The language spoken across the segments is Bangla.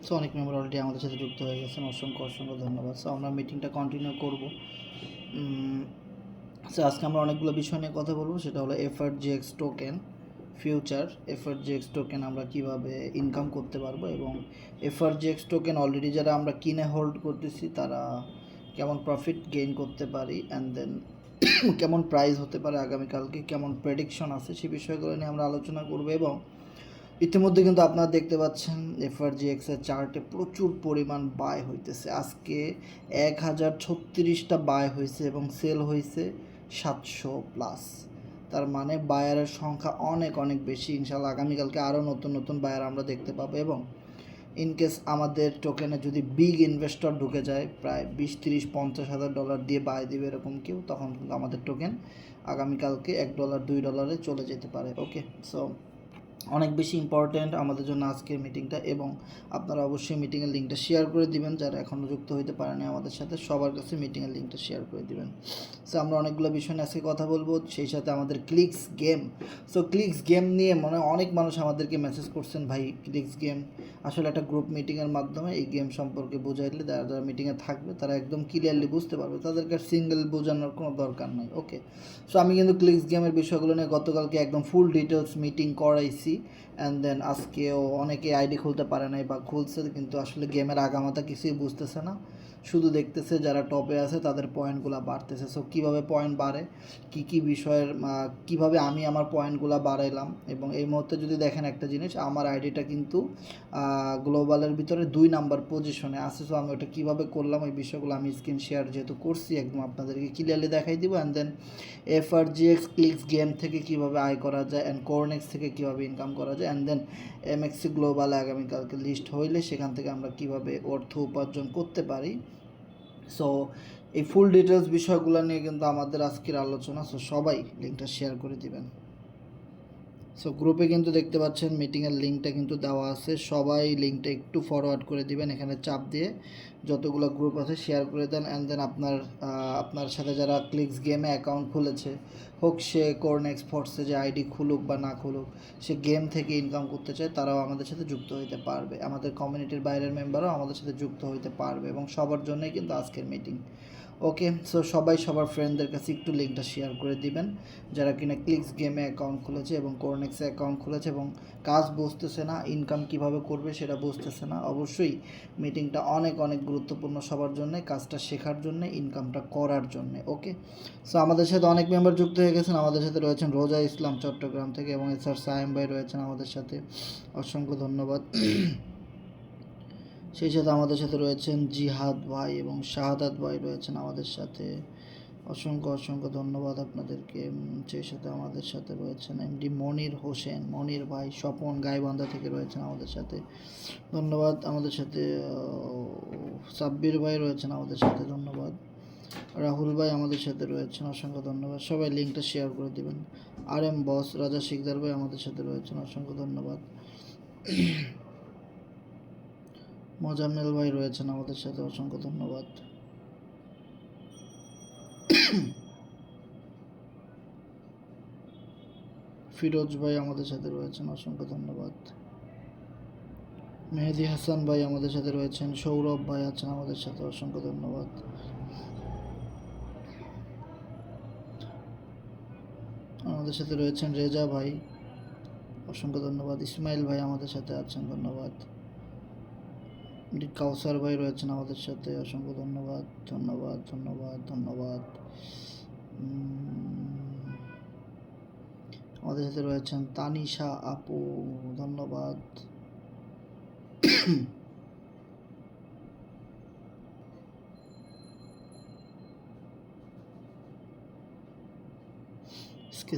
সো অনেক মেম্বার অলরেডি আমাদের সাথে যুক্ত হয়ে গেছেন, অসংখ্য অসংখ্য ধন্যবাদ। সো আমরা মিটিংটা কন্টিনিউ করব। সো আজকে আমরা অনেকগুলো বিষয় নিয়ে কথা বলবো, সেটা হলো FRGX token future, FRGX token আমরা কিভাবে ইনকাম করতে পারবো, এবং এফআরজিএক্স টোকেন অলরেডি যারা আমরা কিনে হোল্ড করতেছি তারা কেমন প্রফিট গেইন করতে পারি, অ্যান্ড দেন কেমন প্রাইস হতে পারে আগামীকালকে, কেমন প্রেডিকশন আছে, সেই বিষয়গুলো নিয়ে আমরা আলোচনা করবো। এবং ইতিমধ্যে কিন্তু আপনারা দেখতে পাচ্ছেন এফআরজিএক্সের চার্টে প্রচুর পরিমাণ বাই হইতেছে। আজকে 1036টা বাই হয়েছে এবং সেল হয়েছে 700+। তার মানে বায়ারের সংখ্যা অনেক অনেক বেশি। ইনশাল্লাহ আগামীকালকে আরও নতুন নতুন বায়ার আমরা দেখতে পাবো। এবং ইনকেস আমাদের টোকেনে যদি বিগ ইনভেস্টর ঢুকে যায়, প্রায় 20, 30, 50 হাজার ডলার দিয়ে বাই দিবে এরকম কেউ, তখন কিন্তু আমাদের টোকেন আগামীকালকে $1, $2 চলে যেতে পারে। ওকে, সো অনেক বেশি ইম্পর্ট্যান্ট আমাদের জন্য আজকের মিটিংটা, এবং আপনারা অবশ্যই মিটিংয়ের লিঙ্কটা শেয়ার করে দিবেন। যারা এখনও যুক্ত হইতে পারেনি আমাদের সাথে, সবার কাছে মিটিংয়ের লিঙ্কটা শেয়ার করে দিবেন। সো আমরা অনেকগুলো বিষয় নিয়ে আজকে কথা বলবো, সেই সাথে আমাদের clicks game. So clicks game নিয়ে অনেক মানুষ আমাদেরকে মেসেজ করছেন, ভাই ক্লিক্স গেম আসলে একটা গ্রুপ মিটিংয়ের মাধ্যমে এই গেম সম্পর্কে বোঝাইলে যারা যারা মিটিংয়ে থাকবে তারা একদম ক্লিয়ারলি বুঝতে পারবে, তাদেরকে সিঙ্গেল বোঝানোর কোনো দরকার নাই। ওকে, সো আমি কিন্তু ক্লিক্স গেমের বিষয়গুলো নিয়ে গতকালকে একদম ফুল ডিটেলস মিটিং করাইছি, অ্যান্ড দেন আজকেও অনেকে আইডি খুলতে পারে নাই বা খুলছে কিন্তু আসলে গেমের আগামাতা কিছুই বুঝতেছে না, শুধু দেখতেছে যারা টপে আছে তাদের পয়েন্টগুলো বাড়তেছে। সো কীভাবে পয়েন্ট বাড়ে, কী কী বিষয়ের কীভাবে আমি আমার পয়েন্টগুলো বাড়াইলাম। এবং এই মুহূর্তে যদি দেখেন একটা জিনিস, আমার আইডিটা কিন্তু গ্লোবালের ভিতরে 2 নাম্বার পজিশনে আছে। সো আমি ওটা কীভাবে করলাম ওই বিষয়গুলো আমি স্ক্রিন শেয়ার যেহেতু করছি একদম আপনাদেরকে ক্লিয়ারলি দেখাই দিব। And then FRGX clicks game থেকে কীভাবে আয় করা যায়, অ্যান্ড কোরনেক্স থেকে কীভাবে ইনকাম করা যায়, অ্যান্ড দেন এমএক্সি গ্লোবাল আগামীকালকে লিস্ট হইলে সেখান থেকে আমরা কীভাবে অর্থ উপার্জন করতে পারি। সো এই ফুল ডিটেলস বিষয়গুলো নিয়ে কিন্তু আমাদের আজকের আলোচনা। সো সবাই লিঙ্কটা শেয়ার করে দিবেন। সো গ্রুপে কিন্তু দেখতে পাচ্ছেন মিটিংয়ের লিঙ্কটা কিন্তু দেওয়া আছে, সবাই লিঙ্কটা একটু ফরওয়ার্ড করে দিবেন, এখানে চাপ দিয়ে যতগুলো গ্রুপ আছে শেয়ার করে দেন। অ্যান্ড দেন আপনার সাথে যারা ক্লিক্স গেমে অ্যাকাউন্ট খুলেছে, হোক সে কোরনেক্স ফোর্সে যে আইডি খুলুক বা না খুলুক, সে গেম থেকে ইনকাম করতে চায়, তারাও আমাদের সাথে যুক্ত হইতে পারবে। আমাদের কমিউনিটির বাইরের মেম্বারও আমাদের সাথে যুক্ত হইতে পারবে, এবং সবার জন্যই কিন্তু আজকের মিটিং। ওকে, সো সবাই সবার ফ্রেন্ডদের কাছে একটু লিঙ্কটা শেয়ার করে দিবেন, যারা কিনা ক্লিক্স গেমে অ্যাকাউন্ট খুলেছে এবং কোরনেক্সে অ্যাকাউন্ট খুলেছে এবং কাজ বুঝতেছে না, ইনকাম কিভাবে করবে সেটা বুঝতেছে না। অবশ্যই মিটিংটা অনেক অনেক গুরুত্বপূর্ণ সবার জন্য, কাজটা শেখার জন্য, ইনকামটা করার জন্য। ওকে, সো আমাদের সাথে অনেক মেম্বার যুক্ত হয়ে গেছেন। আমাদের সাথে রয়েছেন রোজা ইসলাম চট্টগ্রাম থেকে, এবং স্যার সায়েম ভাই রয়েছেন আমাদের সাথে, অসংখ্য ধন্যবাদ। সেই সাথে আমাদের সাথে রয়েছেন জিহাদ ভাই এবং শাহাদাত ভাই রয়েছেন আমাদের সাথে, অসংখ্য অসংখ্য ধন্যবাদ আপনাদেরকে। সেই সাথে আমাদের সাথে রয়েছেন এমডি মনির হোসেন, মনির ভাই স্বপন গাইবান্ধা থেকে রয়েছেন আমাদের সাথে, ধন্যবাদ। আমাদের সাথে সাব্বির ভাই রয়েছেন আমাদের সাথে, ধন্যবাদ। রাহুল ভাই আমাদের সাথে রয়েছেন, অসংখ্য ধন্যবাদ। সবাই লিঙ্কটা শেয়ার করে দিবেন। আর এম বস রাজা শিকদার ভাই আমাদের সাথে রয়েছেন, অসংখ্য ধন্যবাদ। মোজাম্মেল ভাই রয়েছেন আমাদের সাথে, অসংখ্য ধন্যবাদ। ফিরোজ ভাই আমাদের সাথে রয়েছেন, অসংখ্য ধন্যবাদ। মেহেদি হাসান ভাই আমাদের সাথে রয়েছেন, সৌরভ ভাই আছেন আমাদের সাথে, অসংখ্য ধন্যবাদ। আমাদের সাথে রয়েছেন রেজা ভাই, অসংখ্য ধন্যবাদ। ইসমাইল ভাই আমাদের সাথে আছেন, ধন্যবাদ। কাউসার ভাই রয়েছেন আমাদের সাথে, অসংখ্য ধন্যবাদ ধন্যবাদ ধন্যবাদ ধন্যবাদ। আমাদের সাথে রয়েছেন তানিশা আপু, ধন্যবাদ।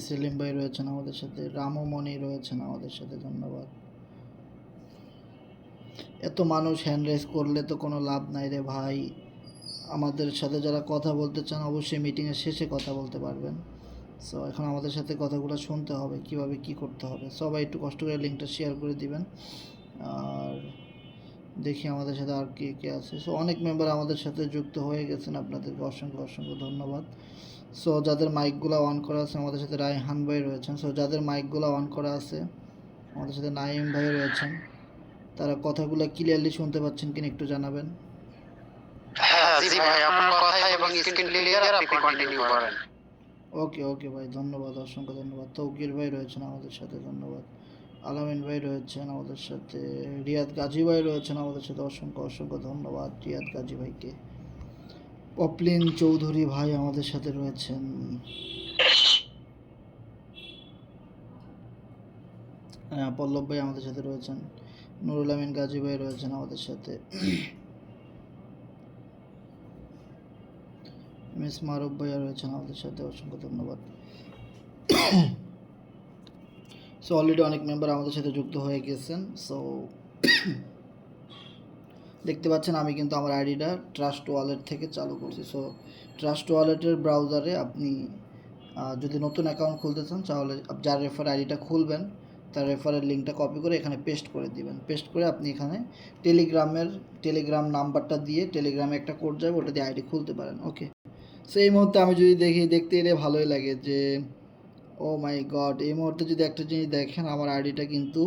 সেলিম ভাই রয়েছেন আমাদের সাথে, রামমণি রয়েছেন আমাদের সাথে, ধন্যবাদ। এত মানুষ হ্যান্ড রেজ করলে তো কোনো লাভ নাই রে ভাই। আমাদের সাথে যারা কথা বলতে চান অবশ্যই মিটিংয়ের শেষে কথা বলতে পারবেন। সো এখন আমাদের সাথে কথাগুলো শুনতে হবে, কিভাবে কি করতে হবে। সবাই একটু কষ্ট করে লিঙ্কটা শেয়ার করে দিবেন। আর দেখি আমাদের সাথে আর কে কে আছে। সো অনেক মেম্বার আমাদের সাথে যুক্ত হয়ে গেছেন, আপনাদেরকে অসংখ্য অসংখ্য ধন্যবাদ। সো যাদের মাইকগুলো অন করা আছে আমাদের সাথে রায়হান ভাই রয়েছেন। সো যাদের মাইকগুলো অন করা আছে আমাদের সাথে নাইম ভাই রয়েছেন, তারা কথাগুলো ক্লিয়ারলি শুনতে পাচ্ছেন কিনা একটু জানাবেন। হ্যাঁ জি ভাই, আপনার কথা এবং স্ক্রিন ক্লিয়ার, আপনি কন্টিনিউ করেন। ওকে ওকে ভাই, ধন্যবাদ, অসংখ্য ধন্যবাদ। তৌকির ভাই রয়েছেন আমাদের সাথে, ধন্যবাদ। আলামিন ভাই রয়েছেন আমাদের সাথে, রিয়াদ গাজী ভাই রয়েছেন আমাদের সাথে, অসংখ্য অসংখ্য ধন্যবাদ রিয়াদ গাজী ভাইকে। পপলিন চৌধুরী ভাই আমাদের সাথে রয়েছেন। পল্লব ভাই আমাদের সাথে রয়েছেন। নুরুল আমিন গাজী ভাই রয়েছেন আমাদের সাথে। মিস মারুফ ভাইয়া রয়েছেন আমাদের সাথে, অসংখ্য ধন্যবাদ। সো অলরেডি অনেক মেম্বার আমাদের সাথে যুক্ত হয়ে গেছেন। সো দেখতে পাচ্ছেন আমি কিন্তু আমার আইডিটা ট্রাস্ট ওয়ালেট থেকে চালু করছি। সো ট্রাস্ট ওয়ালেটের ব্রাউজারে আপনি যদি নতুন অ্যাকাউন্ট খুলতে চান তাহলে যার রেফার আইডিটা খুলবেন তার রেফারের লিঙ্কটা কপি করে এখানে পেস্ট করে দিবেন। পেস্ট করে আপনি এখানে টেলিগ্রাম নাম্বারটা দিয়ে টেলিগ্রামে একটা কোড যাবে, ওটা দিয়ে আইডি খুলতে পারেন। ওকে, সো এই মুহূর্তে আমি যদি দেখতে এলে ভালোই লাগে যে ও মাই গড, এই মুহূর্তে যদি একটা জিনিস দেখেন, আমার আইডিটা কিন্তু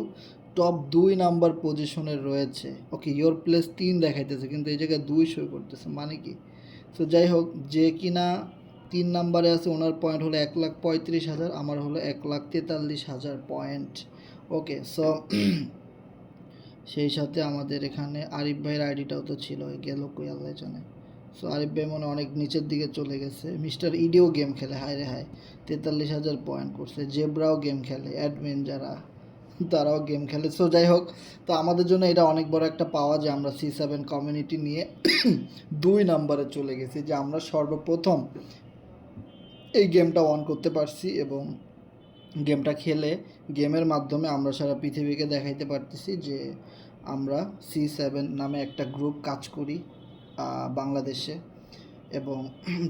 টপ 2 নাম্বার পজিশনে রয়েছে। ওকে, ইয়োর প্লেস 3 দেখাইতেছে কিন্তু এই জায়গায় 2 শো করতেছে, মানে কি? সো যাই হোক, যে কিনা 3 নাম্বারে আছে ওনার পয়েন্ট হলো 1,35,000, আমার হলো 1,43,000 পয়েন্ট। ওকে, সো সেই সাথে আমাদের এখানে আরিফ ভাইয়ের আইডিটাও তো ছিল, গেল কই আল্লাহ জানে। সো আরিফ ভাই মনে অনেক নিচের দিকে চলে গেছে। মিস্টার ইডিও গেম খেলে, হায় রে হায়, 43,000 পয়েন্ট করছে। জেব্রাও গেম খেলে, অ্যাডমিন যারা তারাও গেম খেলে। সো যাই হোক, তো আমাদের জন্য এটা অনেক বড় একটা পাওয়া যে আমরা C7 কমিউনিটি নিয়ে 2 নাম্বারে চলে গেছি, যে আমরা সর্বপ্রথম এই গেমটা অন করতে পারছি এবং গেমটা খেলে গেমের মাধ্যমে আমরা সারা পৃথিবীকে দেখাইতে পারতেছি যে আমরা C7 নামে একটা গ্রুপ কাজ করি বাংলাদেশে, এবং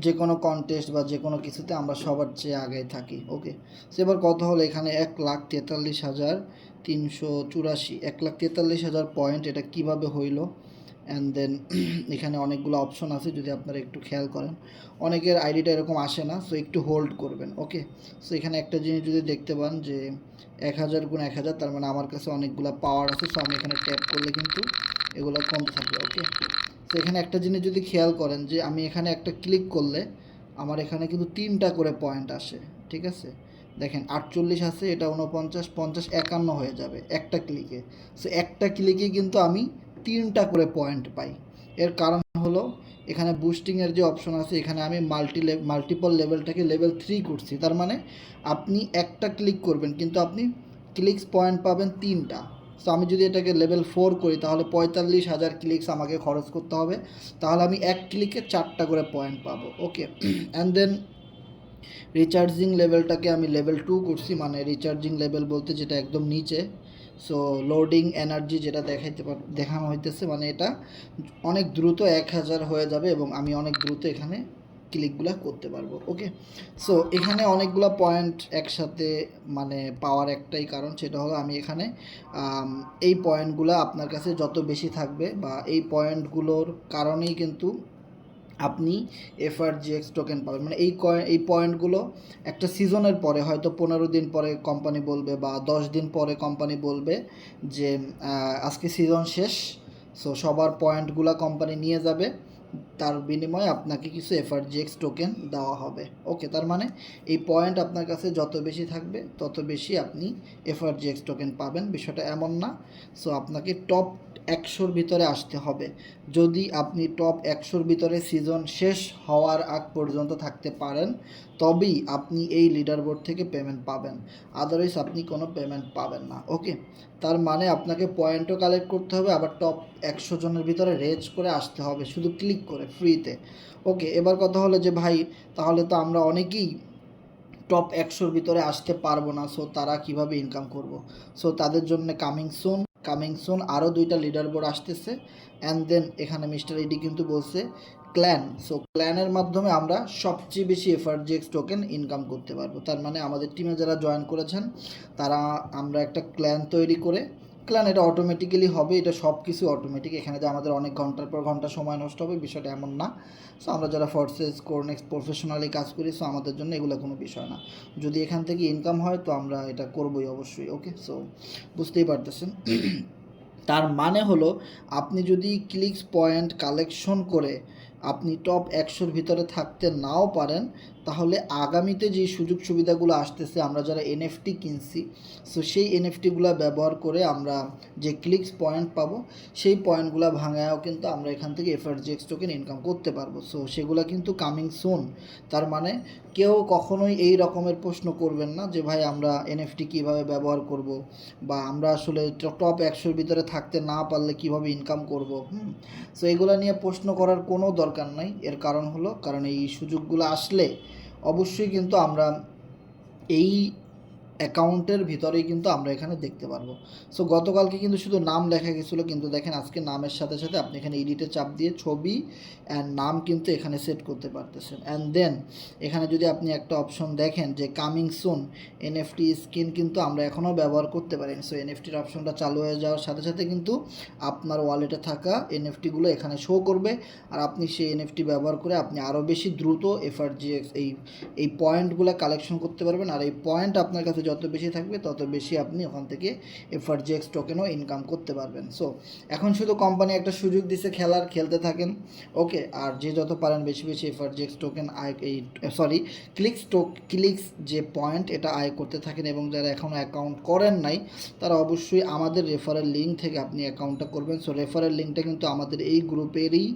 যে কোনো কন্টেস্ট বা যে কোনো কিছুতে আমরা সবার চেয়ে আগে থাকি। ওকে, সো এবার কথা হলো এখানে 1,43,384, 1,43,000 পয়েন্ট, এটা কিভাবে হইলো? অ্যান্ড দেন এখানে অনেকগুলো অপশন আছে, যদি আপনারা একটু খেয়াল করেন। অনেকের আইডিটা এরকম আসে না, সো একটু হোল্ড করবেন। ওকে, সো এখানে একটা জিনিস যদি দেখতে পান যে 1,000 × 1,000, তার মানে আমার কাছে অনেকগুলো পাওয়ার আছে। সো আমি এখানে ট্যাপ করলে কিন্তু এগুলো কমতে থাকবে। ওকে, তো এখানে একটা জিনিস যদি খেয়াল করেন যে আমি এখানে একটা ক্লিক করলে আমার এখানে কিন্তু 3টা করে পয়েন্ট আসে। ঠিক আছে, দেখেন 48 আছে, এটা 49, 50, 51 হয়ে যাবে একটা ক্লিকে। সো একটা ক্লিকে কিন্তু আমি 3টা করে পয়েন্ট পাই। এর কারণ হলো এখানে বুস্টিংয়ের যে অপশন আছে, এখানে আমি মাল্টিপল লেভেলটাকে লেভেল 3 করছি। তার মানে আপনি একটা ক্লিক করবেন কিন্তু আপনি ক্লিকস পয়েন্ট পাবেন 3টা। সো আমি যদি এটাকে লেভেল 4 করি তাহলে 45,000 ক্লিকস আমাকে খরচ করতে হবে, তাহলে আমি এক ক্লিকে 4টা করে পয়েন্ট পাবো। ওকে, অ্যান্ড দেন রিচার্জিং লেভেলটাকে আমি লেভেল 2 করছি, মানে রিচার্জিং লেভেল বলতে যেটা একদম নিচে। সো লোডিং এনার্জি যেটা দেখানো হইতেছে, মানে এটা অনেক দ্রুত 1,000 হয়ে যাবে এবং আমি অনেক দ্রুত এখানে ক্লিকগুলো করতে পারবো। ওকে, সো এখানে অনেকগুলো পয়েন্ট একসাথে মানে পাওয়ার একটাই কারণ, সেটা হলো আমি এখানে এই পয়েন্টগুলো আপনার কাছে যত বেশি থাকবে বা এই পয়েন্টগুলোর কারণেই কিন্তু আপনি FRGX টোকেন পাবেন। মানে এই পয়েন্টগুলো একটা সিজনের পরে, হয়তো 15 দিন পরে কোম্পানি বলবে বা 10 দিন পরে কোম্পানি বলবে যে আজকে সিজন শেষ, সো সবার পয়েন্টগুলো কোম্পানি নিয়ে যাবে, তার বিনিময়ে আপনাকে কিছু FRGX টোকেন দেওয়া হবে। ওকে, তার মানে এই পয়েন্ট আপনার কাছে যত বেশি থাকবে তত বেশি আপনি FRGX টোকেন পাবেন, বিষয়টা এমন না। সো আপনাকে টপ 100-র ভিতরে আসতে হবে। যদি আপনি টপ 100-র ভিতরে সিজন শেষ হওয়ার আগ পর্যন্ত থাকতে পারেন তবেই আপনি এই লিডার বোর্ড থেকে পেমেন্ট পাবেন, আদারওয়াইজ আপনি কোনো পেমেন্ট পাবেন না। ওকে, তার মানে আপনাকে পয়েন্টও কালেক্ট করতে হবে, আবার টপ 100 জনের ভিতরে রেজ করে আসতে হবে শুধু ক্লিক করে ফ্রিতে। ওকে, এবার কথা হলো যে ভাই তাহলে তো আমরা অনেকেই টপ 100-র ভিতরে আসতে পারবো না, সো তারা কিভাবে ইনকাম করব? সো তাদের জন্য কামিং সুন আরও 2টা লিডার বোর্ড আসতেছে। অ্যান্ড দেন এখানে মিস্টার ইডি কিন্তু বলছে ক্ল্যান। সো ক্ল্যানের মাধ্যমে আমরা সবচেয়ে বেশি FRGX টোকেন ইনকাম করতে পারবো। তার মানে আমাদের টিমে যারা জয়েন করেছেন তারা, আমরা একটা ক্ল্যান তৈরি করে, ক্ল্যান এটা অটোমেটিক্যালি হবে, এটা সব কিছু অটোমেটিক, এখানে যে আমাদের অনেক ঘন্টার পর ঘন্টা সময় নষ্ট হবে বিষয়টা এমন না। সো আমরা যারা ফোর্সেস কোরনেক্স প্রফেশনালি কাজ করি, সো আমাদের জন্য এগুলো কোনো বিষয় না। যদি এখান থেকে ইনকাম হয় তো আমরা এটা করবোই অবশ্যই। ওকে, সো বুঝতেই পারতেছেন। তার মানে হলো আপনি যদি ক্লিকস পয়েন্ট কালেকশন করে আপনি টপ 100-র ভিতরে থাকতে নাও পারেন, তাহলে আগামীতে যে সুযোগ সুবিধাগুলো আসতেছে, আমরা যারা এনএফটি কিনছি, সো সেই এনএফটিগুলো ব্যবহার করে আমরা যে ক্লিকস পয়েন্ট পাবো, সেই পয়েন্টগুলো ভাঙায়ও কিন্তু আমরা এখান থেকে এফআরজিএক্স টোকেন ইনকাম করতে পারবো। সো সেগুলো কিন্তু কামিং সুন। তার মানে কেউ কখনোই এই রকমের প্রশ্ন করবেন না যে ভাই আমরা এনএফটি কীভাবে ব্যবহার করব, বা আমরা আসলে টপ 100-র ভিতরে থাকতে না পারলে কিভাবে ইনকাম করব। সো এগুলো নিয়ে প্রশ্ন করার কোনো দরকার নাই। এর কারণ হলো, কারণ এই সুযোগগুলো আসলে অবশ্যই কিন্তু আমরা এই অ্যাকাউন্টের ভিতরেই কিন্তু আমরা এখানে দেখতে পারবো। সো গতকালকে কিন্তু শুধু নাম লেখা গেছিলো, কিন্তু দেখেন আজকে নামের সাথে সাথে আপনি এখানে এডিটে চাপ দিয়ে ছবি অ্যান্ড নাম কিন্তু এখানে সেট করতে পারতেছেন। অ্যান্ড দেন এখানে যদি আপনি একটা অপশন দেখেন যে কামিং সুন এনএফটি স্কিন, কিন্তু আমরা এখনও ব্যবহার করতে পারি। সো এনএফটির অপশনটা চালু হয়ে যাওয়ার সাথে সাথে কিন্তু আপনার ওয়ালেটে থাকা এনএফটিগুলো এখানে শো করবে, আর আপনি সেই এনএফটি ব্যবহার করে আপনি আরও বেশি দ্রুত এফআরজিএক্স এই পয়েন্টগুলো কালেকশন করতে পারবেন। আর এই পয়েন্ট আপনার কাছে যত বেশি থাকবে তত বেশি আপনি ওখান থেকে এফআরজিএক্স টোকেনও ইনকাম করতে পারবেন। সো এখন শুধু কোম্পানি একটা সুযোগ দিছে খেলতে থাকেন, ওকে। আর যে যত পারেন বেশি বেশি এফআরজিএক্স টোকেন ক্লিক্স যে পয়েন্ট এটা আয় করতে থাকেন। এবং যারা এখনও অ্যাকাউন্ট করেন নাই তারা অবশ্যই আমাদের রেফারেল লিঙ্ক থেকে আপনি অ্যাকাউন্টটা করবেন। সো রেফারেল লিঙ্কটা কিন্তু আমাদের এই গ্রুপেরই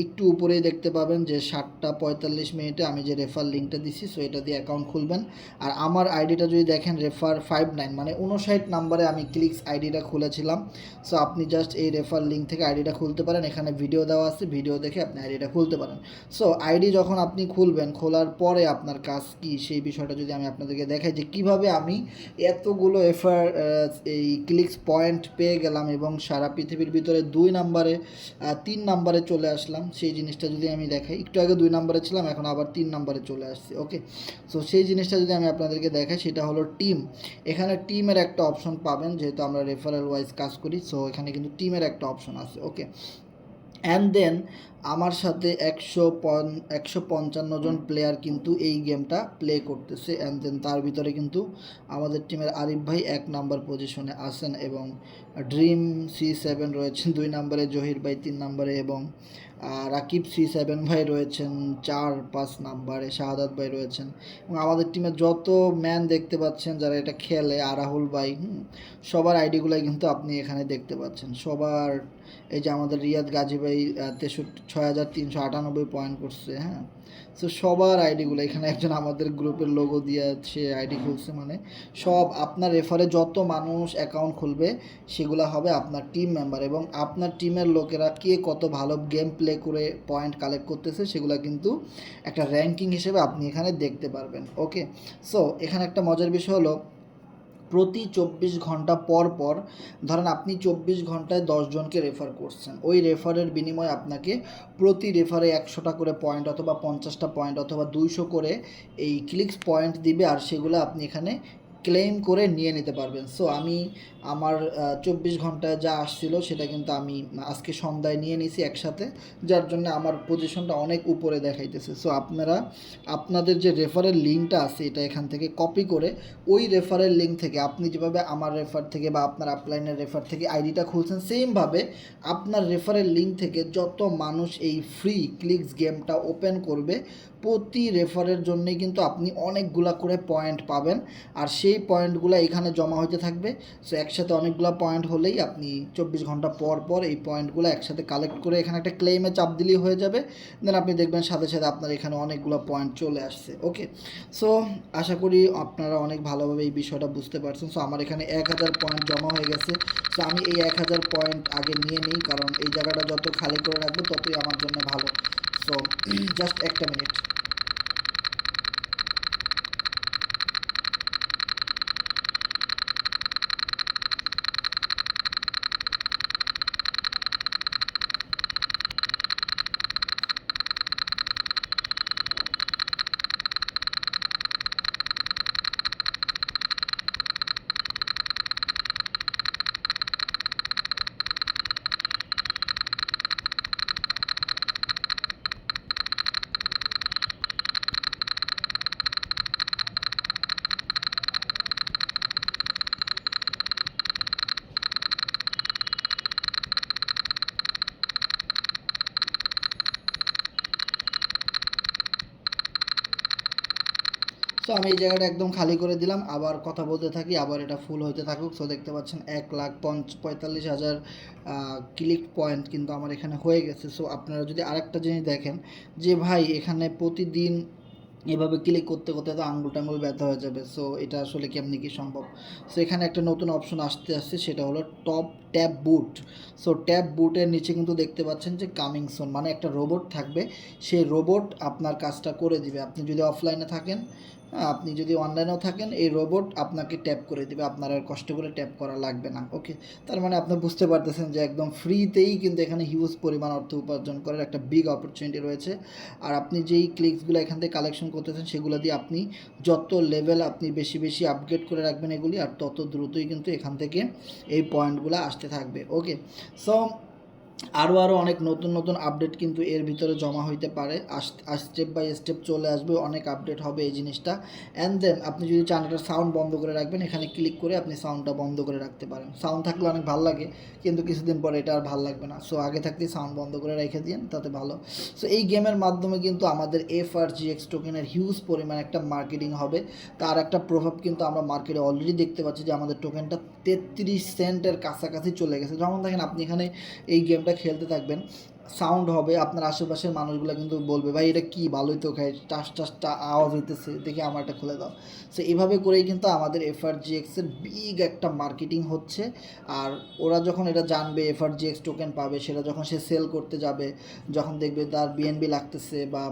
একটু উপরেই দেখতে পাবেন যে 7:45 আমি যে রেফার লিঙ্কটা দিচ্ছি, সো এটা দিয়ে অ্যাকাউন্ট খুলবেন। আর আমার আইডিটা যদি দেখেন রেফার 59, মানে 59 নাম্বারে আমি ক্লিক্স আইডিটা খুলেছিলাম। সো আপনি জাস্ট এই রেফার লিঙ্ক থেকে আইডিটা খুলতে পারেন, এখানে ভিডিও দেওয়া আছে, ভিডিও দেখে আপনি আইডিটা খুলতে পারেন। সো আইডি যখন আপনি খুলবেন, খোলার পরে আপনার কাজ কি সেই বিষয়টা যদি আমি আপনাদেরকে দেখাই যে কিভাবে আমি এতগুলো এই ক্লিক্স পয়েন্ট পেয়ে গেলাম এবং সারা পৃথিবীর ভিতরে 2 নাম্বারে 3 নাম্বারে চলে আসলাম, সেই জিনিসটা যদি আমি দেখাই। একটু আগে 2 নাম্বারে ছিলাম, এখন আবার 3 নাম্বারে চলে আসছি, ওকে। সো সেই জিনিসটা যদি আমি আপনাদেরকে দেখাই, সেটা হলো টিম। এখানে টিমের একটা অপশন পাবেন, যেহেতু আমরা রেফারেল ওয়াইজ কাজ করি, সো এখানে কিন্তু টিমের একটা অপশন আছে, ওকে। অ্যান্ড দেন আমার সাথে 155 জন প্লেয়ার কিন্তু এই গেমটা প্লে করতেছে। অ্যান্ড দেন তার ভিতরে কিন্তু আমাদের টিমের আরিফ ভাই 1 নাম্বার পজিশনে আছেন, এবং ড্রিম C7 রয়েছেন 2 নাম্বারে, জহির ভাই 3 নাম্বারে, এবং রাকিব C7 ভাই রয়েছেন 4-5 নাম্বারে, শাহাদাত ভাই রয়েছেন। এবং আমাদের টিমে যত ম্যান দেখতে পাচ্ছেন যারা এটা খেলে, রাহুল ভাই, সবার আইডিগুলোই কিন্তু আপনি এখানে দেখতে পাচ্ছেন সবার। এই যে আমাদের রিয়াদ গাজী ভাই 6398 পয়েন্ট করছে, হ্যাঁ। সো সবার আইডিগুলো এখানে, একজন আমাদের গ্রুপের লোগো দিয়ে সে আইডি খুলছে, মানে সব আপনার রেফারে যত মানুষ অ্যাকাউন্ট খুলবে সেগুলো হবে আপনার টিম মেম্বার, এবং আপনার টিমের লোকেরা কে কত ভালো গেম প্লে করে পয়েন্ট কালেক্ট করতেছে সেগুলো কিন্তু একটা র্যাঙ্কিং হিসেবে আপনি এখানে দেখতে পারবেন, ওকে। সো এখানে একটা মজার বিষয় হলো, প্রতি 24 ঘন্টা পর পর, ধরেন আপনি 24 ঘন্টায় 10 জনকে রেফার করছেন, ওই রেফারের বিনিময়ে আপনাকে প্রতি রেফারে 100টা করে পয়েন্ট, অথবা 50টা পয়েন্ট, অথবা 200 করে এই ক্লিক্স পয়েন্ট দিবে, আর সেগুলো আপনি এখানে ক্লেম করে নিয়ে নিতে পারবেন। সো আমি আমার 24 ঘন্টায় যা আসছিল সেটা কিন্তু আমি আজকে সন্ধ্যায় নিয়ে নিয়েছি একসাথে, যার জন্য আমার পজিশনটা অনেক উপরে দেখাইতেছে। সো আপনারা আপনাদের যে রেফারেল লিঙ্কটা আছে এটা এখান থেকে কপি করে ওই রেফারেল লিঙ্ক থেকে আপনি যেভাবে আমার রেফার থেকে বা আপনার আপলাইনের রেফার থেকে আইডিটা খুলছেন, সেমভাবে আপনার রেফারেল লিঙ্ক থেকে যত মানুষ এই ফ্রি ক্লিক্স গেমটা ওপেন করবে, প্রতি রেফারের জন্যই কিন্তু আপনি অনেকগুলা করে পয়েন্ট পাবেন, আর সেই পয়েন্টগুলো এখানে জমা হতে থাকবে। সো একসাথে অনেকগুলো পয়েন্ট হলেই আপনি 24 ঘন্টা পর পর এই পয়েন্টগুলো একসাথে কালেক্ট করে এখানে একটা ক্লেমে চাপ দিলেই হয়ে যাবে। দেন আপনি দেখবেন সাথে সাথে আপনার এখানে অনেকগুলো পয়েন্ট চলে আসছে, ওকে। সো আশা করি আপনারা অনেক ভালোভাবে এই বিষয়টা বুঝতে পারছেন। সো আমার এখানে 1000 পয়েন্ট জমা হয়ে গেছে। সো আমি এই 1000 পয়েন্ট আগে নিয়ে নিই, কারণ এই জায়গাটা যত খালি করে রাখবো ততই আমার জন্য ভালো। সো জাস্ট একটা মিনিট। সো আমি এই জায়গাটা একদম খালি করে দিলাম, আবার কথা বলতে থাকি, আবার এটা ফুল হতে থাকুক। সো দেখতে পাচ্ছেন 1,45,000 ক্লিক পয়েন্ট কিন্তু আমার এখানে হয়ে গেছে। সো আপনারা যদি আরেকটা জিনিস দেখেন যে ভাই এখানে প্রতিদিন এভাবে ক্লিক করতে করতে তো আঙুল টাঙ্গুল ব্যথা হয়ে যাবে। সো এটা আসলে কেমনি কি সম্ভব? সো এখানে একটা নতুন অপশন আসছে, সেটা হলো টপ ট্যাব বুট। সো ট্যাব বুটের নিচে কিন্তু দেখতে পাচ্ছেন যে কামিং সুন, মানে একটা রোবট থাকবে, সেই রোবট আপনার কাজটা করে দিবে। আপনি যদি অফলাইনে থাকেন, আপনি যদি অনলাইনেও থাকেন, এই রোবট আপনাকে ট্যাপ করে দিবে, আপনার আর কষ্ট করে ট্যাপ করা লাগবে না। ওকে, তার মানে আপনি বুঝতে পারতেছেন যে একদম ফ্রিতেই কিন্তু এখানে হিউজ পরিমাণ অর্থ উপার্জন করার একটা বিগ অপরচুনিটি রয়েছে। আর আপনি যেই ক্লিকসগুলো এখান থেকে কালেকশন করতেছেন সেগুলো দিয়ে আপনি যত লেভেল আপনি বেশি বেশি আপগ্রেড করে রাখবেন এগুলি, আর তত দ্রুতই কিন্তু এখান থেকে এই পয়েন্টগুলো আসতে থাকবে। ওকে, সো আরও অনেক নতুন নতুন আপডেট কিন্তু এর ভিতরে জমা হইতে পারে, স্টেপ বাই স্টেপ চলে আসবে, অনেক আপডেট হবে এই জিনিসটা। অ্যান্ড দেন আপনি যদি চান এটা সাউন্ড বন্ধ করে রাখবেন, এখানে ক্লিক করে আপনি সাউন্ডটা বন্ধ করে রাখতে পারেন। সাউন্ড থাকলে অনেক ভালো লাগে, কিন্তু কিছুদিন পরে এটা আর ভালো লাগবে না। সো আগে থাকতেই সাউন্ড বন্ধ করে রেখে দিন, তাতে ভালো। সো এই গেমের মাধ্যমে কিন্তু আমাদের FRGX টোকেনের হিউজ পরিমাণ একটা মার্কেটিং হবে। তার একটা প্রভাব কিন্তু আমরা মার্কেটে অলরেডি দেখতে পাচ্ছি যে আমাদের টোকেনটা 33 সেন্টের কাছাকাছি চলে গেছে। যেমন দেখেন আপনি এখানে এই গেমটা খেলতে থাকবেেন, সাউন্ড হবে, আপনার আশেপাশের মানুষগুলো কিন্তু বলবে ভাই এটা কি ভালোই তো খাই, টাস টাসটা আওয়াজ হইতেছে, দেখে আমার এটা খুলে দাও। সো এইভাবে করেই কিন্তু আমাদের FRGXের বিগ একটা মার্কেটিং হচ্ছে। আর ওরা যখন এটা জানবে FRGX টোকেন পাবে, সেটা যখন সে সেল করতে যাবে, যখন দেখবে তার BNB লাগতেছে, বা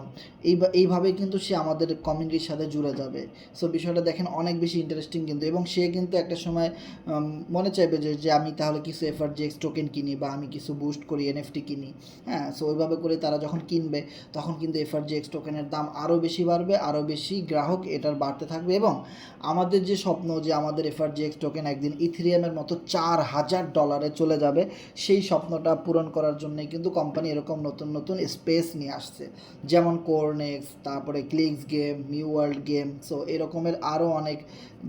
এইভাবে কিন্তু সে আমাদের কমিউনিটির সাথে জুড়ে যাবে। সো বিষয়টা দেখেন অনেক বেশি ইন্টারেস্টিং কিন্তু, এবং সে কিন্তু একটা সময় মনে চাইবে যে আমি তাহলে কিছু FRGX টোকেন কিনি, বা আমি কিছু বুস্ট করি, NFT কিনি। হ্যাঁ, সো ওইভাবে করে তারা যখন কিনবে তখন কিন্তু FRGX টোকেনের দাম আরও বেশি বাড়বে, আরও বেশি গ্রাহক এটার বাড়তে থাকবে, এবং আমাদের যে স্বপ্ন যে আমাদের FRGX টোকেন একদিন ইথেরিয়ামের মতো $4,000 চলে যাবে, সেই স্বপ্নটা পূরণ করার জন্যই কিন্তু কোম্পানি এরকম নতুন নতুন স্পেস নিয়ে আসছে, যেমন কোরনেক্স, তারপরে clicks game, new world game. So এরকমের আরও অনেক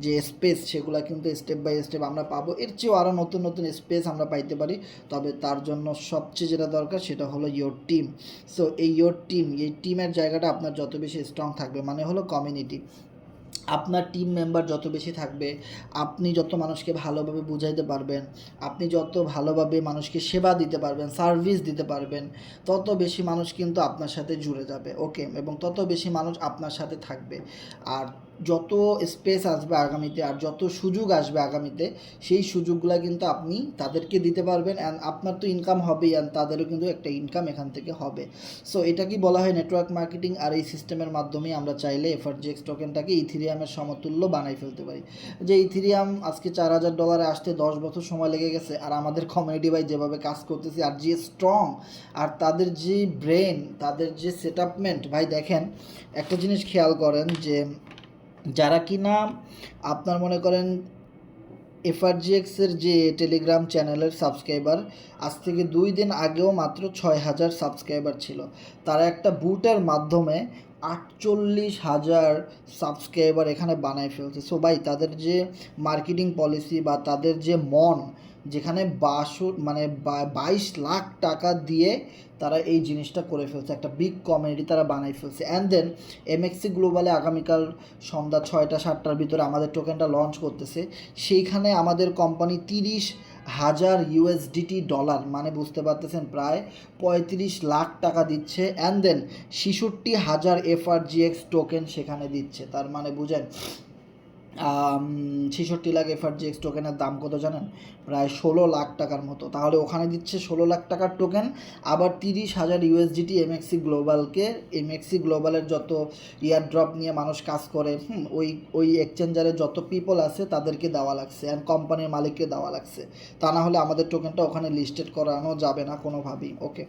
যে স্পেস, সেগুলো কিন্তু স্টেপ বাই স্টেপ আমরা পাবো, এর চেয়েও আরও নতুন নতুন স্পেস আমরা পাইতে পারি। তবে তার জন্য সবচেয়ে যেটা দরকার সেটা হলো ইয়োর টিম। সো এই এই টিমের জায়গাটা আপনার যত বেশি স্ট্রং থাকবে, মানে হলো কমিউনিটি, আপনার টিম মেম্বার যত বেশি থাকবে, আপনি যত মানুষকে ভালোভাবে বুঝাইতে পারবেন, আপনি যত ভালোভাবে মানুষকে সেবা দিতে পারবেন, সার্ভিস দিতে পারবেন, তত বেশি মানুষ কিন্তু আপনার সাথে জুড়ে যাবে। ওকে, এবং তত বেশি মানুষ আপনার সাথে থাকবে। আর যত স্পেস আসবে আগামীতে, আর যত সুযোগ আসবে আগামীতে, সেই সুযোগগুলো কিন্তু আপনি তাদেরকে দিতে পারবেন, অ্যান্ড আপনার তো ইনকাম হবেই, অ্যান্ড তাদেরও কিন্তু একটা ইনকাম এখান থেকে হবে। সো এটা কি বলা হয় নেটওয়ার্ক মার্কেটিং। আর এই সিস্টেমের মাধ্যমেই আমরা চাইলে FRGX টোকেনটাকে ইথেরিয়ামের সমতুল্য বানাই ফেলতে পারি। যে ইথেরিয়াম আজকে $4,000 আসতে 10 বছর সময় লেগে গেছে, আর আমাদের কমিউনিটি ভাই যেভাবে কাজ করতেছে, আর যে স্ট্রং, আর তাদের যে ব্রেন, তাদের যে সেটআপমেন্ট, ভাই দেখেন একটা জিনিস খেয়াল করেন যে যারা কিনা আপনার মনে করেন FRGXের যে টেলিগ্রাম চ্যানেলের সাবস্ক্রাইবার আজ থেকে 2 দিন আগেও মাত্র 6,000 সাবস্ক্রাইবার ছিল, তারা একটা বুটের মাধ্যমে 48,000 সাবস্ক্রাইবার এখানে বানায় ফেলছে। সো ভাই তাদের যে মার্কেটিং পলিসি, বা তাদের যে মন, যেখানে 22 লাখ টাকা দিয়ে তারা এই জিনিসটা করে ফেলছে, একটা বিগ কমিউনিটি তারা বানাই ফেলছে। অ্যান্ড দেন MXC গ্লোবালে আগামীকাল সন্ধ্যা 6টা-7টার ভিতরে আমাদের টোকেনটা লঞ্চ করতেছে, সেইখানে আমাদের কোম্পানি 30,000 USDT, মানে বুঝতে পারতেছেন প্রায় 35 লাখ টাকা দিচ্ছে, অ্যান্ড দেন 66,000 FRGX টোকেন সেখানে দিচ্ছে। তার মানে বুঝেন 66 লাখ FRGX টোকেনের দাম কত জানেন? প্রায় 16 লাখ টাকার মতো। তাহলে ওখানে দিচ্ছে 16 লাখ টাকার টোকেন, আবার 30,000 USDT MXC গ্লোবালের যত ইয়ার ড্রপ নিয়ে মানুষ কাজ করে, ওই এক্সচেঞ্জারে যত পিপল আছে তাদেরকে দেওয়া লাগছে, অ্যান্ড কোম্পানির মালিককে দেওয়া লাগছে। তা না হলে আমাদের টোকেনটা ওখানে লিস্টেড করানো যাবে না কোনোভাবেই। ওকে,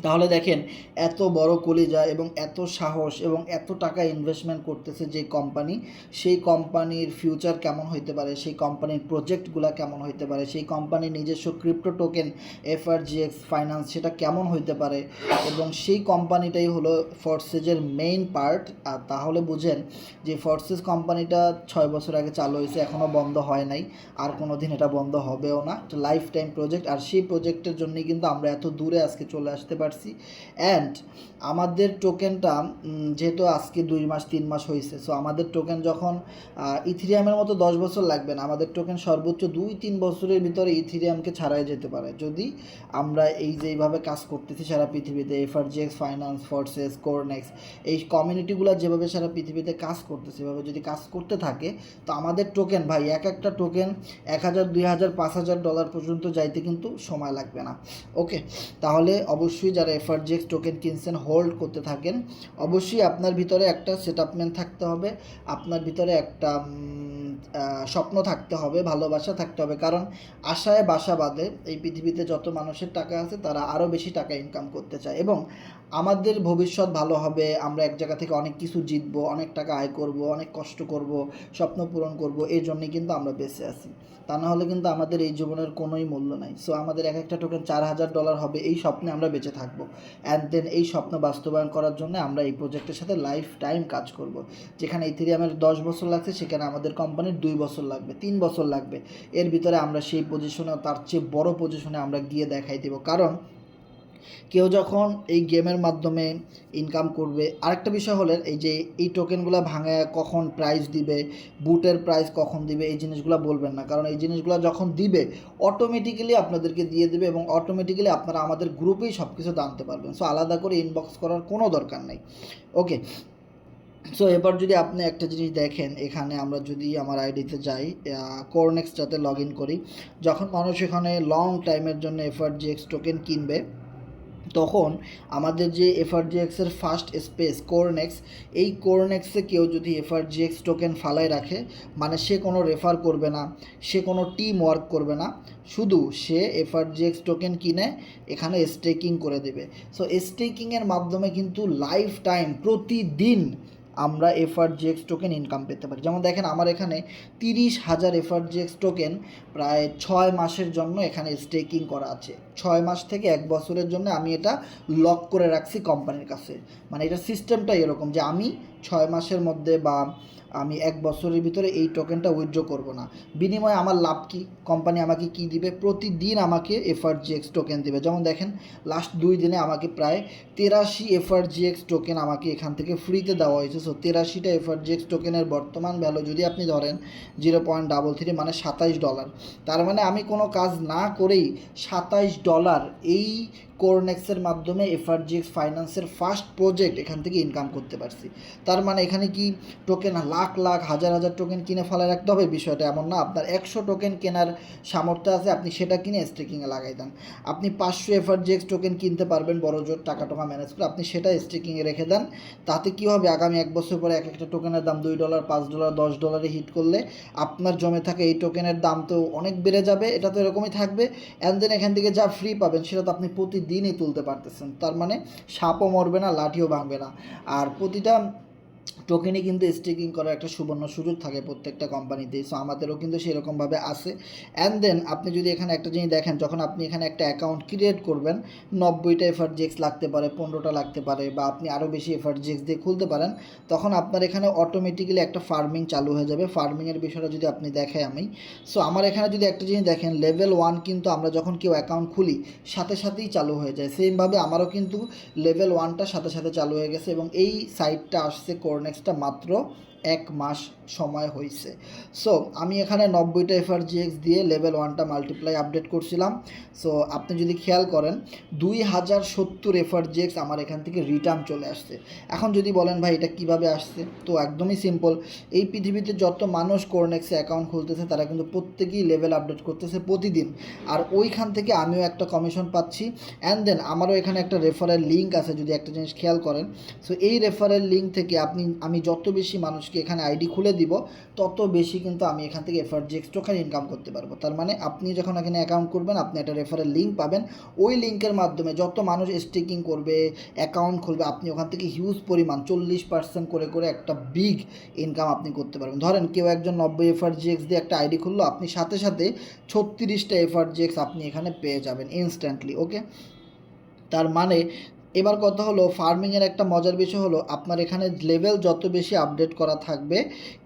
তাহলে দেখেন এত বড় কলিজা এবং এত সাহস এবং এত টাকা ইনভেস্টমেন্ট করতেছে যে কোম্পানি, সেই কোম্পানির ফিউচার কেমন হইতে পারে, সেই কোম্পানির প্রজেক্টগুলো কেমন হইতে পারে, সেই কোম্পানির নিজস্ব ক্রিপ্টো টোকেন FRGX ফাইন্যান্স সেটা কেমন হইতে পারে, এবং সেই কোম্পানিটাই হলো ফরসেজের মেইন পার্ট। আর তাহলে বুঝেন যে ফরসেজ কোম্পানিটা 6 বছর আগে চালু হয়েছে, এখনও বন্ধ হয় নাই, আর কোনো দিন এটা বন্ধ হবেও না, একটা লাইফ টাইম প্রজেক্ট। আর সেই প্রজেক্টের জন্যই কিন্তু আমরা এত দূরে আজকে চলে আসতে পারি। পারছি। অ্যান্ড আমাদের টোকেনটা যেহেতু আজকে 2 মাস 3 মাস হয়েছে, সো আমাদের টোকেন যখন ইথিরিয়ামের মতো 10 বছর লাগবে না, আমাদের টোকেন সর্বোচ্চ 2-3 বছরের ভিতরে ইথিরিয়ামকে ছাড়াই যেতে পারে, যদি আমরা এই যে এইভাবে কাজ করতেছি সারা পৃথিবীতে, এফআরজিএক্স, ফাইন্যান্স, ফোর্সেস, কোরনেক্স, এই কমিউনিটিগুলো যেভাবে সারা পৃথিবীতে কাজ করতেছে, এভাবে যদি কাজ করতে থাকে, তো আমাদের টোকেন ভাই একটা টোকেন 1,000, 2,000, $5,000 পর্যন্ত যাইতে কিন্তু সময় লাগবে না। ওকে, তাহলে অবশ্যই যারা এফআরজিএক্স টোকেন কিনছেন, হোল্ড করতে থাকেন। অবশ্যই আপনার ভিতরে একটা সেটআপমেন্ট থাকতে হবে, আপনার ভিতরে একটা স্বপ্ন থাকতে হবে, ভালোবাসা থাকতে হবে, কারণ আশায় বাসা বাঁধে। এই পৃথিবীতে যত মানুষের টাকা আছে তারা আরও বেশি টাকা ইনকাম করতে চায়, এবং আমাদের ভবিষ্যৎ ভালো হবে, আমরা এক জায়গা থেকে অনেক কিছু জিতবো, অনেক টাকা আয় করব, অনেক কষ্ট করব, স্বপ্ন পূরণ করব, এই জন্যই কিন্তু আমরা বেঁচে আছি। তা না হলে কিন্তু আমাদের এই জীবনের কোনোই মূল্য নাই। সো আমাদের একটা টোকেন $4,000 হবে, এই স্বপ্নে আমরা বেঁচে থাকবো। অ্যান্ড দেন এই স্বপ্ন বাস্তবায়ন করার জন্য আমরা এই প্রজেক্টের সাথে লাইফ টাইম কাজ করব। যেখানে ইথেরিয়ামের 10 বছর লাগছে, সেখানে আমাদের কোম্পানির 2 বছর লাগবে, 3 বছর লাগবে। এর ভিতরে আমরা সেই পজিশনে, তার চেয়ে বড় পজিশনে আমরা গিয়ে দেখাই দেব। কারণ কেউ যখন এই গেমের মাধ্যমে ইনকাম করবে, আরেকটা বিষয় হলো এই যে এই টোকেনগুলো ভাঙায় কখন প্রাইস দিবে, বুটের প্রাইস কখন দিবে, এই জিনিসগুলো বলবেন না, কারণ এই জিনিসগুলো যখন দিবে অটোমেটিক্যালি আপনাদেরকে দিয়ে দেবে, এবং অটোমেটিক্যালি আপনারা আমাদের গ্রুপেই সব কিছু জানতে পারবেন। সো আলাদা করে ইনবক্স করার কোনো দরকার নেই। ওকে, সো এবার যদি আপনি একটা জিনিস দেখেন, এখানে আমরা যদি আমার আইডিতে যাই, কোরনেক্সটাতে লগ ইন করি, যখন মানুষ এখানে লং টাইমের জন্য এফআরজিএক্স টোকেন কিনবে, তখন আমাদের যে এফআরজিএক্সের ফার্স্ট স্পেস কোরনেক্স, এই কোরনেক্সে কেউ যদি এফআরজিএক্স টোকেন ফালায় রাখে, মানে সে কোনো রেফার করবে না, সে কোনো টিম ওয়ার্ক করবে না, শুধু সে এফআরজিএক্স টোকেন কিনে এখানে স্টেকিং করে দেবে। সো স্টেকিংয়ের মাধ্যমে কিন্তু লাইফ টাইম প্রতিদিন আমরা এফআরজিএক্স টোকেন ইনকাম পেতে পারি। যেমন দেখেন আমার এখানে 30,000 এফআরজিএক্স টোকেন প্রায় 6 মাসের জন্য এখানে স্টেকিং করা আছে। 6 মাস থেকে 1 বছরের জন্য আমি এটা লক করে রাখছি কোম্পানির কাছে। মানে এটা সিস্টেমটাই এরকম যে আমি 6 মাসের মধ্যে বা আমি 1 বছরের ভিতরে এই টোকেনটা উইথড্র করব না। বিনিময়ে আমার লাভ কী? কোম্পানি আমাকে কী দিবে? প্রতিদিন আমাকে এফআরজিএক্স টোকেন দিবে। যেমন দেখেন লাস্ট 2 দিনে আমাকে প্রায় 83 এফআরজিএক্স টোকেন আমাকে এখান থেকে ফ্রিতে দেওয়া হয়েছে। সো 83টা এফআরজিএক্স টোকেনের বর্তমান ভ্যালু যদি আপনি ধরেন 0.33, মানে $27। তার মানে আমি কোনো কাজ না করেই $27 এই কোরনেক্সের মাধ্যমে এফআরজিএক্স ফাইন্যান্সের ফার্স্ট প্রজেক্ট এখান থেকে ইনকাম করতে পারছি। তার মানে এখানে কি টোকেন লাখ লাখ হাজার হাজার টোকেন কিনে ফেলে রাখতে হবে? বিষয়টা এমন না। আপনার 100 টোকেন কেনার সামর্থ্য আছে, আপনি সেটা কিনে স্টেকিংয়ে লাগাই দেন। আপনি 500 এফআরজিএক্স টোকেন কিনতে পারবেন বড় জোর টাকা ম্যানেজ করে, আপনি সেটা স্টেকিংয়ে রেখে দেন। তাতে কী হবে, আগামী 1 বছর পরে একটা টোকেনের দাম $2, $5, $10 হিট করলে আপনার জমে থাকা এই টোকেনের দাম তো অনেক বেড়ে যাবে। এটা তো এরকমই থাকবে। অ্যান্ড দেন এখান থেকে যা ফ্রি পাবেন সেটা তো আপনি প্রতিদিনই তুলতে পারতেছেন। তার মানে সাপও মরবে না, লাঠিও ভাঙবে না। আর প্রতিটা টোকেনই কিন্তু স্টেকিং করার একটা সুবর্ণ সুযোগ থাকে প্রত্যেকটা কোম্পানিতেই। সো আমাদেরও কিন্তু সেরকমভাবে আসে। অ্যান্ড দেন আপনি যদি এখানে একটা জিনিস দেখেন, যখন আপনি এখানে একটা অ্যাকাউন্ট ক্রিয়েট করবেন, 90টা এফআরজিএক্স লাগতে পারে, 15টা লাগতে পারে, বা আপনি আরও বেশি এফআরজিএক্স দিয়ে খুলতে পারেন, তখন আপনার এখানে অটোমেটিক্যালি একটা ফার্মিং চালু হয়ে যাবে। ফার্মিংয়ের বিষয়টা যদি আপনি দেখাই আমি, সো আমার এখানে যদি একটা জিনিস দেখেন, লেভেল 1 কিন্তু আমরা যখন কেউ অ্যাকাউন্ট খুলি সাথে সাথেই চালু হয়ে যায়। সেমভাবে আমারও কিন্তু লেভেল 1টা সাথে সাথে চালু হয়ে গেছে, এবং এই সাইটটা আসছে কোরনেক্সটা মাত্র 1 মাস সময় হয়েছে। সো আমি এখানে 90টা এফআরজিএক্স দিয়ে লেভেল 1টা মাল্টিপ্লাই আপডেট করছিলাম। সো আপনি যদি খেয়াল করেন 2070 এফআরজিএক্স আমার এখান থেকে রিটার্ন চলে আসছে। এখন যদি বলেন ভাই এটা কিভাবে আসছে, তো একদমই সিম্পল। এই পৃথিবীতে যত মানুষ কোরনেক্সে অ্যাকাউন্ট খুলতেছে তারা কিন্তু প্রত্যেকেই লেভেল আপডেট করতেছে প্রতিদিন, আর ওইখান থেকে আমিও একটা কমিশন পাচ্ছি। অ্যান্ড দেন আমারও এখানে একটা রেফারেল লিঙ্ক আছে, যদি একটা জিনিস খেয়াল করেন। সো এই রেফারেল লিঙ্ক থেকে আমি যত বেশি মানুষকে এখানে আইডি খুলে দিব, তত বেশি কিন্তু আমি এখান থেকে এফআরজিএক্স টোকেন ইনকাম করতে পারবো। তার মানে আপনি যখন এখানে অ্যাকাউন্ট করবেন, আপনি একটা রেফারেল লিঙ্ক পাবেন। ওই লিঙ্কের মাধ্যমে যত মানুষ স্টেকিং করবে, অ্যাকাউন্ট খুলবে, আপনি ওখান থেকে হিউজ পরিমাণ 40% করে করে একটা বিগ ইনকাম আপনি করতে পারবেন। ধরেন কেউ একজন 90 এফআরজিএক্স দিয়ে একটা আইডি খুললো, আপনি সাথে সাথে 36টা এফআরজিএক্স আপনি এখানে পেয়ে যাবেন ইনস্ট্যান্টলি। ওকে, তার মানে এবার কথা হলো ফার্মিংয়ের একটা মজার বিষয় হলো আপনার এখানে লেভেল যত বেশি আপডেট করা থাকবে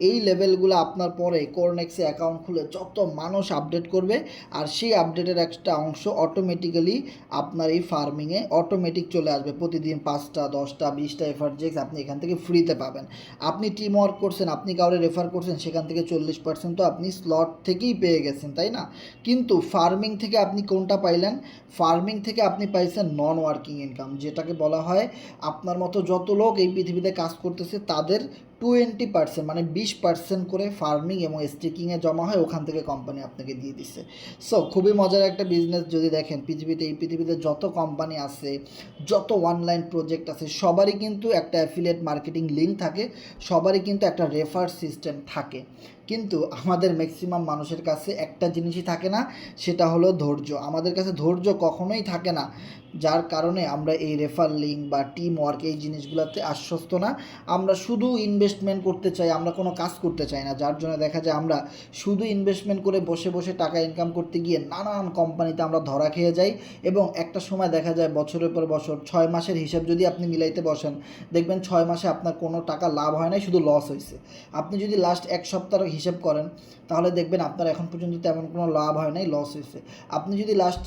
এই লেভেলগুলো আপনার পরে কোরনেক্সে অ্যাকাউন্ট খুলে যত মানুষ আপডেট করবে আর সেই আপডেটের একটা অংশ অটোমেটিক্যালি আপনার এই ফার্মিংয়ে অটোমেটিক চলে আসবে। প্রতিদিন 5টা 10টা 20টা এফআরজেক্স আপনি এখান থেকে ফ্রিতে পাবেন। আপনি টিম ওয়ার্ক করছেন, আপনি কাউরে রেফার করছেন, সেখান থেকে 40% তো আপনি স্লট থেকেই পেয়ে গেছেন, তাই না? কিন্তু ফার্মিং থেকে আপনি কোনটা পাইলেন? ফার্মিং থেকে আপনি পাইছেন নন ওয়ার্কিং ইনকাম, যেটাকে বলা হয় আপনার মতো যত লোক এই পৃথিবীতে কাজ করতেছে তাদের 20% মানে 20% করে ফার্মিং এবং স্টেকিংয়ে জমা হয়, ওখান থেকে কোম্পানি আপনাকে দিয়ে দিচ্ছে। সো খুবই মজার একটা বিজনেস। যদি দেখেন এই পৃথিবীতে যত কোম্পানি আছে, যত অনলাইন প্রজেক্ট আছে, সবারই কিন্তু একটা অ্যাফিলিয়েট মার্কেটিং লিঙ্ক থাকে, সবারই কিন্তু একটা রেফার সিস্টেম থাকে। কিন্তু আমাদের ম্যাক্সিমাম মানুষের কাছে একটা জিনিসই থাকে না, সেটা হলো ধৈর্য। আমাদের কাছে ধৈর্য কখনোই থাকে না, যার কারণে আমরা এই রেফার লিঙ্ক বা টিম ওয়ার্ক এই জিনিসগুলোতে আশ্বস্ত না। আমরা শুধু ইনভেস্টমেন্ট করতে চাই, আমরা কোনো কাজ করতে চাই না, যার জন্য দেখা যায় আমরা শুধু ইনভেস্টমেন্ট করে বসে বসে টাকা ইনকাম করতে গিয়ে নানান কোম্পানিতে আমরা ধরা খেয়ে যাই। এবং একটা সময় দেখা যায় বছরের পর বছর 6 মাসের হিসাব যদি আপনি মিলাইতে বসেন, দেখবেন 6 মাসে আপনার কোনো টাকা লাভ হয় নাই, শুধু লস হয়েছে। আপনি যদি লাস্ট এক সপ্তাহ হিসাব করেন তাহলে দেখবেন আপনার এখন পর্যন্ত তেমন কোনো লাভ হয় নাই, লস হয়েছে। আপনি যদি লাস্ট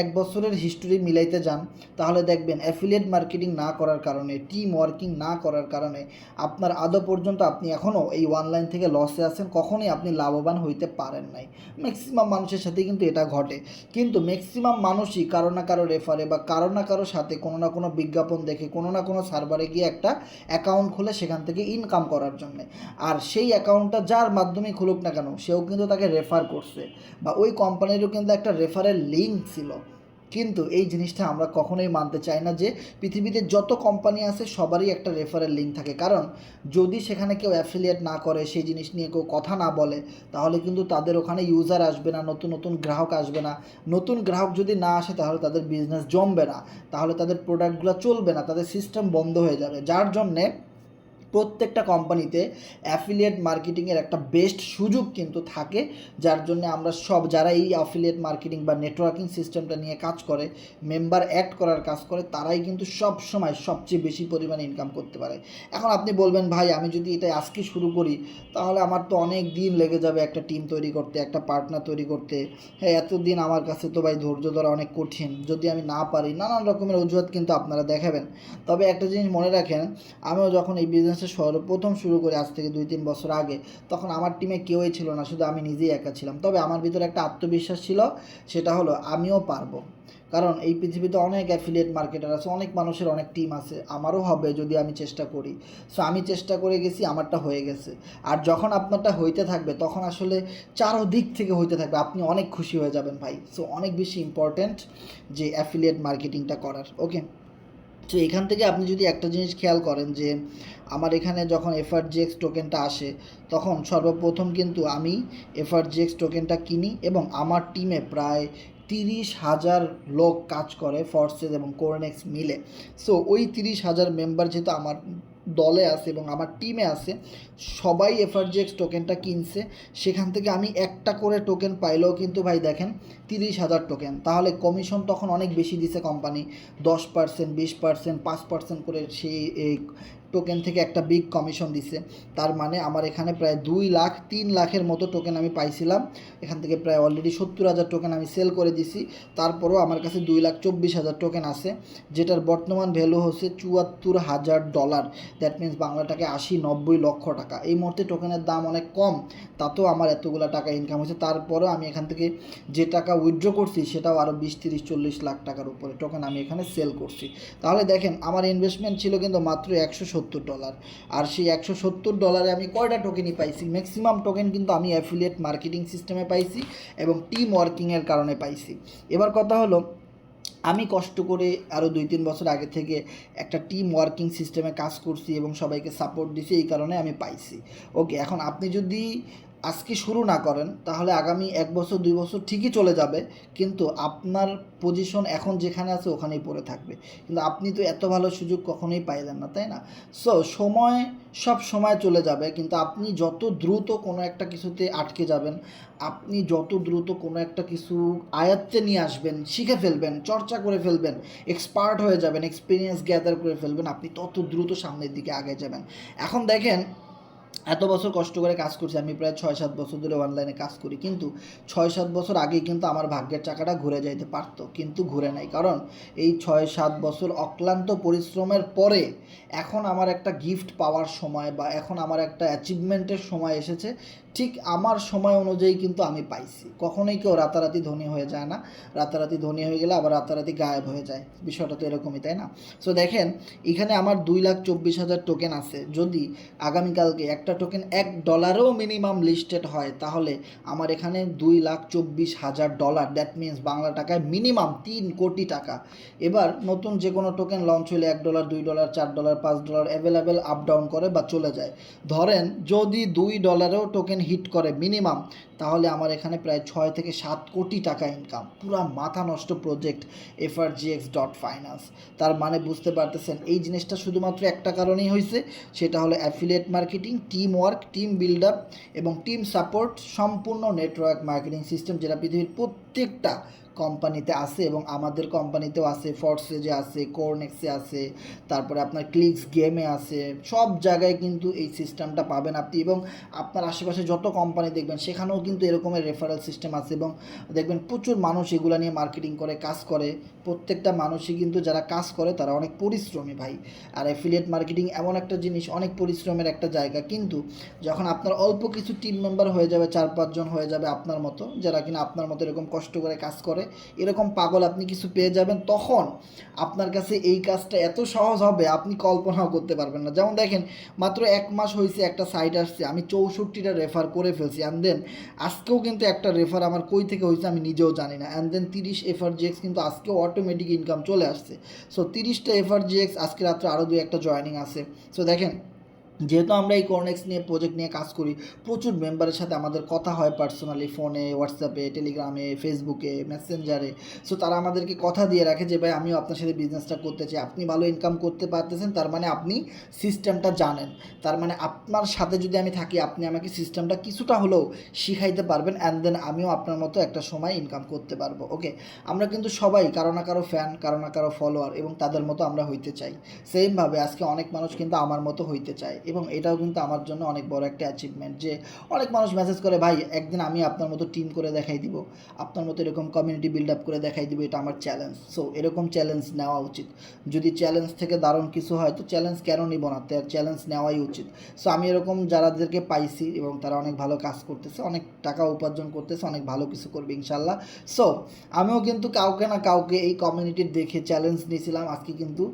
এক বছরের হিস্টোরি মিলাইতে যান তাহলে দেখবেন অ্যাফিলিয়েট মার্কেটিং না করার কারণে, টিম ওয়ার্কিং না করার কারণে আপনার আদৌ পর্যন্ত আপনি এখনও এই অনলাইন থেকে লসে আছেন, কখনোই আপনি লাভবান হইতে পারেন নাই। ম্যাক্সিমাম মানুষের সাথে কিন্তু এটা ঘটে। কিন্তু ম্যাক্সিমাম মানুষই কারো না কারো রেফারে বা কারো না কারো সাথে কোনো না কোনো বিজ্ঞাপন দেখে কোনো না কোনো সার্ভারে গিয়ে একটা অ্যাকাউন্ট খুলে সেখান থেকে ইনকাম করার জন্যে। আর সেই অ্যাকাউন্টটা যার মাধ্যমে খুলুক না কেন, সেও কিন্তু তাকে রেফার করছে বা ওই কোম্পানিরও কিন্তু একটা রেফারের লিঙ্ক ছিল। কিন্তু এই জিনিসটা আমরা কখনোই মানতে চাই না যে পৃথিবীতে যত কোম্পানি আছে সবারই একটা রেফারেল লিঙ্ক থাকে। কারণ যদি সেখানে কেউ অ্যাফিলিয়েট না করে, সেই জিনিস নিয়ে কেউ কথা না বলে, তাহলে কিন্তু তাদের ওখানে ইউজার আসবে না, নতুন নতুন গ্রাহক আসবে না। নতুন গ্রাহক যদি না আসে তাহলে তাদের বিজনেস জমবে না, তাহলে তাদের প্রোডাক্টগুলো চলবে না, তাদের সিস্টেম বন্ধ হয়ে যাবে। যার জন্যে প্রত্যেকটা কোম্পানিতে অ্যাফিলিয়েট মার্কেটিংয়ের একটা বেস্ট সুযোগ কিন্তু থাকে, যার জন্য আমরা সব যারা এই অ্যাফিলিয়েট মার্কেটিং বা নেটওয়ার্কিং সিস্টেমটা নিয়ে কাজ করে, মেম্বার অ্যাড করার কাজ করে, তারাই কিন্তু সব সময় সবচেয়ে বেশি পরিমাণে ইনকাম করতে পারে। এখন আপনি বলবেন ভাই আমি যদি এটা আজকে শুরু করি তাহলে আমার তো অনেক দিন লেগে যাবে একটা টিম তৈরি করতে, একটা পার্টনার তৈরি করতে। হ্যাঁ, এতদিন আমার কাছে তো ভাই ধৈর্য ধরা অনেক কঠিন, যদি আমি না পারি, নানান রকমের অজুহাত কিন্তু আপনারা দেখাবেন। তবে একটা জিনিস মনে রাখেন, আমিও যখন এই বিজনেসে সর্বপ্রথম শুরু করি আজ থেকে 2-3 বছর আগে, তখন আমার টিমে কেউই ছিল না, শুধু আমি নিজেই একা ছিলাম। তবে আমার ভিতরে একটা আত্মবিশ্বাস ছিল, সেটা হলো আমিও পারবো। কারণ এই পৃথিবীতে অনেক অ্যাফিলিয়েট মার্কেটার আছে, অনেক মানুষের অনেক টিম আছে, আমারও হবে যদি আমি চেষ্টা করি। সো আমি চেষ্টা করে গেছি, আমারটা হয়ে গেছে। আর যখন আপনারটা হইতে থাকবে তখন আসলে চারোদিক থেকে হইতে থাকবে, আপনি অনেক খুশি হয়ে যাবেন ভাই। সো অনেক বেশি ইম্পর্ট্যান্ট যে অ্যাফিলিয়েট মার্কেটিংটা করার। ওকে, তো এখান থেকে আপনি যদি একটা জিনিস খেয়াল করেন যে আমার এখানে যখন এফআরজিএক্স টোকেনটা আসে তখন সর্বপ্রথম কিন্তু আমি এফআরজিএক্স টোকেনটা কিনি এবং আমার টিমে প্রায় 30,000 লোক কাজ করে, ফর্সেস এবং কোরনেক্স মিলে। সো ওই 30,000 মেম্বার যেহেতু আমার দলে আছে এবং আমার টিমে আছে, সবাই এফআরজিএক্স টোকেনটা কিনছে। সেখান থেকে আমি একটা করে টোকেন পাইলেও কিন্তু ভাই দেখেন 30,000 টোকেন, তাহলে কমিশন তখন অনেক বেশি দিছে কোম্পানি, 10%, 20%, 5% করে সেই এই টোকেন থেকে একটা বিগ কমিশন দিছে। তার মানে আমার এখানে প্রায় 2 লাখ 3 লাখের মতো টোকেন আমি পাইছিলাম। এখান থেকে প্রায় অলরেডি 70,000 টোকেন আমি সেল করে দিছি। তারপরও আমার কাছে 2,24,000 টোকেন আছে, যেটার বর্তমান ভ্যালু হচ্ছে $74,000। দ্যাট মিন্স বাংলা টাকায় 80-90 লক্ষ টাকা। এই মুহূর্তে টোকেনের দাম অনেক কম, তাতেও আমার এতগুলো টাকা ইনকাম হয়েছে। তারপরেও আমি এখান থেকে যে টাকা উইথড্র করছি সেটাও আরও 20-30-40 লাখ টাকার উপরে টোকেন আমি এখানে সেল করছি। তাহলে দেখেন আমার ইনভেস্টমেন্ট ছিল কিন্তু মাত্র $170। আর সেই $170 আমি কয়টা টোকেনই পাইছি? ম্যাক্সিমাম টোকেন কিন্তু আমি অ্যাফিলিয়েট মার্কেটিং সিস্টেমে পাইছি এবং টিম ওয়ার্কিংয়ের কারণে পাইছি। এবার কথা হলো, আমি কষ্ট করে আরও 2-3 বছর আগে থেকে একটা টিম ওয়ার্কিং সিস্টেমে কাজ করছি এবং সবাইকে সাপোর্ট দিছি, এই কারণে আমি পাইছি। ওকে, এখন আপনি যদি আজকে শুরু না করেন তাহলে আগামী 1 বছর 2 বছর ঠিকই চলে যাবে, কিন্তু আপনার পজিশন এখন যেখানে আছে ওখানেই পড়ে থাকবে। কিন্তু আপনি তো এত ভালো সুযোগ কখনোই পাইলেন না, তাই না? সো সময় সব সময় চলে যাবে, কিন্তু আপনি যত দ্রুত কোনো একটা কিছুতে আটকে যাবেন, আপনি যত দ্রুত কোনো একটা কিছু আয়ত্তে নিয়ে আসবেন, শিখে ফেলবেন, চর্চা করে ফেলবেন, এক্সপার্ট হয়ে যাবেন, এক্সপিরিয়েন্স গ্যাদার করে ফেলবেন, আপনি তত দ্রুত সামনের দিকে আগে যাবেন। এখন দেখেন, এত বছর কষ্ট করে কাজ করছি আমি, প্রায় 6-7 বছর ধরে অনলাইনে কাজ করি, কিন্তু 6-7 বছর আগেই কিন্তু আমার ভাগ্যের চাকাটা ঘুরে যাইতে পারতো, কিন্তু ঘুরে নাই। কারণ এই 6-7 বছর অক্লান্ত পরিশ্রমের পরে এখন আমার একটা গিফট পাওয়ার সময়, বা এখন আমার একটা অ্যাচিভমেন্টের সময় এসেছে। ঠিক আমার সময় অনুযায়ী কিন্তু আমি পাইছি। কখনোই কেউ রাতারাতি ধনী হয়ে যায় না, রাতারাতি ধনী হয়ে গেলে আবার রাতারাতি গায়েব হয়ে যায়, বিষয়টা তো এরকমই, তাই না? সো দেখেন, এখানে আমার 2,24,000 টোকেন আছে। যদি আগামীকালকে একটা টোকেন $1 মিনিমাম লিস্টেড হয়, তাহলে আমার এখানে $2,24,000, দ্যাট মিনস বাংলা টাকায় মিনিমাম 3 কোটি টাকা। এবার নতুন যে কোনো টোকেন লঞ্চ হলে $1, $2, $4, $5 অ্যাভেলেবেল আপ ডাউন করে বা চলে যায়। ধরেন যদি $2 টোকেন হিট করে মিনিমাম, তাহলে আমার এখানে প্রায় 6 থেকে 7 কোটি টাকা ইনকাম। পুরা মাথা নষ্ট প্রজেক্ট FRGX.finance। তার মানে বুঝতে পারতেছেন এই জিনিসটা শুধুমাত্র একটা কারণেই হয়েছে, সেটা হলো affiliate marketing, team work, team build up এবং টিম সাপোর্ট, সম্পূর্ণ নেটওয়ার্ক মার্কেটিং সিস্টেম, যেটা পৃথিবীর প্রত্যেকটা কোম্পানিতে আছে এবং আমাদের কোম্পানিতেও আছে। ফর্সেজে আছে, কোরনেক্সে আছে, তারপরে আপনার ক্লিক্স গেমে আছে, সব জায়গায় কিন্তু এই সিস্টেমটা পাবেন আপনি। এবং আপনার আশেপাশে যত কোম্পানি দেখবেন সেখানেও কিন্তু এরকমের রেফারেল সিস্টেম আছে, এবং দেখবেন প্রচুর মানুষ এগুলো নিয়ে মার্কেটিং করে, কাজ করে। প্রত্যেকটা মানুষই কিন্তু যারা কাজ করে তারা অনেক পরিশ্রমী ভাই। আর অ্যাফিলিয়েট মার্কেটিং এমন একটা জিনিস, অনেক পরিশ্রমের একটা জায়গা, কিন্তু যখন আপনার অল্প কিছু টিম মেম্বার হয়ে যাবে, 4-5 জন হয়ে যাবে আপনার মতো, যারা কিনা আপনার মতো এরকম কষ্ট করে কাজ করে, এরকম পাগল আপনি কিছু পেয়ে যাবেন, তখন আপনার কাছে এই কাজটা এত সহজ হবে আপনি কল্পনাও করতে পারবেন না। যেমন দেখেন, মাত্র 1 মাস হয়েছে একটা সাইট আসছে, আমি 64টা রেফার করে ফেলছি, অ্যান্ড দেন আজকেও কিন্তু একটা রেফার আমার কই থেকে হয়েছে আমি নিজেও জানি না, অ্যান্ড দেন 30 FRGX কিন্তু আজকেও অটোমেটিক ইনকাম চলে আসছে। সো 30টা FRGX, আজকে রাত্রে আরও 2-1টা জয়েনিং আছে। সো দেখেন, যেহেতু আমরা এই কোরনেক্স নিয়ে প্রজেক্ট নিয়ে কাজ করি, প্রচুর মেম্বারের সাথে আমাদের কথা হয় পার্সোনালি, ফোনে, হোয়াটসঅ্যাপে, টেলিগ্রামে, ফেসবুকে, মেসেঞ্জারে। সো তারা আমাদেরকে কথা দিয়ে রাখে যে ভাই আমিও আপনার সাথে বিজনেসটা করতে চাই, আপনি ভালো ইনকাম করতে পারতেছেন, তার মানে আপনি সিস্টেমটা জানেন, তার মানে আপনার সাথে যদি আমি থাকি আপনি আমাকে সিস্টেমটা কিছুটা হলেও শিখাইতে পারবেন, অ্যান্ড দেন আমিও আপনার মতো একটা সময় ইনকাম করতে পারবো। ওকে, আমরা কিন্তু সবাই কারো না কারো ফ্যান, কারো না কারো ফলোয়ার, এবং তাদের মতো আমরা হইতে চাই। সেমভাবে আজকে অনেক মানুষ কিন্তু আমার মতো হইতে চায়, এবং এটাও কিন্তু আমার জন্য অনেক বড় একটা অ্যাচিভমেন্ট যে অনেক মানুষ মেসেজ করে, ভাই একদিন আমি আপনার মতো টিম করে দেখাই দিব, আপনার মতো এরকম কমিউনিটি বিল্ড আপ করে দেখাই দিব, এটা আমার চ্যালেঞ্জ। সো এরকম চ্যালেঞ্জ নেওয়া উচিত। যদি চ্যালেঞ্জ থেকে দারুণ কিছু হয় তো চ্যালেঞ্জ কেন নিব না, তার চ্যালেঞ্জ নেওয়াই উচিত। সো আমি এরকম যারাদেরকে পাইছি এবং তারা অনেক ভালো কাজ করতেছে, অনেক টাকা উপার্জন করতেছে, অনেক ভালো কিছু করবে ইনশাল্লাহ। সো আমিও কিন্তু কাউকে না কাউকে এই কমিউনিটির দেখে চ্যালেঞ্জ নিয়েছিলাম। আজকে কিন্তু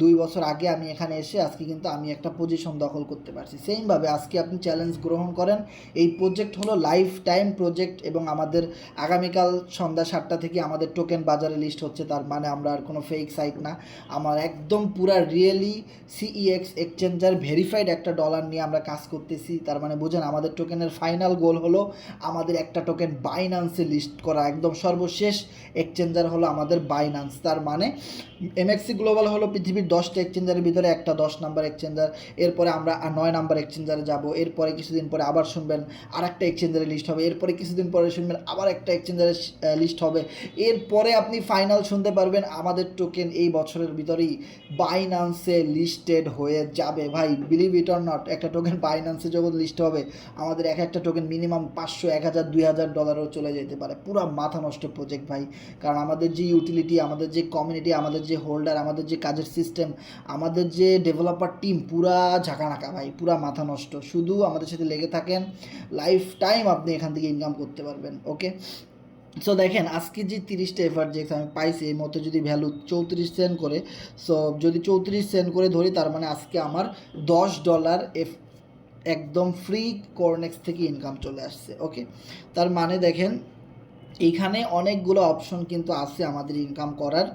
2 বছর আগে আমি এখানে এসে আজকে কিন্তু আমি একটা পজিশন দখল করতে পারছি। সেমভাবে আজকে আপনি চ্যালেঞ্জ গ্রহণ করেন। এই প্রজেক্ট হলো লাইফ টাইম প্রজেক্ট, এবং আমাদের আগামীকাল সন্ধ্যা 7টা থেকে আমাদের টোকেন বাজারে লিস্ট হচ্ছে, তার মানে আমরা আর কোনো ফেক সাইট না, আমার একদম পুরা রিয়েলি CEX এক্সচেঞ্জার ভেরিফাইড একটা ডলার নিয়ে আমরা কাজ করতেছি। তার মানে বুঝেন, আমাদের টোকেনের ফাইনাল গোল হলো আমাদের একটা টোকেন বাইন্যান্সে লিস্ট করা। একদম সর্বশেষ এক্সচেঞ্জার হলো আমাদের বাইন্যান্স। তার মানে MXC গ্লোবাল হলো পৃথিবীর 10টা এক্সচেঞ্জারের ভিতরে একটা 10 নাম্বার এক্সচেঞ্জার। এরপরে আমরা 9 নাম্বার এক্সচেঞ্জারে যাব। এরপরে কিছুদিন পরে আবার শুনবেন আরেকটা এক্সচেঞ্জারে লিস্ট হবে। এরপরে কিছুদিন পরে শুনবেন আবার একটা এক্সচেঞ্জারে লিস্ট হবে। এরপরে আপনি ফাইনাল শুনতে পারবেন আমাদের টোকেন এই বছরের ভিতরেই বাইন্যান্সে লিস্টেড হয়ে যাবে। ভাই বিলিভ ইট অর নট, একটা টোকেন বাইন্যান্সে যখন লিস্ট হবে আমাদের এক একটা টোকেন মিনিমাম 500, 1000, $2000 চলে যেতে পারে। পুরো মাথা নষ্ট প্রজেক্ট ভাই, কারণ আমাদের যে ইউটিলিটি, আমাদের যে কমিউনিটি, আমাদের যে হোল্ডার, আমাদের যে কাজের সিস্টেম, আমাদের যে ডেভেলপার টিম, পুরা ঝাঁকানাকা ভাই, পুরা মাথা নষ্ট। শুধু আমাদের সাথে লেগে থাকেন, লাইফ টাইম আপনি এখান থেকে ইনকাম করতে পারবেন। ওকে, সো দেখেন আজকে যে 30টা FRGX আমি পাইছি, এই মতো যদি ভ্যালু 34 সেন্ট করে, সো যদি 34 সেন্ট করে ধরি, তার মানে আজকে আমার $10 একদম ফ্রি কোরনেক্স থেকে ইনকাম চলে আসছে। ওকে, তার মানে দেখেন এইখানে অনেকগুলো অপশন কিন্তু আছে আমাদের ইনকাম করার।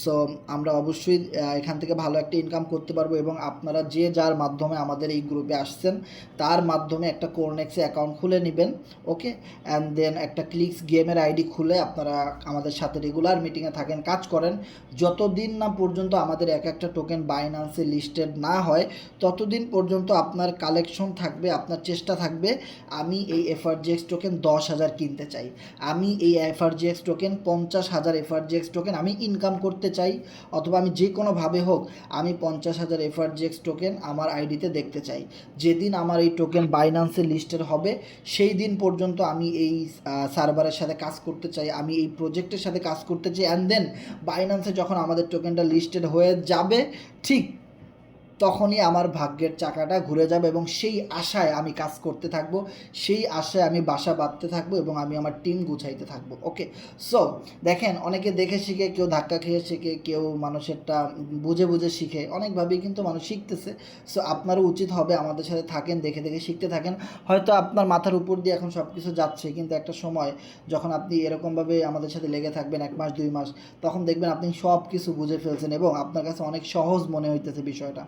সো আমরা অবশ্যই এখান থেকে ভালো একটা ইনকাম করতে পারবো এবং আপনারা যে যার মাধ্যমে আমাদের এই গ্রুপে আসছেন তার মাধ্যমে একটা কোরনেক্সে অ্যাকাউন্ট খুলে নেবেন। ওকে, অ্যান্ড দেন একটা ক্লিক্স গেমের আইডি খুলে আপনারা আমাদের সাথে রেগুলার মিটিংয়ে থাকেন, কাজ করেন। যতদিন না পর্যন্ত আমাদের এক একটা টোকেন বাইন্যান্সে লিস্টেড না হয় ততদিন পর্যন্ত আপনার কালেকশন থাকবে, আপনার চেষ্টা থাকবে আমি এই এফআরজিএক্স টোকেন 10,000 কিনতে চাই, আমি এই এফআরজিএক্স টোকেন 50,000 এফআরজিএক্স টোকেন আমি ইনকাম করতে চাই, অথবা আমি যে কোনোভাবে হোক আমি 50,000 এফআরজিএক্স টোকেন আমার আইডিতে দেখতে চাই। যেদিন আমার এই টোকেন বাইন্যান্সে লিস্টেড হবে সেই দিন পর্যন্ত আমি এই সার্ভারের সাথে কাজ করতে চাই, আমি এই প্রজেক্টের সাথে কাজ করতে চাই। অ্যান্ড দেন বাইন্যান্সে যখন আমাদের টোকেনটা লিস্টেড হয়ে যাবে ঠিক তখনই আমার ভাগ্যের চাকাটা ঘুরে যাবে এবং সেই আশায় আমি কাজ করতে থাকবো, সেই আশায় আমি বাসা বাঁধতে থাকবো এবং আমি আমার টিম গুছাইতে থাকবো। ওকে, সো দেখেন অনেকে দেখে শিখে, কেউ ধাক্কা খেয়ে শিখে, কেউ মানুষেরটা বুঝে বুঝে শিখে, অনেকভাবেই কিন্তু মানুষ শিখতেছে। সো আপনারও উচিত হবে আমাদের সাথে থাকেন, দেখে দেখে শিখতে থাকেন। হয়তো আপনার মাথার উপর দিয়ে এখন সব কিছু যাচ্ছে, কিন্তু একটা সময় যখন আপনি এরকমভাবে আমাদের সাথে লেগে থাকবেন 1 মাস 2 মাস, তখন দেখবেন আপনি সব কিছু বুঝে ফেলছেন এবং আপনার কাছে অনেক সহজ মনে হইতেছে বিষয়টা।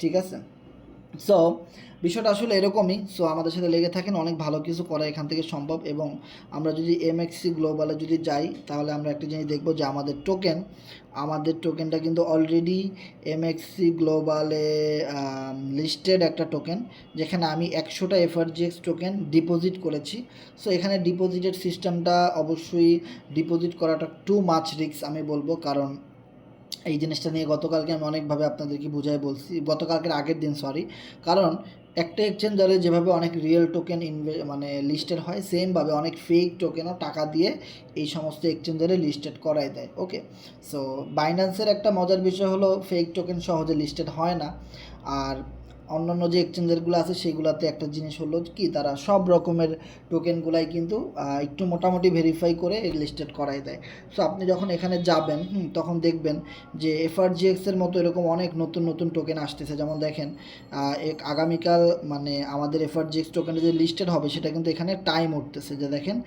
ঠিক আছে, সো বিষয়টা আসলে এরকমই। সো আমাদের সাথে লেগে থাকেন, অনেক ভালো কিছু করা এখান থেকে সম্ভব। এবং আমরা যদি এমএক্সি গ্লোবালে যদি যাই তাহলে আমরা একটা জিনিস দেখব যে আমাদের টোকেনটা কিন্তু অলরেডি এমএক্সি গ্লোবালে লিস্টেড একটা টোকেন, যেখানে আমি 100টা এফআরজিএক্স টোকেন ডিপোজিট করেছি। সো এখানে ডিপোজিটের সিস্টেমটা অবশ্যই ডিপোজিট করাটা টু মাচ রিস্ক আমি বলবো, কারণ এই জিনিসটা নিয়ে গতকালকে আমি অনেকভাবে আপনাদেরকে বুঝাই বলছি, গতকালকের আগের দিন সরি। কারণ একটা এক্সচেঞ্জারে যেভাবে অনেক রিয়েল টোকেন মানে লিস্টেড হয়, সেমভাবে অনেক ফেক টোকেনও টাকা দিয়ে এই সমস্ত এক্সচেঞ্জারে লিস্টেড করাই দেয়। ওকে, সো বাইন্যান্সের একটা মজার বিষয় হলো ফেক টোকেন সহজে লিস্টেড হয় না। আর অন্যান্য যে এক্সচেঞ্জারগুলো আছে সেগুলোতে একটা জিনিস হলো কি, তারা সব রকমের টোকেনগুলাই কিন্তু একটু মোটামুটি ভেরিফাই করে লিস্টেড করাই দেয়। সো আপনি যখন এখানে যাবেন তখন দেখবেন যে এফআরজিএক্সের মতো এরকম অনেক নতুন নতুন টোকেন আসতেছে। যেমন দেখেন আগামীকাল মানে আমাদের এফআরজিএক্স টোকেনে যে লিস্টেড হবে সেটা কিন্তু এখানে টাইম উঠতেছে, যে দেখেন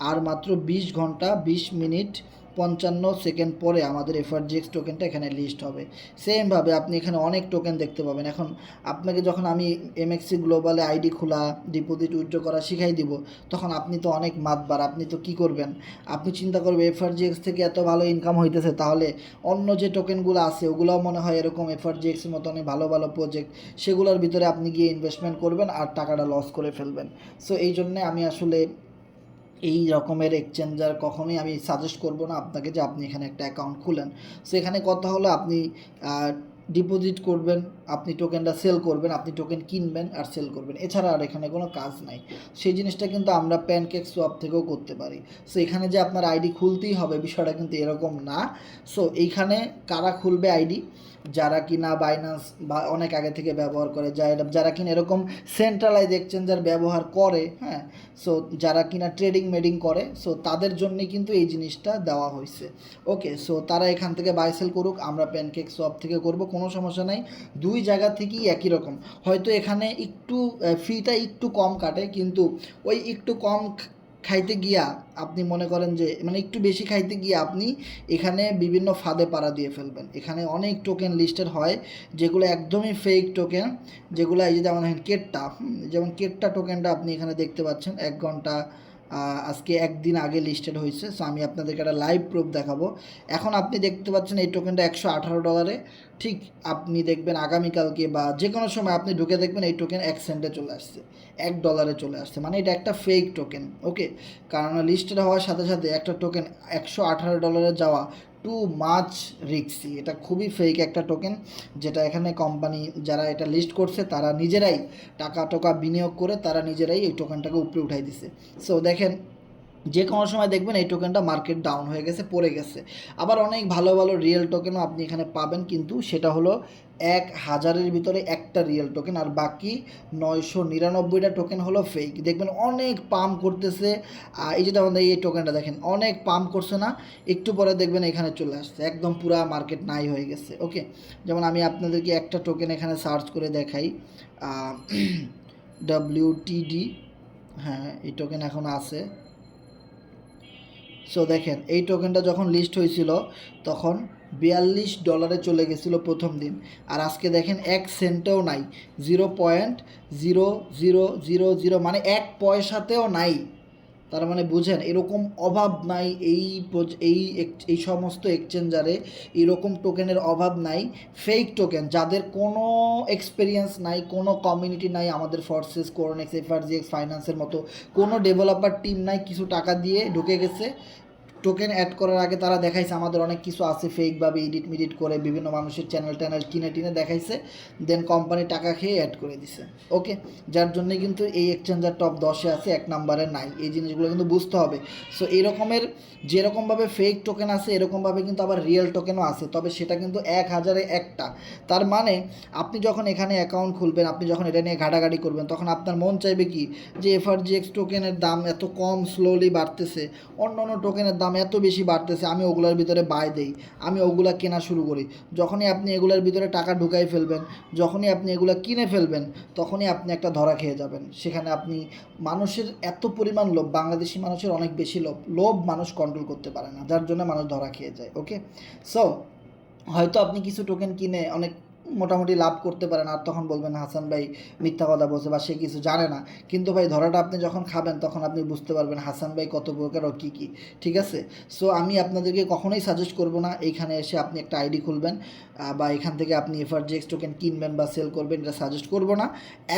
আর মাত্র 20 ঘন্টা 20 মিনিট 55 সেকেন্ড পরে আমাদের এফআরজিএক্স টোকেনটা এখানে লিস্ট হবে। সেমভাবে আপনি এখানে অনেক টোকেন দেখতে পাবেন। এখন আপনাকে যখন আমি এমএক্সি গ্লোবালে আইডি খোলা, ডিপোজিট উইথড্র করা শিখাই দিব, তখন আপনি তো অনেক মাতবার, আপনি তো কী করবেন, আপনি চিন্তা করবেন এফআরজিএক্স থেকে এত ভালো ইনকাম হইতেছে, তাহলে অন্য যে টোকেনগুলো আছে ওগুলোও মনে হয় এরকম এফআরজিএক্সের মতো অনেক ভালো ভালো প্রজেক্ট, সেগুলোর ভিতরে আপনি গিয়ে ইনভেস্টমেন্ট করবেন আর টাকাটা লস করে ফেলবেন। সো এই জন্যে আমি আসলে এই রকমের এক্সচেঞ্জার কখনোই আমি সাজেস্ট করব না আপনাকে যে আপনি এখানে একটা অ্যাকাউন্ট খুলেন। সো এখানে কথা হলো আপনি ডিপোজিট করবেন, আপনি টোকেনটা সেল করবেন, আপনি টোকেন কিনবেন আর সেল করবেন, এছাড়া আর এখানে কোনো কাজ নাই। সেই জিনিসটা কিন্তু আমরা প্যানকেক সোয়াপ থেকেও করতে পারি। সো এখানে যে আপনার আইডি খুলতেই হবে বিষয়টা কিন্তু এরকম না। সো এইখানে কারা খুলবে আইডি, যারা কিনা বাইন্যান্স বা অনেক আগে থেকে ব্যবহার করে, যারা কিনা এরকম সেন্ট্রালাইজ এক্সচেঞ্জার ব্যবহার করে, হ্যাঁ, সো যারা কিনা ট্রেডিং মেডিং করে, সো তাদের জন্যই কিন্তু এই জিনিসটা দেওয়া হয়েছে। ওকে, সো তারা এখান থেকে বাই সেল করুক, আমরা প্যানকেক সোয়াপ থেকে করব, কোনো সমস্যা নাই। দুই জায়গা থেকেই একই রকম, হয়তো এখানে একটু ফিটা একটু কম কাটে, কিন্তু ওই একটু কম খাইতে গিয়া আপনি মনে করেন যে মানে একটু বেশি খাইতে গিয়ে আপনি এখানে বিভিন্ন ফাঁদে পাড়া দিয়ে ফেলবেন। এখানে অনেক টোকেন লিস্টেড হয় যেগুলো একদমই ফেক টোকেন, যেগুলো এই যে যেমন কেটটা, যেমন কেটটা টোকেনটা আপনি এখানে দেখতে পাচ্ছেন 1 ঘন্টা আজকে একদিন আগে লিস্টেড হয়েছে। সো আমি আপনাদেরকে একটা লাইভ প্রুফ দেখাবো। এখন আপনি দেখতে পাচ্ছেন এই টোকেনটা $118, ঠিক আপনি দেখবেন আগামীকালকে বা যে কোনো সময় আপনি ঢুকে দেখবেন এই টোকেন 1 সেন্টে চলে আসছে, $1 চলে আসছে, মানে এটা একটা ফেক টোকেন। ওকে, কারণ লিস্টেড হওয়ার সাথে সাথে একটা টোকেন $118 যাওয়া টু মাচ রিক্সি, এটা খুবই ফেক একটা টোকেন, যেটা এখানে কোম্পানি যারা এটা লিস্ট করছে তারা নিজেরাই টাকা বিনিয়োগ করে তারা নিজেরাই এই টোকেনটাকে উপরে উঠাই দিছে। সো দেখেন যে কোনো সময় দেখবেন এই টোকেনটা মার্কেট ডাউন হয়ে গেছে, পড়ে গেছে। আবার অনেক ভালো ভালো রিয়েল টোকেনও আপনি এখানে পাবেন, কিন্তু সেটা হলো 1,000-এর ভিতরে একটা রিয়েল টোকেন, আর বাকি 999টা টোকেন হলো ফেক। দেখবেন অনেক পাম্প করতেছে, এই যেটা আমাদের এই টোকেনটা দেখেন অনেক পাম্প করছে না, একটু পরে দেখবেন এখানে চলে আসছে, একদম পুরা মার্কেট নাই হয়ে গেছে। ওকে, যেমন আমি আপনাদেরকে একটা টোকেন এখানে সার্চ করে দেখাই, WTD, হ্যাঁ এই টোকেন এখন আছে সো দেখেন এই টোকেনটা যখন লিস্ট হয়েছিল তখন $42 চলে গেছিলো প্রথম দিন, আর আজকে দেখেন 1 সেন্টেও নাই, 0.0000, মানে 1 পয়সাতেও নাই। তার মানে বুঝেন এরকম অভাব নাই এই সমস্ত এক্সচেঞ্জারে, এরকম টোকেনের অভাব নাই। ফেক টোকেন যাদের কোনো এক্সপিরিয়েন্স নাই, কোনো কমিউনিটি নাই, আমাদের ফোর্সেস, কোরনেক্স, এফআরজিএক্স ফাইন্যান্সের মতো কোনো ডেভেলপার টিম নাই, কিছু টাকা দিয়ে ঢুকে গেছে। টোকেন অ্যাড করার আগে তারা দেখাইছে আমাদের অনেক কিছু আছে, ফেকভাবে এডিট মিডিট করে বিভিন্ন মানুষের চ্যানেল ট্যানেল কিনে টিনে দেখাইছে, দেন কোম্পানি টাকা খেয়ে অ্যাড করে দিছে। ওকে, যার জন্যই কিন্তু এই এক্সচেঞ্জার টপ 10-এ আছে, 1 নম্বরে নাই। এই জিনিসগুলো কিন্তু বুঝতে হবে। সো এরকমের যেরকমভাবে ফেক টোকেন আছে এরকমভাবে কিন্তু আবার রিয়েল টোকেনও আছে, তবে সেটা কিন্তু 1000-এ একটা। তার মানে আপনি যখন এখানে অ্যাকাউন্ট খুলবেন, আপনি যখন এটা নিয়ে ঘাটাঘাটি করবেন, তখন আপনার মন চাইবে কি যে এফআরজিএক্স টোকেনের দাম এত কম স্লোলি বাড়তেছে, অন্য অন্য টোকেনের দাম এত বেশি বাড়তেছে, আমি ওগুলোর ভিতরে বাই দেই, আমি ওগুলা কেনা শুরু করি। যখনই আপনি এগুলোর ভিতরে টাকা ঢুকাই ফেলবেন, যখনই আপনি এগুলো কিনে ফেলবেন, তখনই আপনি একটা ধরা খেয়ে যাবেন। সেখানে আপনি মানুষের এত পরিমাণ লোভ, বাংলাদেশি মানুষের অনেক বেশি লোভ মানুষ কন্ট্রোল করতে পারে না, যার জন্য মানুষ ধরা খেয়ে যায়। ওকে, সো হয়তো আপনি কিছু টোকেন কিনে অনেক মোটামুটি লাভ করতে পারেন, আর তখন বলবেন হাসান ভাই মিথ্যা কথা বলছে বা সে কিছু জানে না। কিন্তু ভাই ধরাটা আপনি যখন খাবেন তখন আপনি বুঝতে পারবেন হাসান ভাই কত প্রকার ও কী কী। ঠিক আছে, সো আমি আপনাদেরকে কখনোই সাজেস্ট করব না এইখানে এসে আপনি একটা আইডি খুলবেন বা এখান থেকে আপনি এফআরজিএক্স টোকেন কিনবেন বা সেল করবেন, এটা সাজেস্ট করব না।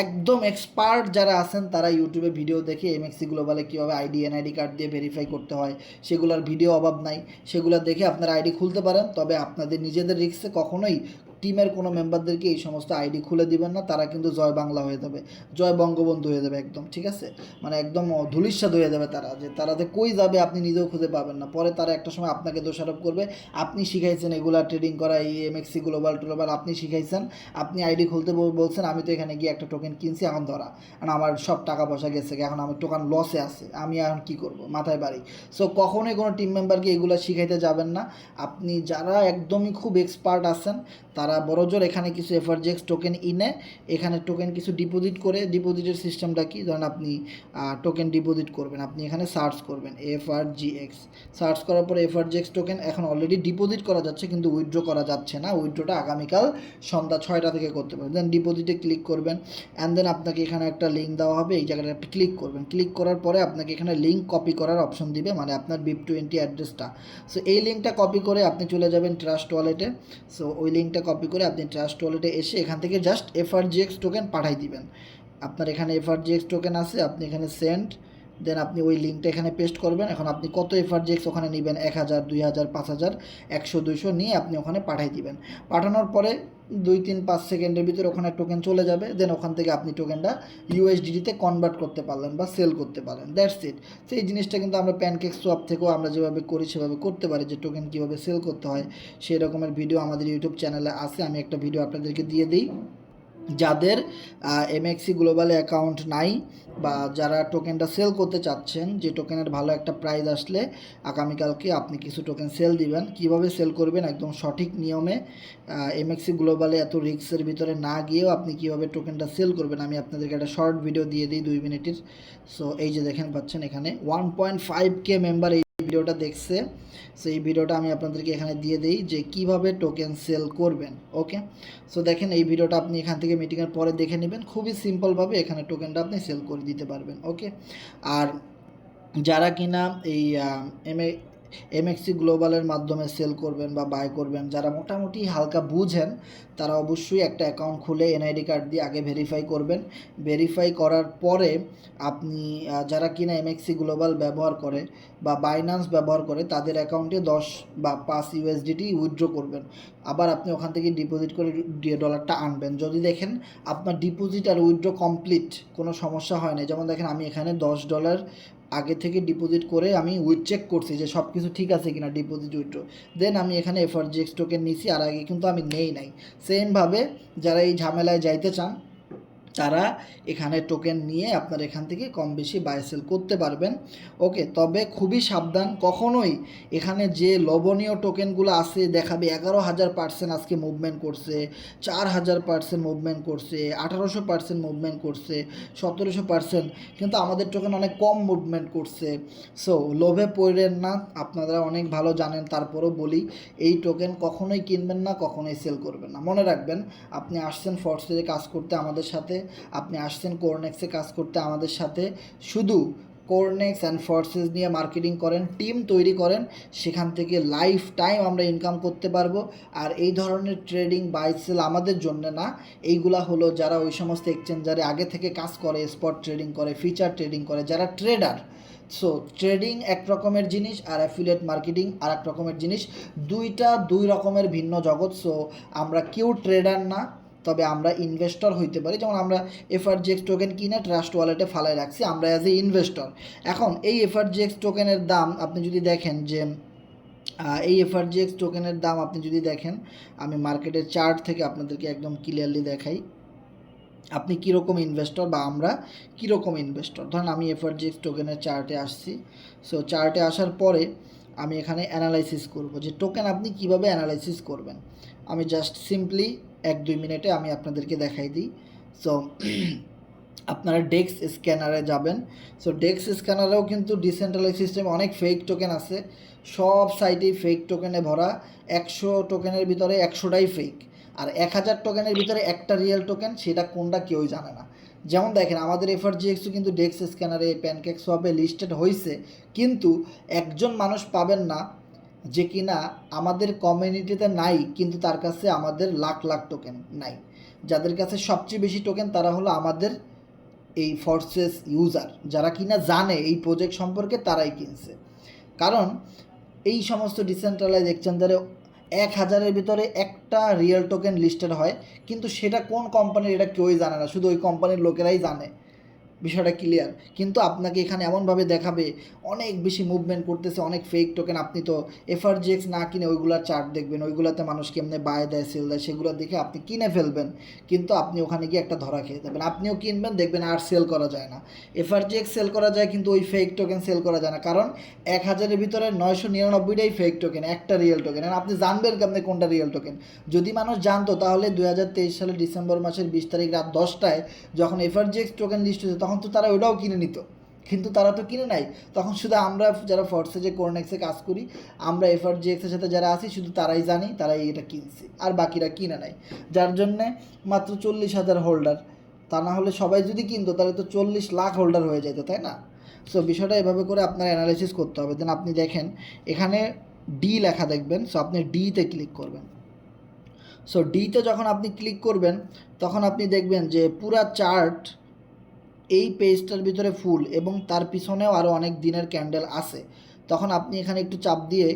একদম এক্সপার্ট যারা আছেন তারা ইউটিউবে ভিডিও দেখে এমএক্সি গ্লোবালে কীভাবে আইডি এনআইডি কার্ড দিয়ে ভেরিফাই করতে হয় সেগুলোর ভিডিও অভাব নাই, সেগুলো দেখে আপনারা আইডি খুলতে পারেন। তবে আপনাদের নিজেদের রিস্কে কখনোই টিমের কোনো মেম্বারদেরকে এই সমস্ত আইডি খুলে দিবেন না, তারা কিন্তু জয় বাংলা হয়ে যাবে, জয় বঙ্গবন্ধু হয়ে যাবে একদম। ঠিক আছে, মানে একদম ধূলিস্যাৎ হয়ে যাবে তারা, যে তারা যে কই যাবে আপনি নিজেও খুঁজে পাবেন না। পরে তারা একটা সময় আপনাকে দোষারোপ করবে আপনি শিখাইছেন এগুলা ট্রেডিং করা, এই এমএক্সি গ্লোবাল টোবাল আপনি শিখাইছেন, আপনি আইডি খুলতে বলছেন, আমি তো এখানে গিয়ে একটা টোকেন কিনছি, এখন ধরা, কারণ আমার সব টাকা পয়সা গেছে, এখন আমার টোকেন লসে আছে, আমি এখন কী করবো, মাথায় বাড়ি। সো কখনোই কোনো টিম মেম্বারকে এগুলো শিখাইতে যাবেন না। আপনি যারা একদমই খুব এক্সপার্ট আছেন তারা বড়জোর এখানে কিছু এফআরজিএক্স টোকেন ইনে এখানে টোকেন কিছু ডিপোজিট করে, ডিপোজিটের সিস্টেমটা কি, ধরেন আপনি টোকেন ডিপোজিট করবেন, আপনি এখানে সার্চ করবেন এফআরজিএক্স, সার্চ করার পরে এফআরজিএক্স টোকেন এখন অলরেডি ডিপোজিট করা যাচ্ছে কিন্তু উইথড্র করা যাচ্ছে না, উইথড্রটা আগামীকাল সন্ধ্যা 6টা থেকে করতে পারবেন। দেন ডিপোজিটে ক্লিক করবেন, অ্যান্ড দেন আপনাকে এখানে একটা লিঙ্ক দেওয়া হবে, এই জায়গাটা আপনি ক্লিক করবেন, ক্লিক করার পরে আপনাকে এখানে লিঙ্ক কপি করার অপশন দিবে, মানে আপনার BIP20 অ্যাড্রেসটা। সো এই লিঙ্কটা কপি করে আপনি চলে যাবেন ট্রাস্ট ওয়ালেটে। সো ওই লিঙ্কটা কপি করে আপনি ট্রাস্ট ওয়ালেটে এসে এখান থেকে জাস্ট এফআরজিএক্স টোকেন পাঠাই দিবেন। আপনার এখানে এফআরজিএক্স টোকেন আছে, আপনি এখানে সেন্ড, দেন আপনি ওই লিঙ্কটা এখানে পেস্ট করবেন। এখন আপনি কত এফআরজিএক্স ওখানে নেবেন, 1000, 2000, 5000, 100, 200 নিয়ে আপনি ওখানে পাঠাই দিবেন। পাঠানোর পরে 2-3-5 সেকেন্ডের ভিতরে ওখানে টোকেন চলে যাবে, দেন ওখান থেকে আপনি টোকেনটা ইউএসডিটিতে কনভার্ট করতে পারলেন বা সেল করতে পারলেন, দ্যাটস ইট। তো এই জিনিসটা কিন্তু আমরা প্যানকেক সোয়াপ থেকেও আমরা যেভাবে করি সেভাবে করতে পারি, যে টোকেন কীভাবে সেল করতে হয় সেই রকমের ভিডিও আমাদের ইউটিউব চ্যানেলে আছে, আমি একটা ভিডিও আপনাদেরকে দিয়ে দিই। যাদের এমএক্সি গ্লোবালে অ্যাকাউন্ট নাই বা যারা টোকেনটা সেল করতে চাচ্ছেন, যে টোকেনের ভালো একটা প্রাইস আসলে আগামীকালকে আপনি কিছু টোকেন সেল দিবেন, কিভাবে সেল করবেন একদম সঠিক নিয়মে, এমএক্সি গ্লোবালে এত রিস্কের ভিতরে না গিয়েও আপনি কিভাবে টোকেনটা সেল করবেন আমি আপনাদেরকে একটা শর্ট ভিডিও দিয়ে দিই 2 মিনিটের। সো এই যে দেখেন পাচ্ছেন এখানে 1.5K মেম্বার এই ভিডিওটা দেখছে। সো এই ভিডিওটা আমি আপনাদেরকে এখানে দিয়ে দিই যে কিভাবে টোকেন সেল করবেন। ওকে, সো দেখেন এই ভিডিওটা আপনি এখান থেকে মিটিংয়ের পরে দেখে নেবেন, খুবই সিম্পলভাবে এখানে টোকেনটা আপনি সেল করে দিতে পারবেন। ওকে, আর যারা কিনা এই এমএক্সি গ্লোবালের মাধ্যমে সেল করবেন বা বাই করবেন, যারা মোটামুটি হালকা বুঝেন তারা অবশ্যই একটা অ্যাকাউন্ট খুলে এনআইডি কার্ড দিয়ে আগে ভেরিফাই করবেন। ভেরিফাই করার পরে আপনি যারা কিনা এমএক্সি গ্লোবাল ব্যবহার করে বা বাইন্যান্স ব্যবহার করে তাদের অ্যাকাউন্টে 10 বা 5 ইউএসডিটি উইথড্র করবেন, আবার আপনি ওখান থেকে ডিপোজিট করে ডলারটা আনবেন। যদি দেখেন আপনার ডিপোজিট আর উইথড্র কমপ্লিট, কোনো সমস্যা হয় না, যেমন দেখেন আমি এখানে $10 আগে থেকে ডিপোজিট করে আমি চেক করছি যে সব কিছু ঠিক আছে কিনা, ডিপোজিট উইথড্র, দেন আমি এখানে এফআরজিএক্স টোকেন নিছি, আর আগে কিন্তু আমি নেই নাই। সেমভাবে যারা এই ঝামেলায় যাইতে চান তারা এখানে টোকেন নিয়ে আপনার এখান থেকে কম বেশি বাই সেল করতে পারবেন। ওকে, তবে খুবই সাবধান, কখনোই এখানে যে লোভনীয় টোকেনগুলো আছে দেখাবে 11,000% আজকে মুভমেন্ট করছে, 4,000% মুভমেন্ট করছে, 1,800% মুভমেন্ট করছে, 1,700%, কিন্তু আমাদের টোকেন অনেক কম মুভমেন্ট করছে। সো লোভে পড়েন না, আপনারা অনেক ভালো জানেন, তারপরও বলি এই টোকেন কখনোই কিনবেন না, কখনোই সেল করবেন না। মনে রাখবেন, আপনি আসছেন ফরসেজে কাজ করতে আমাদের সাথে, আপনি আসছেন কোরনেক্সে কাজ করতে আমাদের সাথে, শুধু কোরনেক্স অ্যান্ড ফরসেস নিয়ে মার্কেটিং করেন, টিম তৈরি করেন, সেখান থেকে লাইফ টাইম আমরা ইনকাম করতে পারবো। আর এই ধরনের ট্রেডিং বাই সেল আমাদের জন্য না, এইগুলা হলো যারা ওই সমস্ত এক্সচেঞ্জারে আগে থেকে কাজ করে, স্পট ট্রেডিং করে, ফিচার ট্রেডিং করে, যারা ট্রেডার। সো ট্রেডিং এক রকমের জিনিস আর অ্যাফিলিয়েট মার্কেটিং আর এক রকমের জিনিস, দুই রকমের ভিন্ন জগৎ। সো আমরা কেউ ট্রেডার না, তবে আমরা ইনভেস্টর হইতে পারি। যেমন আমরা এফআরজিএক্স টোকেন কিনে ট্রাস্ট ওয়ালেটে ফালাই রাখছি, আমরা অ্যাজ এ ইনভেস্টর। এখন এই এফআরজিএক্স টোকেনের দাম আপনি যদি দেখেন, যে এই এফআরজিএক্স টোকেনের দাম আপনি যদি দেখেন, আমি মার্কেটের চার্ট থেকে আপনাদেরকে একদম ক্লিয়ারলি দেখাই আপনি কীরকম ইনভেস্টর বা আমরা কীরকম ইনভেস্টর। ধরেন আমি এফআরজিএক্স টোকেনের চার্টে আসছি। সো চার্টে আসার পরে আমি এখানে অ্যানালাইসিস করব যে টোকেন আপনি কিভাবে অ্যানালাইসিস করবেন। আমি জাস্ট সিম্পলি 1-2 মিনিটে আমি আপনাদেরকে দেখাই দিই। সো আপনারা ডেক্স স্ক্যানারে যাবেন। সো ডেক্স স্ক্যানারেও কিন্তু ডিসেন্ট্রালাইজ সিস্টেমে অনেক ফেক টোকেন আছে, সব সাইটেই ফেক টোকেনে ভরা। 100 টোকেনের ভিতরে 100টাই ফেক, আর 1000 টোকেনের ভিতরে একটা রিয়েল টোকেন, সেটা কোনটা কেউই জানে না। যেমন দেখেন, আমাদের এফআরজিএক্সও কিন্তু ডেক্স স্ক্যানারে, প্যানকেক সোয়াপে লিস্টেড হয়েছে, কিন্তু একজন মানুষ পাবেন না যে কিনা আমাদের কমিউনিটিতে নাই, কিন্তু তার কাছে আমাদের লাখ লাখ টোকেন নাই। যাদের কাছে সবচেয়ে বেশি টোকেন তারা হলো আমাদের এই ফরসেস ইউজার, যারা কিনা জানে এই প্রজেক্ট সম্পর্কে, তারাই কিনছে। কারণ এই সমস্ত ডিসেন্ট্রালাইজ এক্সচেঞ্জারে 1000-এর ভিতরে একটা রিয়েল টোকেন লিস্টেড হয়, কিন্তু সেটা কোন কোম্পানির এটা কেউই জানে না, শুধু ওই কোম্পানির লোকেরাই জানে। বিষয়টা ক্লিয়ার। কিন্তু আপনাকে এখানে এমনভাবে দেখাবে অনেক বেশি মুভমেন্ট করতেছে, অনেক ফেক টোকেন। আপনি তো এফআরজিএক্স না কিনে ওইগুলার চার্ট দেখবেন, ওইগুলোতে মানুষ কেমনে বাই দেয়, সেল দেয়, সেগুলো দেখে আপনি কিনে ফেলবেন, কিন্তু আপনি ওখানে গিয়ে একটা ধরা খেয়ে যাবেন। আপনিও কিনবেন, দেখবেন আর সেল করা যায় না। এফআরজিএক্স সেল করা যায়, কিন্তু ওই ফেক টোকেন সেল করা যায় না, কারণ 1000-এর ভিতরে 999টাই ফেক টোকেন, একটা রিয়েল টোকেন। আর আপনি জানবেন কেমনে কোনটা রিয়েল টোকেন? যদি মানুষ জানতো, তাহলে 2023 সালের ডিসেম্বর মাসের 20 তারিখ রাত 10টায় যখন এফআরজিএক্স টোকেন লিস্ট হয়েছে, তখন তো তারা ওটাও কিনে নিত, কিন্তু তারা তো কিনে নাই। তখন শুধু আমরা যারা ফরসেজে কোরনেক্সে কাজ করি, আমরা এফআরজিএক্সের সাথে যারা আছি, শুধু তারাই জানি, তারাই এটা কিনছে, আর বাকিরা কিনে নাই। যার জন্যে মাত্র 40,000 হোল্ডার, তা না হলে সবাই যদি কিনতো তাহলে তো 40 লাখ হোল্ডার হয়ে যেত, তাই না? সো বিষয়টা এভাবে করে আপনার অ্যানালাইসিস করতে হবে। দেন আপনি দেখেন এখানে ডি লেখা দেখবেন, সো আপনি ডিতে ক্লিক করবেন। সো ডিতে যখন আপনি ক্লিক করবেন, তখন আপনি দেখবেন যে পুরা চার্ট এই পেজটার ভিতরে ফুল, এবং তার পিছনেও আরও অনেক দিনের ক্যান্ডেল আছে। তখন আপনি এখানে একটু চাপ দিয়ে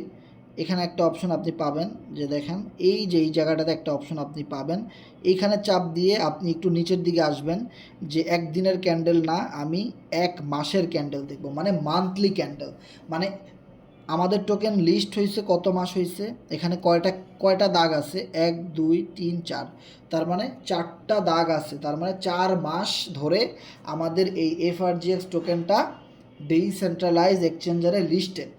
এখানে একটা অপশন আপনি পাবেন, যে দেখেন এই যে এই জায়গাটাতে একটা অপশন আপনি পাবেন, এইখানে চাপ দিয়ে আপনি একটু নিচের দিকে আসবেন, যে একদিনের ক্যান্ডেল না, আমি 1 মাসের ক্যান্ডেল দেখব, মানে মান্থলি ক্যান্ডেল। মানে আমাদের টোকেন লিস্ট হয়েছে কত মাস হয়েছে, এখানে কয়টা দাগ আছে, 1 2 3 4, তার মানে 4টা দাগ আছে, তার মানে 4 মাস ধরে আমাদের এই এফআরজিএক্স টোকেনটা ডিসেন্ট্রালাইজ এক্সচেঞ্জারে লিস্টেড।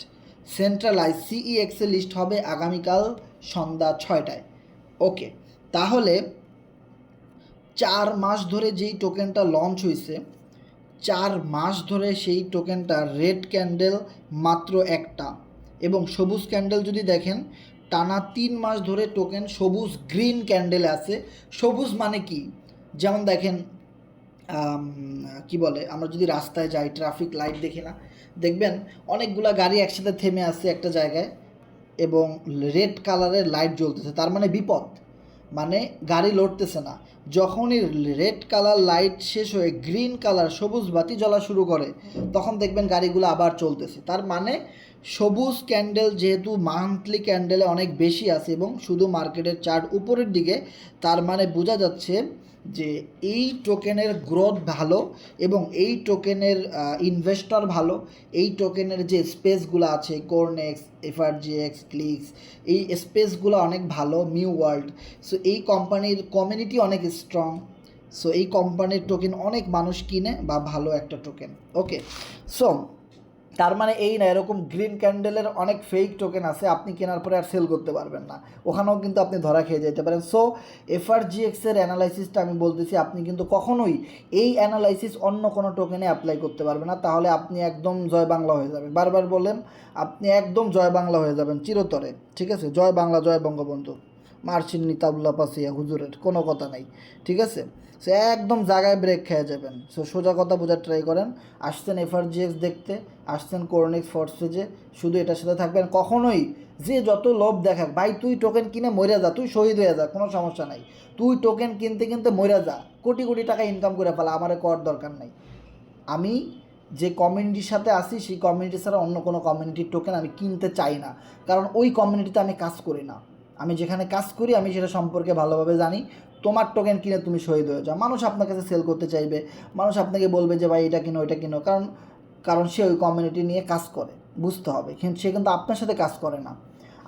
সেন্ট্রালাইজ সিইএক্সে লিস্ট হবে আগামীকাল সন্ধ্যা 6টায়। ওকে, তাহলে 4 মাস ধরে যেই টোকেনটা লঞ্চ হয়েছে, 4 মাস ধরে সেই টোকেনটার রেড ক্যান্ডেল মাত্র একটা, এবং সবুজ ক্যান্ডেল যদি দেখেন, টানা 3 মাস ধরে টোকেন সবুজ গ্রিন ক্যান্ডেল আছে। সবুজ মানে কি? যেমন দেখেন, কি বলে, আমরা যদি রাস্তায় যাই, ট্রাফিক লাইট দেখি না, দেখবেন অনেকগুলা গাড়ি একসাথে থেমে আছে একটা জায়গায়, এবং রেড কালারের লাইট জ্বলতেছে, তার মানে বিপদ, মানে গাড়ি লড়তেছে না। যখনই রেড কালার লাইট শেষ হয়ে গ্রিন কালার সবুজ বাতি জ্বলা শুরু করে, তখন দেখবেন গাড়িগুলো আবার চলতেছে। তার মানে সবুজ ক্যান্ডেল যেহেতু মান্থলি ক্যান্ডেলে অনেক বেশি আছে, এবং শুধু মার্কেটের চার্ট উপরের দিকে, তার মানে বোঝা যাচ্ছে যে এই টোকেনের গ্রোথ ভালো, এবং এই টোকেনের ইনভেস্টর ভালো। এই টোকেনের যে স্পেসগুলো আছে, কোরনেক্স, এফআরজিএক্স, ক্লিক্স, এই স্পেসগুলো অনেক ভালো, মিউ ওয়ার্ল্ড। সো এই কোম্পানির কমিউনিটি অনেক স্ট্রং, সো এই কোম্পানির টোকেন অনেক মানুষ কিনে বা ভালো একটা টোকেন। ওকে, সো তার মানে এই না এরকম গ্রিন ক্যান্ডেলের অনেক ফেক টোকেন আছে, আপনি কেনার পরে আর সেল করতে পারবেন না, ওখানেও কিন্তু আপনি ধরা খেয়ে যেতে পারেন। সো এফআরজিএক্সের অ্যানালাইসিসটা আমি বলতেছি আপনি কিন্তু কখনোই এই অ্যানালাইসিস অন্য কোনো টোকেনে অ্যাপ্লাই করতে পারবেন না, তাহলে আপনি একদম জয় বাংলা হয়ে যাবেন। বারবার বললেন, আপনি একদম জয় বাংলা হয়ে যাবেন চিরতরে। ঠিক আছে, জয় বাংলা, জয় বঙ্গবন্ধু, মার্চিন নিতাবুল্লা পাসিয়া হুজুরের কোনো কথা নাই। ঠিক আছে, সে একদম জায়গায় ব্রেক খেয়ে যাবেন। সো সোজা কথা বোঝার ট্রাই করেন। আসছেন এফআরজিএক্স দেখতে, আসছেন কোরনিক্স ফরসেজে, শুধু এটার সাথে থাকবেন। কখনোই যে যত লোভ দেখাক, ভাই তুই টোকেন কিনে মরে যা, তুই শহীদ হয়ে যা, কোনো সমস্যা নাই, তুই টোকেন কিনতে কিনতে মরে যা, কোটি কোটি টাকা ইনকাম করে ফেলা, আমারে কর দরকার নাই। আমি যে কমিউনিটির সাথে আসি সেই কমিউনিটি ছাড়া অন্য কোনো কমিউনিটির টোকেন আমি কিনতে চাই না, কারণ ওই কমিউনিটিতে আমি কাজ করি না। আমি যেখানে কাজ করি আমি সেটা সম্পর্কে ভালোভাবে জানি। তোমার টোকেন কিনে তুমি শহীদ হয়ে যাও, মানুষ আপনার কাছে সেল করতে চাইবে, মানুষ আপনাকে বলবে যে ভাই এটা কিনো ওইটা কিনো, কারণ কারণ সে ওই কমিউনিটি নিয়ে কাজ করে, বুঝতে হবে। কিন্তু সে কিন্তু আপনার সাথে কাজ করে না।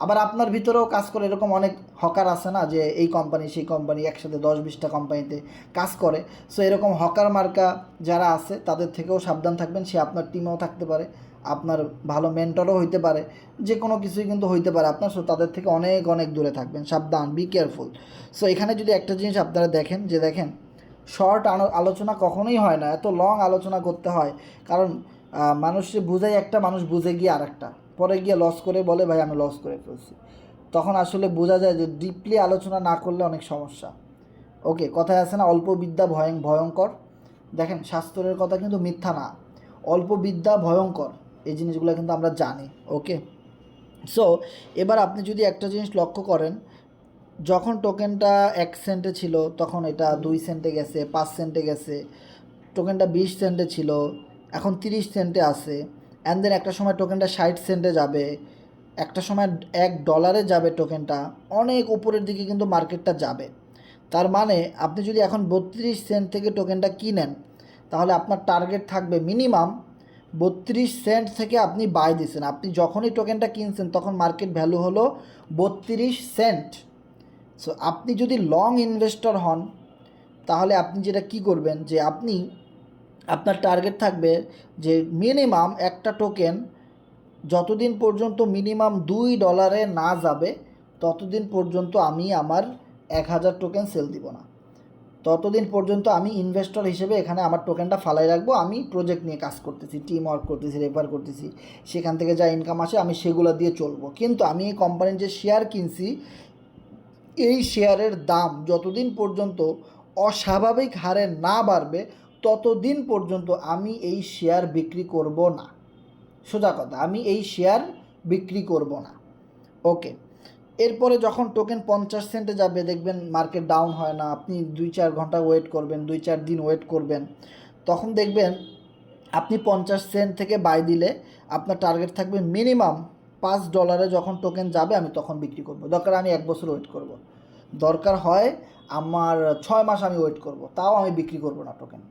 আবার আপনার ভিতরেও কাজ করে এরকম অনেক হকার আছে না, যে এই কোম্পানি সেই কোম্পানি একসাথে 10-20টা কোম্পানিতে কাজ করে। সো এরকম হকার মার্কা যারা আছে তাদের থেকেও সাবধান থাকবেন। সে আপনার টিমেও থাকতে পারে, আপনার ভালো মেন্টরও হইতে পারে, যে কোনো কিছুই কিন্তু হইতে পারে আপনার। সো তাদের থেকে অনেক অনেক দূরে থাকবেন, সাবধান, বি কেয়ারফুল। সো এখানে যদি একটা জিনিস আপনারা দেখেন, যে দেখেন শর্ট আলোচনা কখনোই হয় না, এত লং আলোচনা করতে হয়, কারণ মানুষে বুঝাই একটা, মানুষ বুঝে গিয়ে আর একটা, পরে গিয়ে লস করে বলে ভাই আমি লস করে ফেলছি। তখন আসলে বোঝা যায় যে ডিপলি আলোচনা না করলে অনেক সমস্যা। ওকে, কথায় আছে না অল্প বিদ্যা ভয়ঙ্কর। দেখেন শাস্ত্রের কথা কিন্তু মিথ্যা না, অল্প বিদ্যা ভয়ঙ্কর, এই জিনিসগুলো কিন্তু আমরা জানি। ওকে, সো এবার আপনি যদি একটা জিনিস লক্ষ্য করেন, যখন টোকেনটা 1 সেন্টে ছিল তখন এটা 2 সেন্টে গেছে, 5 সেন্টে গেছে, টোকেনটা 20 সেন্টে ছিল, এখন 30 সেন্টে আছে, অ্যান্ড দেন একটা সময় টোকেনটা 60 সেন্টে যাবে, একটা সময় $1 যাবে টোকেনটা, অনেক উপরের দিকে কিন্তু মার্কেটটা যাবে। তার মানে আপনি যদি এখন 32 সেন্ট থেকে টোকেনটা কিনেন, তাহলে আপনার টার্গেট থাকবে মিনিমাম 32 সেন্ট থেকে আপনি বাই দিয়েছেন, আপনি যখনই টোকেনটা কিনছেন তখন মার্কেট ভ্যালু হলো 32 সেন্ট। সো আপনি যদি লং ইনভেস্টর হন, তাহলে আপনি যেটা কি করবেন, যে আপনি আপনার টার্গেট থাকবে যে মিনিমাম একটা টোকেন যতদিন পর্যন্ত মিনিমাম $2 না যাবে ততদিন পর্যন্ত আমি আমার 1000 টোকেন সেল দিব না, ততদিন পর্যন্ত আমি ইনভেস্টর হিসেবে এখানে আমার টোকেনটা ফালাই রাখবো। আমি প্রজেক্ট নিয়ে কাজ করতেছি, টিম ওয়ার্ক করতেছি, রেফার করতেছি, সেখান থেকে যা ইনকাম আসে আমি সেগুলো দিয়ে চলবো। কিন্তু আমি এই কোম্পানির যে শেয়ার কিনছি, এই শেয়ারের দাম যতদিন পর্যন্ত অস্বাভাবিক হারে না বাড়বে ততদিন পর্যন্ত আমি এই শেয়ার বিক্রি করব না। সোজা কথা, আমি এই শেয়ার বিক্রি করব না। ওকে, এরপরে যখন টোকেন 50 সেন্টে যাবে, দেখবেন মার্কেট ডাউন হয় না, আপনি 2-4 ঘন্টা ওয়েট করবেন, 2-4 দিন ওয়েট করবেন, তখন দেখবেন আপনি 50 সেন্ট থেকে বাই দিলে আপনার টার্গেট থাকবে মিনিমাম $5 যখন টোকেন যাবে আমি তখন বিক্রি করব। দরকার আমি 1 বছর ওয়েট করব, দরকার হয় আমার 6 মাস আমি ওয়েট করব, তাও আমি বিক্রি করব না টোকেন।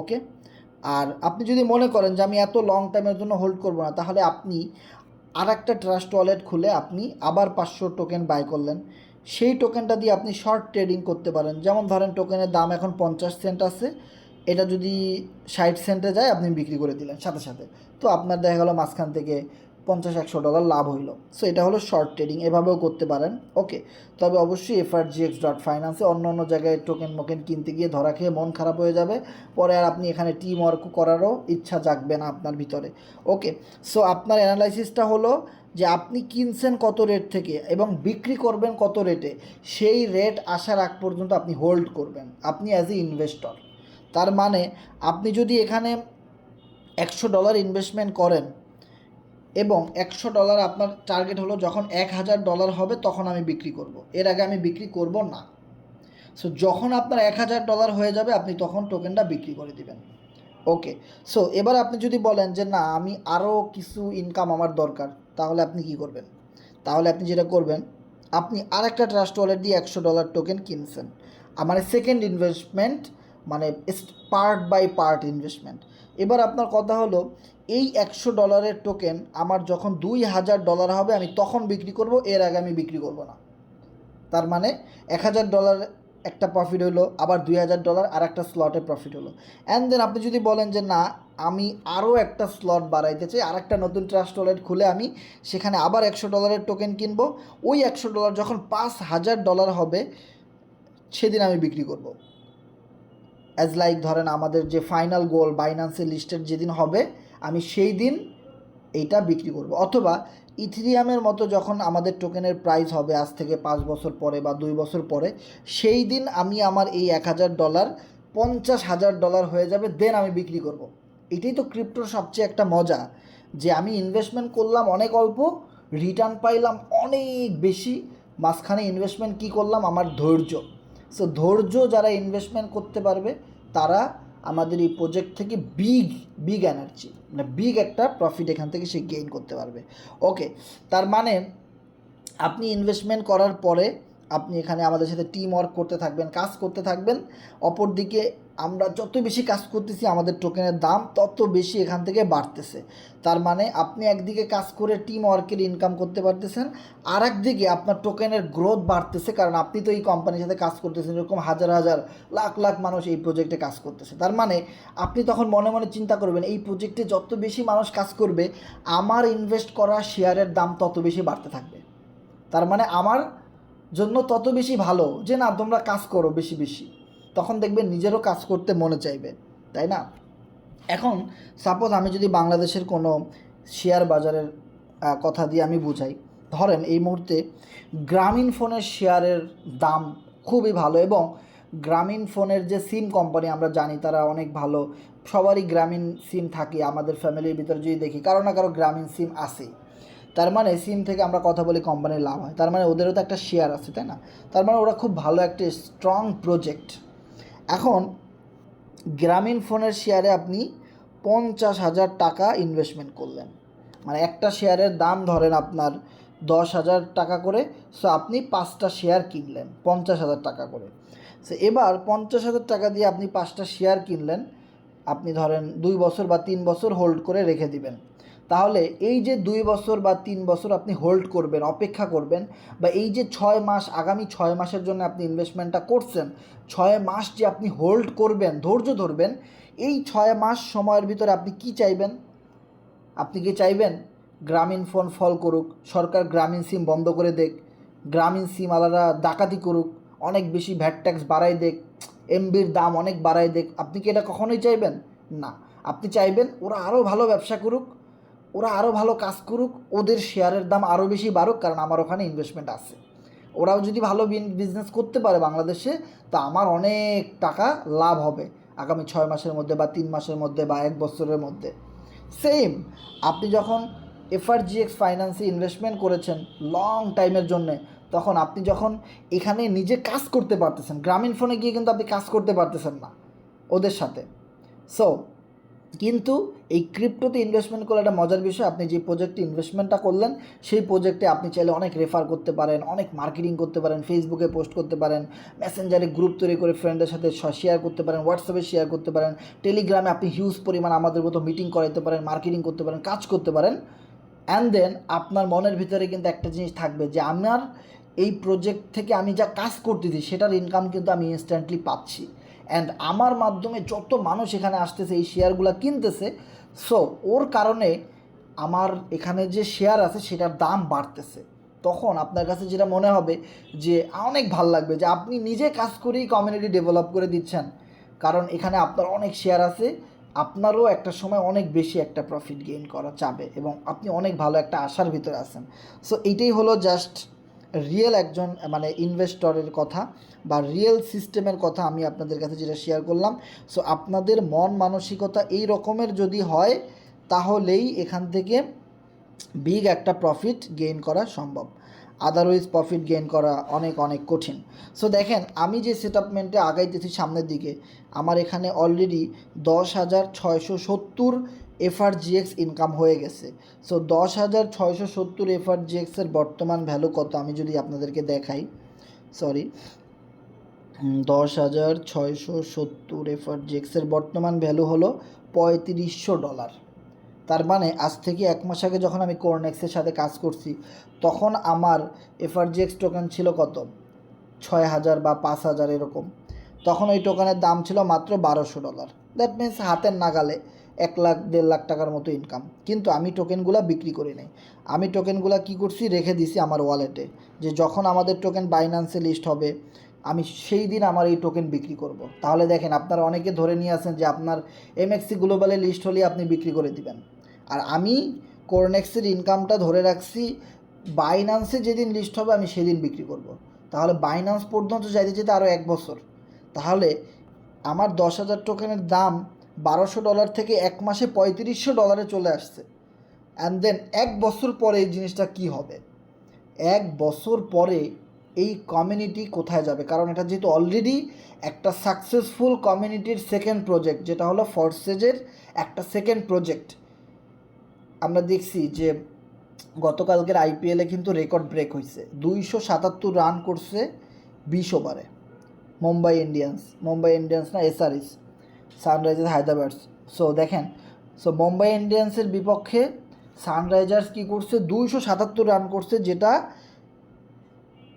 ওকে, আর আপনি যদি মনে করেন যে আমি এত লং টাইমের জন্য হোল্ড করব না, তাহলে আপনি আর একটা ট্রাস্ট ওয়ালেট খুলে আপনি আবার 500 টোকেন বাই করলেন, সেই টোকেনটা দিয়ে আপনি শর্ট ট্রেডিং করতে পারেন। যেমন ধরেন টোকেনের দাম এখন 50 সেন্ট আছে, এটা যদি 60 সেন্টে যায় আপনি বিক্রি করে দিলেন সাথে সাথে, তো আপনার দেখা গেলো মাঝখান থেকে $50-100 লাভ হইলো। সো এটা হলো শর্ট ট্রেডিং, এভাবেও করতে পারেন। ওকে, তবে অবশ্যই FRGX.finance অন্য অন্য জায়গায় টোকেন মোকেন কিনতে গিয়ে ধরা খেয়ে মন খারাপ হয়ে যাবে, পরে আর আপনি এখানে টিম ওয়ার্ক করারও ইচ্ছা জাগবে না আপনার ভিতরে। ওকে, সো আপনার অ্যানালাইসিসটা হলো যে আপনি কিনছেন কত রেট থেকে এবং বিক্রি করবেন কত রেটে, সেই রেট আসার আগ পর্যন্ত আপনি হোল্ড করবেন, আপনি অ্যাজ এ ইনভেস্টর। তার মানে আপনি যদি এখানে $100 ইনভেস্টমেন্ট করেন এবং $100 আপনার টার্গেট হলো যখন $1000 হবে তখন আমি বিক্রি করব, এর আগে আমি বিক্রি করব না। সো যখন আপনার $1000 হয়ে যাবে আপনি তখন টোকেনটা বিক্রি করে দিবেন। ওকে, সো এবার আপনি যদি বলেন যে না আমি আরও কিছু ইনকাম আমার দরকার, তাহলে আপনি কি করবেন? তাহলে আপনি যেটা করবেন, আপনি আর একটা ট্রাস্ট ওয়ালেট দিয়ে $100 টোকেন কিনছেন, আমার সেকেন্ড ইনভেস্টমেন্ট, মানে পার্ট বাই পার্ট ইনভেস্টমেন্ট। এবার আপনার কথা হলো এই $100 টোকেন আমার যখন $2000 হবে আমি তখন বিক্রি করব, এর আগে আমি বিক্রি করব না। তার মানে $1000 একটা প্রফিট হলো, আবার $2000 আর একটা স্লটে প্রফিট হলো। অ্যান্ড দেন আপনি যদি বলেন যে না, আমি আরও একটা স্লট বাড়াইতে চাই, আর একটা নতুন ট্রাস্ট ওয়ালেট খুলে আমি সেখানে আবার $100 টোকেন কিনবো, ওই $100 যখন $5000 হবে সেদিন আমি বিক্রি করব। অ্যাজ লাইক ধরেন আমাদের যে ফাইনাল গোল বাইন্যান্সের লিস্টের যেদিন হবে আমি সেই দিন এইটা বিক্রি করব। অথবা ইথিরিয়ামের মতো যখন আমাদের টোকেনের প্রাইস হবে আজ থেকে 5 বছর পরে বা 2 বছর পরে, সেই দিন আমি আমার এই $1000 $50,000 হয়ে যাবে, দেন আমি বিক্রি করব। এটাই তো ক্রিপ্টোর সবচেয়ে একটা মজা, যে আমি ইনভেস্টমেন্ট করলাম অনেক অল্প, রিটার্ন পাইলাম অনেক বেশি। মাঝখানে ইনভেস্টমেন্ট কী করলাম, আমার ধৈর্য। সো ধৈর্য যারা ইনভেস্টমেন্ট করতে পারবে তারা আমাদের এই প্রজেক্ট থেকে বিগ এনার্জি, মানে বিগ একটা প্রফিট এখান থেকে সে গেইন করতে পারবে। ওকে, তার মানে আপনি ইনভেস্টমেন্ট করার পরে আপনি এখানে আমাদের সাথে টিম ওয়ার্ক করতে থাকবেন, কাজ করতে থাকবেন। অপরদিকে আমরা যত বেশি কাজ করতেছি আমাদের টোকেনের দাম তত বেশি এখান থেকে বাড়তেছে। তার মানে আপনি একদিকে কাজ করে টিম ওয়ার্কের ইনকাম করতে পারতেছেন, আর একদিকে আপনার টোকেনের গ্রোথ বাড়তেছে, কারণ আপনি তো এই কোম্পানির সাথে কাজ করতেছেন, এরকম হাজার হাজার লাখ লাখ মানুষ এই প্রজেক্টে কাজ করতেছে। তার মানে আপনি তখন মনে মনে চিন্তা করবেন, এই প্রজেক্টে যত বেশি মানুষ কাজ করবে আমার ইনভেস্ট করা শেয়ারের দাম তত বেশি বাড়তে থাকবে। তার মানে আমার জন্য তত বেশি ভালো যে না, তোমরা কাজ করো বেশি বেশি, তখন দেখবেন নিজেরও কাজ করতে মনে চাইবে, তাই না? এখন সাপোজ আমি যদি বাংলাদেশের কোনো শেয়ার বাজারের কথা দিয়ে আমি বুঝাই, ধরেন এই মুহূর্তে গ্রামীণ ফোনের শেয়ারের দাম খুবই ভালো, এবং গ্রামীণ ফোনের যে সিম কোম্পানি আমরা জানি তারা অনেক ভালো, সবারই গ্রামীণ সিম থাকে, আমাদের ফ্যামিলির ভিতরে যদি দেখি কারো না কারো গ্রামীণ সিম আছে। তার মানে সিম থেকে আমরা কথা বলি কোম্পানির লাভ হয়, তার মানে ওদেরও তো একটা শেয়ার আছে, তাই না? তার মানে ওরা খুব ভালো একটা স্ট্রং প্রজেক্ট। এখন গ্রামীণ ফোনের শেয়ারে আপনি $50,000 ইনভেস্টমেন্ট করলেন, মানে একটা শেয়ারের দাম ধরেন আপনার $10,000 করে। সো আপনি 5টা শেয়ার কিনলেন $50,000 করে। সো এবার $50,000 দিয়ে আপনি 5টা শেয়ার কিনলেন, আপনি ধরেন 2 বছর বা 3 বছর হোল্ড করে রেখে দিবেন। তাহলে এই যে 2 বছর বা 3 বছর আপনি হোল্ড করবেন, অপেক্ষা করবেন, বা এই যে 6 মাস, আগামী 6 মাসের জন্য আপনি ইনভেস্টমেন্টটা করছেন, 6 মাস যে আপনি হোল্ড করবেন, ধৈর্য ধরবেন, এই 6 মাস সময়ের ভিতরে আপনি কি চাইবেন? আপনি কি চাইবেন গ্রামীণ ফোন ফল করুক, সরকার গ্রামীণ সিম বন্ধ করে দেক, গ্রামীণ সিম আলাদা ডাকাতি করুক, অনেক বেশি ভ্যাট ট্যাক্স বাড়াই দেক, এমবির দাম অনেক বাড়াই দেক? আপনি কি এটা কখনোই চাইবেন না। আপনি চাইবেন ওরা আরও ভালো ব্যবসা করুক, ওরা আরও ভালো কাজ করুক, ওদের শেয়ারের দাম আরও বেশি বাড়ুক, কারণ আমার ওখানে ইনভেস্টমেন্ট আছে। ওরাও যদি ভালো বিজনেস করতে পারে বাংলাদেশে, তো আমার অনেক টাকা লাভ হবে আগামী 6 মাসের মধ্যে বা 3 মাসের মধ্যে বা 1 বছরের মধ্যে। সেম আপনি যখন এফআরজিএক্স ফাইন্যান্সে ইনভেস্টমেন্ট করেছেন লং টাইমের জন্যে, তখন আপনি যখন এখানে নিজে কাজ করতে পারতেছেন, গ্রামীণ ফোনে গিয়ে কিন্তু আপনি কাজ করতে পারতেছেন না ওদের সাথে। সো কিন্তু এই ক্রিপ্টোতে ইনভেস্টমেন্ট করলে একটা মজার বিষয়, আপনি যে প্রজেক্টে ইনভেস্টমেন্টটা করলেন সেই প্রজেক্টে আপনি চাইলে অনেক রেফার করতে পারেন, অনেক মার্কেটিং করতে পারেন, ফেসবুকে পোস্ট করতে পারেন, মেসেঞ্জারে গ্রুপ তৈরি করে ফ্রেন্ডের সাথে শেয়ার করতে পারেন, হোয়াটসঅ্যাপে শেয়ার করতে পারেন, টেলিগ্রামে আপনি হিউজ পরিমাণ আমাদের মতো মিটিং করাইতে পারেন, মার্কেটিং করতে পারেন, কাজ করতে পারেন। অ্যান্ড দেন আপনার মনের ভিতরে কিন্তু একটা জিনিস থাকবে যে আমার এই প্রজেক্ট থেকে আমি যা কাজ করতেছি সেটার ইনকাম কিন্তু আমি ইনস্ট্যান্টলি পাচ্ছি, অ্যান্ড আমার মাধ্যমে যত মানুষ এখানে আসতেছে এই শেয়ারগুলো কিনতেছে, সো ওর কারণে আমার এখানে যে শেয়ার আছে সেটার দাম বাড়তেছে। তখন আপনার কাছে যেটা মনে হবে যে অনেক ভাল লাগবে যে আপনি নিজে কাজ করেই কমিউনিটি ডেভেলপ করে দিচ্ছেন, কারণ এখানে আপনার অনেক শেয়ার আছে, আপনারও একটা সময় অনেক বেশি একটা প্রফিট গেইন করা চাবে, এবং আপনি অনেক ভালো একটা আশার ভিতরে আছেন। সো এইটাই হলো জাস্ট রিয়েল একজন মানে ইনভেস্টরের কথা বা রিয়েল সিস্টেমের কথা আমি আপনাদের কাছে যেটা শেয়ার করলাম। সো আপনাদের মন মানসিকতা এই রকমের যদি হয় তাহলেই এখান থেকে বিগ একটা প্রফিট গেইন করা সম্ভব, আদারওয়াইজ প্রফিট গেইন করা অনেক অনেক কঠিন। সো দেখেন আমি যে সেটআপমেন্টে আগাইতেছি সামনের দিকে, আমার এখানে অলরেডি 10,670 এফআরজিএক্স ইনকাম হয়ে গেছে। সো 10,670 এফআরজিএক্সের বর্তমান ভ্যালু কত আমি যদি আপনাদেরকে দেখাই, সরি, 10,670 এফআরজিএক্সের বর্তমান ভ্যালু হলো $3500। তার মানে আজ থেকে 1 মাস আগে যখন আমি কোরনেক্সের সাথে কাজ করছি তখন আমার এফআরজিএক্স টোকেন ছিল কত, 6,000 বা 5,000 এরকম, তখন ওই টোকেনের দাম ছিল মাত্র $1,200। দ্যাট মিন্স হাতের নাগালে 1 লাখ 1.5 লাখ টাকার মতো ইনকাম। কিন্তু আমি টোকেনগুলো বিক্রি করি নাই, আমি টোকেনগুলো কী করছি, রেখে দিছি আমার ওয়ালেটে, যে যখন আমাদের টোকেন বাইন্যান্সে লিস্ট হবে আমি সেই দিন আমার এই টোকেন বিক্রি করব। তাহলে দেখেন, আপনারা অনেকে ধরে নিয়ে আসেন যে আপনার এমএক্সি গ্লোবালে লিস্ট হলে আপনি বিক্রি করে দিবেন, আর আমি কোরনেক্সের ইনকামটা ধরে রাখছি বাইন্যান্সে যেদিন লিস্ট হবে আমি সেদিন বিক্রি করব। তাহলে বাইন্যান্স পর্যন্ত যাইতে যেতে আরও 1 বছর। তাহলে আমার 10,000 টোকেনের দাম $1,200 থেকে 1 মাসে $3,500 চলে আসছে। অ্যান্ড দেন 1 বছর পরে এই জিনিসটা কি হবে, 1 বছর পরে এই কমিউনিটি কোথায় যাবে? কারণ এটা যেহেতু অলরেডি একটা সাকসেসফুল কমিউনিটির সেকেন্ড প্রজেক্ট, যেটা হলো ফরসেজের একটা সেকেন্ড প্রজেক্ট। আমরা দেখছি যে গতকালকের আইপিএলে কিন্তু রেকর্ড ব্রেক হয়েছে, 277 রান করছে 20 ওভারে মুম্বাই ইন্ডিয়ান্স না এসআরএস, সানরাইজার্স হায়দ্রাবাদ। সো দেখেন, সো মুম্বাই ইন্ডিয়ান্সের বিপক্ষে সানরাইজার্স কী করছে, 277 রান করছে, যেটা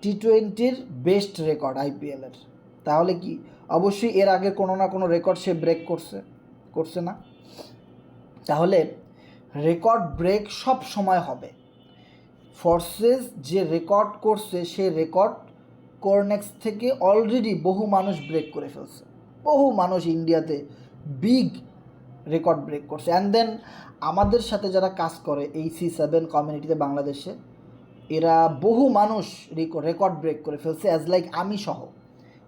টি20-র বেস্ট রেকর্ড আইপিএলের। তাহলে কি অবশ্যই এর আগে কোনো না কোনো রেকর্ড সে ব্রেক করছে না? তাহলে রেকর্ড ব্রেক সব সময় হবে। ফরসেস যে রেকর্ড করছে সে রেকর্ড কোরনেক্স থেকে অলরেডি বহু মানুষ ব্রেক করে ফেলছে, বহু মানুষ ইন্ডিয়াতে বিগ রেকর্ড ব্রেক করছে। অ্যান্ড দেন আমাদের সাথে যারা কাজ করে এই C7 কমিউনিটিতে বাংলাদেশে, এরা বহু মানুষ রেকর্ড ব্রেক করে ফেলছে, অ্যাজ লাইক আমি সহ।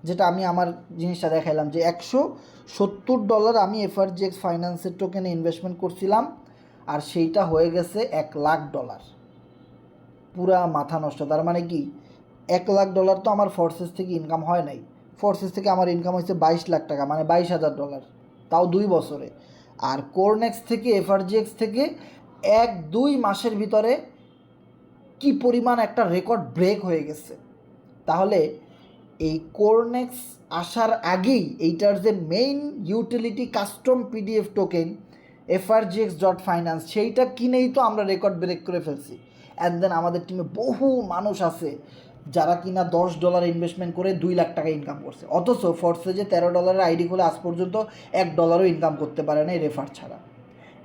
যেটা আমি আমার জিনিসটা দেখাইলাম যে $170 আমি এফআরজিএক্স ফাইন্যান্সের টোকেনে ইনভেস্টমেন্ট করছিলাম, আর সেইটা হয়ে গেছে $1 লাখ। পুরা মাথা নষ্ট। তার মানে কি, $1 লাখ তো আমার ফোর্সেস থেকে ইনকাম হয় নাই, ফোর্সেস থেকে আমার ইনকাম হয়েছে 22 লাখ টাকা, মানে $22,000, তাও 2 বছরে। আর কোরনেক্স থেকে এফআরজিএক্স থেকে 1-2 মাসের ভিতরে কি পরিমাণ একটা রেকর্ড ব্রেক হয়ে গেছে। তাহলে এই কোরনেক্স আসার আগেই এইটার যে main utility custom PDF token FRGX.finance সেইটা কিনেই তো আমরা রেকর্ড ব্রেক করে ফেলছি। অ্যান্ড দেন আমাদের টিমে বহু মানুষ আছে যারা কিনা $10 ইনভেস্টমেন্ট করে 2 লাখ টাকা ইনকাম করছে, অথচ ফরসেজে $13 আইডি খুলে আজ পর্যন্ত $1 ইনকাম করতে পারে না এই রেফার ছাড়া।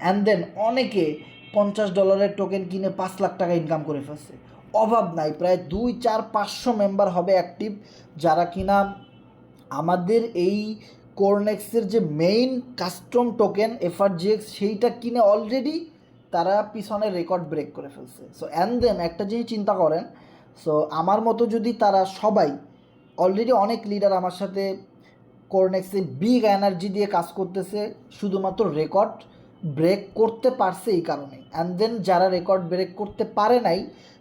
অ্যান্ড দেন অনেকে $50 টোকেন কিনে 5 লাখ টাকা ইনকাম করে ফেলছে। অভাব নাই, প্রায় 2-4-500 মেম্বার হবে অ্যাক্টিভ, যারা কিনা আমাদের এই কোরনেক্সের যে মেইন কাস্টম টোকেন FRGX সেইটা কিনে অলরেডি তারা পিছনে রেকর্ড ব্রেক করে ফেলছে। সো অ্যান্ড দেন একটা জিনিস চিন্তা করেন, সো আমার মতো যদি তারা সবাই, অলরেডি অনেক লিডার আমার সাথে কোরনেক্সে বিগ এনার্জি দিয়ে কাজ করতেছে, শুধুমাত্র রেকর্ড ব্রেক করতে পারছে এই কারণে। অ্যান্ড দেন যারা রেকর্ড ব্রেক করতে পারে নাই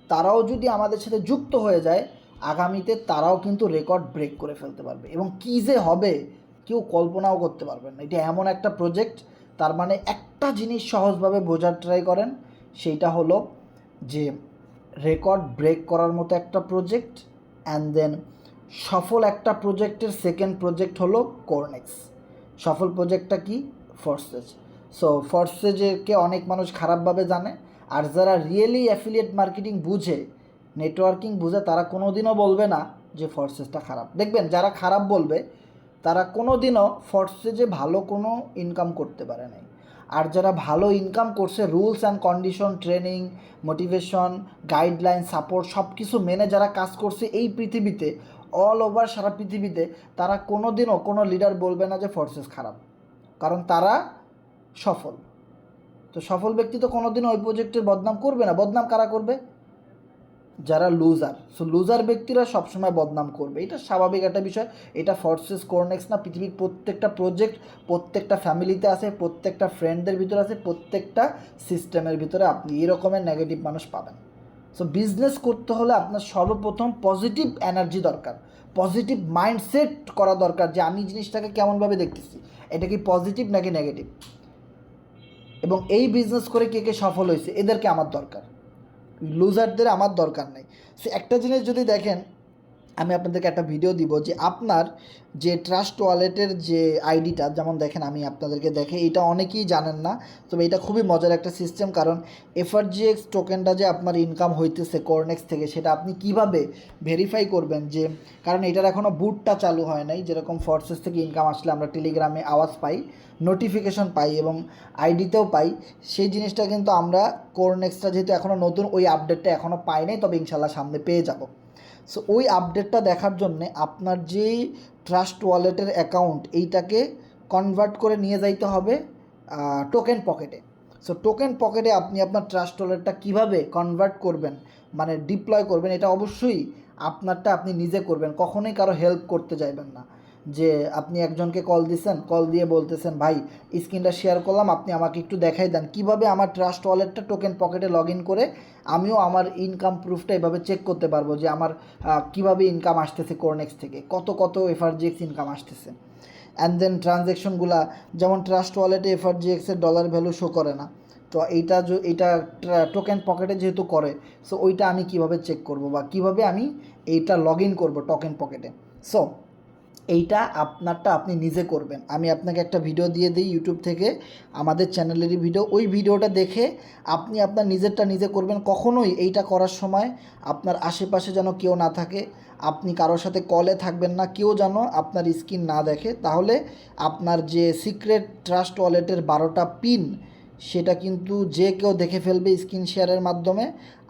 তারাও যদি আমাদের সাথে যুক্ত হয়ে যায়, আগামীতে তারাও কিন্তু রেকর্ড ব্রেক করে ফেলতে পারবে, এবং কী যে হবে কেউ কল্পনাও করতে পারবেন না। এটা এমন একটা প্রজেক্ট, তার মানে একটা জিনিস সহজভাবে বোঝার ট্রাই করেন, সেইটা হলো যে রেকর্ড ব্রেক করার মতো একটা প্রজেক্ট। অ্যান্ড দেন সফল একটা প্রজেক্টের সেকেন্ড প্রজেক্ট হলো কোরনেক্স। সফল প্রজেক্টটা কি? ফরসেজ। সো ফরসেজকে অনেক মানুষ খারাপভাবে জানে, আর যারা রিয়েলি অ্যাফিলিয়েট মার্কেটিং বুঝে, নেটওয়ার্কিং বুঝে, তারা কোনো দিনও বলবে না যে ফরসেজটা খারাপ। দেখবেন যারা খারাপ বলবে তারা কোনো দিনও ফরসেজে ভালো কোনো ইনকাম করতে পারে নাই। আর যারা ভালো ইনকাম করছে, rules and condition, training, motivation, guideline, support সব কিছু মেনে যারা কাজ করছে এই পৃথিবীতে, অল ওভার সারা পৃথিবীতে, তারা কোনো দিনও কোনো লিডার বলবে না যে ফরসেজ খারাপ, কারণ তারা সফল। তো সফল ব্যক্তি তো কোনো দিনও ওই প্রজেক্টের বদনাম করবে না। বদনাম কারা করবে? যারা লুজার। সো লুজার ব্যক্তিরা সবসময় বদনাম করবে, এটা স্বাভাবিক একটা বিষয়। এটা ফরসেস কোরনেক্স না, পৃথিবীর প্রত্যেকটা প্রজেক্ট প্রত্যেকটা ফ্যামিলিতে আছে, প্রত্যেকটা ফ্রেন্ডদের ভিতরে আছে, প্রত্যেকটা সিস্টেমের ভিতরে আপনি এই রকমের নেগেটিভ মানুষ পাবেন। সো বিজনেস করতে হলে আপনার সর্বপ্রথম পজিটিভ এনার্জি দরকার, পজিটিভ মাইন্ডসেট করা দরকার, যে আমি জিনিসটাকে কেমনভাবে দেখতেছি, এটা কি পজিটিভ নাকি নেগেটিভ। এবং এই বিজনেস করে কে কে সফল হয়েছে এদেরকে আমার দরকার, লুজারদের আমার দরকার নেই। সে একটা জিনিস যদি দেখেন, আমি আপনাদেরকে একটা ভিডিও দিব যে আপনার যে ট্রাস্ট ওয়ালেটের যে আইডিটা, যেমন দেখেন আমি আপনাদেরকে দেখে, এটা অনেকেই জানেন না, তবে এটা খুবই মজার একটা সিস্টেম। কারণ এফআরজিএক্স টোকেনটা যে আপনার ইনকাম হইতেছে কর্নেক্স থেকে, সেটা আপনি কিভাবে ভেরিফাই করবেন, যে কারণ এটার এখনও বুটটা চালু হয় নাই। যেরকম ফোর্সেস থেকে ইনকাম আসলে আমরা টেলিগ্রামে আওয়াজ পাই, নোটিফিকেশন পাই এবং আইডিতেও পাই, সেই জিনিসটা কিন্তু আমরা কর্নেক্সটা যেহেতু এখনও নতুন, ওই আপডেটটা এখনও পাই নাই, তবে ইনশাল্লাহ সামনে পেয়ে যাব। সো ওই আপডেটটা দেখার জন্যে আপনার যেই ট্রাস্ট ওয়ালেটের অ্যাকাউন্ট, এইটাকে কনভার্ট করে নিয়ে যাইতে হবে টোকেন পকেটে। সো টোকেন পকেটে আপনি আপনার ট্রাস্ট ওয়ালেটটা কীভাবে কনভার্ট করবেন, মানে ডিপ্লয় করবেন, এটা অবশ্যই আপনারটা আপনি নিজে করবেন, কখনোই কারো হেল্প করতে যাইবেন না। যে আপনি একজনকে কল দিছেন, কল দিয়ে বলতেছেন ভাই স্ক্রিনটা শেয়ার করলাম, আপনি আমাকে একটু দেখাই দেন কীভাবে আমার ট্রাস্ট ওয়ালেটটা টোকেন পকেটে লগ ইন করে আমিও আমার ইনকাম প্রুফটা এভাবে চেক করতে পারবো যে আমার কীভাবে ইনকাম আসতেছে কর্নেক্স থেকে, কত কত এফআরজিএক্স ইনকাম আসতেছে। অ্যান্ড দেন ট্রানজ্যাকশনগুলা, যেমন ট্রাস্ট ওয়ালেটে এফআরজিএক্সের ডলার ভ্যালু শো করে না, তো এইটা টোকেন পকেটে যেহেতু করে, সো ওইটা আমি কিভাবে চেক করব বা কিভাবে আমি এইটা লগ ইন করবো টোকেন পকেটে। সো এইটা আপনারটা আপনি নিজে করবেন। আমি আপনাকে একটা ভিডিও দিয়ে দিই ইউটিউব থেকে, আমাদের চ্যানেলেরই ভিডিও, ওই ভিডিওটা দেখে আপনি আপনার নিজেরটা নিজে করবেন। কখনোই এইটা করার সময় আপনার আশেপাশে যেন কেউ না থাকে, আপনি কারোর সাথে কলে থাকবেন না, কেউ যেন আপনার স্ক্রিন না দেখে, তাহলে আপনার যে সিক্রেট ট্রাস্ট ওয়ালেটের 12টা পিন, সেটা কিন্তু যে কেউ দেখে ফেলবে স্ক্রিন শেয়ারের মাধ্যমে,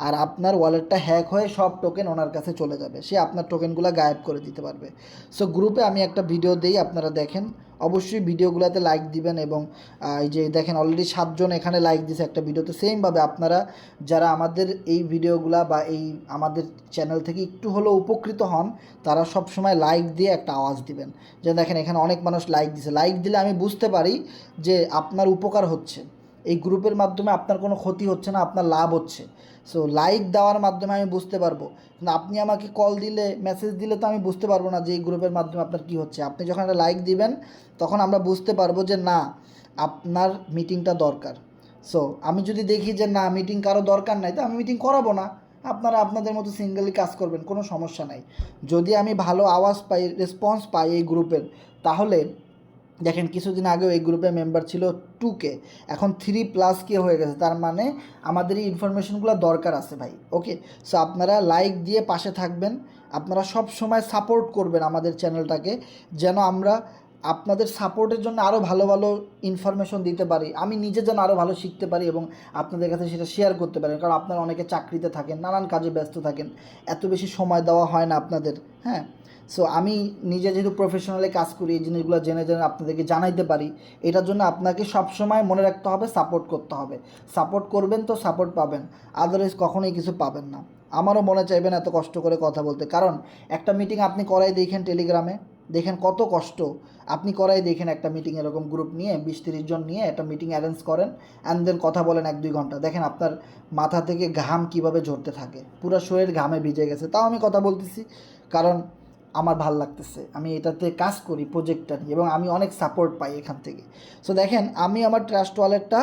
আর আপনার ওয়ালেটটা হ্যাক হয়ে সব টোকেন ওনার কাছে চলে যাবে, সে আপনার টোকেনগুলো গায়েব করে দিতে পারবে। সো গ্রুপে আমি একটা ভিডিও দিই, আপনারা দেখেন, অবশ্যই ভিডিওগুলোতে লাইক দিবেন। এবং এই যে দেখেন অলরেডি 7 জন এখানে লাইক দিছে একটা ভিডিওতে। সেমভাবে আপনারা যারা আমাদের এই ভিডিওগুলা বা এই আমাদের চ্যানেল থেকে একটু হলেও উপকৃত হন, তারা সব সময় লাইক দিয়ে একটা আওয়াজ দিবেন। যে দেখেন এখানে অনেক মানুষ লাইক দিছে, লাইক দিলে আমি বুঝতে পারি যে আপনার উপকার হচ্ছে, এই গ্রুপের মাধ্যমে আপনার কোনো ক্ষতি হচ্ছে না, আপনার লাভ হচ্ছে। সো লাইক দেওয়ার মাধ্যমে আমি বুঝতে পারবো, কিন্তু আপনি আমাকে কল দিলে, মেসেজ দিলে তো আমি বুঝতে পারবো না যে এই গ্রুপের মাধ্যমে আপনার কী হচ্ছে। আপনি যখন একটা লাইক দিবেন, তখন আমরা বুঝতে পারবো যে না, আপনার মিটিংটা দরকার। সো আমি যদি দেখি যে না, মিটিং কারো দরকার নাই, তো আমি মিটিং করাবো না, আপনারা আপনাদের মতো সিঙ্গেলি কাজ করবেন, কোনো সমস্যা নাই। যদি আমি ভালো আওয়াজ পাই, রেসপন্স পাই এই গ্রুপের, তাহলে দেখেন কিছুদিন আগেও এই গ্রুপে মেম্বার ছিল 2K, এখন 3+ হয়ে গেছে, তার মানে আমাদের এই ইনফরমেশনগুলো দরকার আছে ভাই। ওকে, সো আপনারা লাইক দিয়ে পাশে থাকবেন, আপনারা সব সময় সাপোর্ট করবেন আমাদের চ্যানেলটাকে, যেন আমরা আপনাদের সাপোর্টের জন্য আরও ভালো ভালো ইনফরমেশন দিতে পারি, আমি নিজে যেন আরও ভালো শিখতে পারি এবং আপনাদের কাছে সেটা শেয়ার করতে পারি। কারণ আপনারা অনেকে চাকরিতে থাকেন, নানান কাজে ব্যস্ত থাকেন, এত বেশি সময় দেওয়া হয় না আপনাদের। হ্যাঁ, সো আমি নিজে যেহেতু প্রফেশনালি কাজ করি, এই জিনিসগুলো জেনে জেনে আপনাদেরকে জানাইতে পারি। এটার জন্য আপনাকে সবসময় মনে রাখতে হবে, সাপোর্ট করতে হবে। সাপোর্ট করবেন তো সাপোর্ট পাবেন, আদারওয়াইজ কখনোই কিছু পাবেন না। আমারও মনে চাইবেন এত কষ্ট করে কথা বলতে, কারণ একটা মিটিং আপনি করাই দেখেন টেলিগ্রামে, দেখেন কত কষ্ট। আপনি করাই দেখেন একটা মিটিং, এরকম গ্রুপ নিয়ে 20-30 জন নিয়ে একটা মিটিং অ্যারেঞ্জ করেন, অ্যান্ড দেন কথা বলেন 1-2 ঘন্টা, দেখেন আপনার মাথা থেকে ঘাম কিভাবে ঝরতে থাকে, পুরো শরীর ঘামে ভিজে গেছে। তাও আমি কথা বলতেছি, কারণ আমার ভাল লাগতেছে, আমি এটাতে কাজ করি প্রজেক্টটা নিয়ে এবং আমি অনেক সাপোর্ট পাই এখান থেকে। সো দেখেন আমি আমার ট্রাস্ট ওয়ালেটটা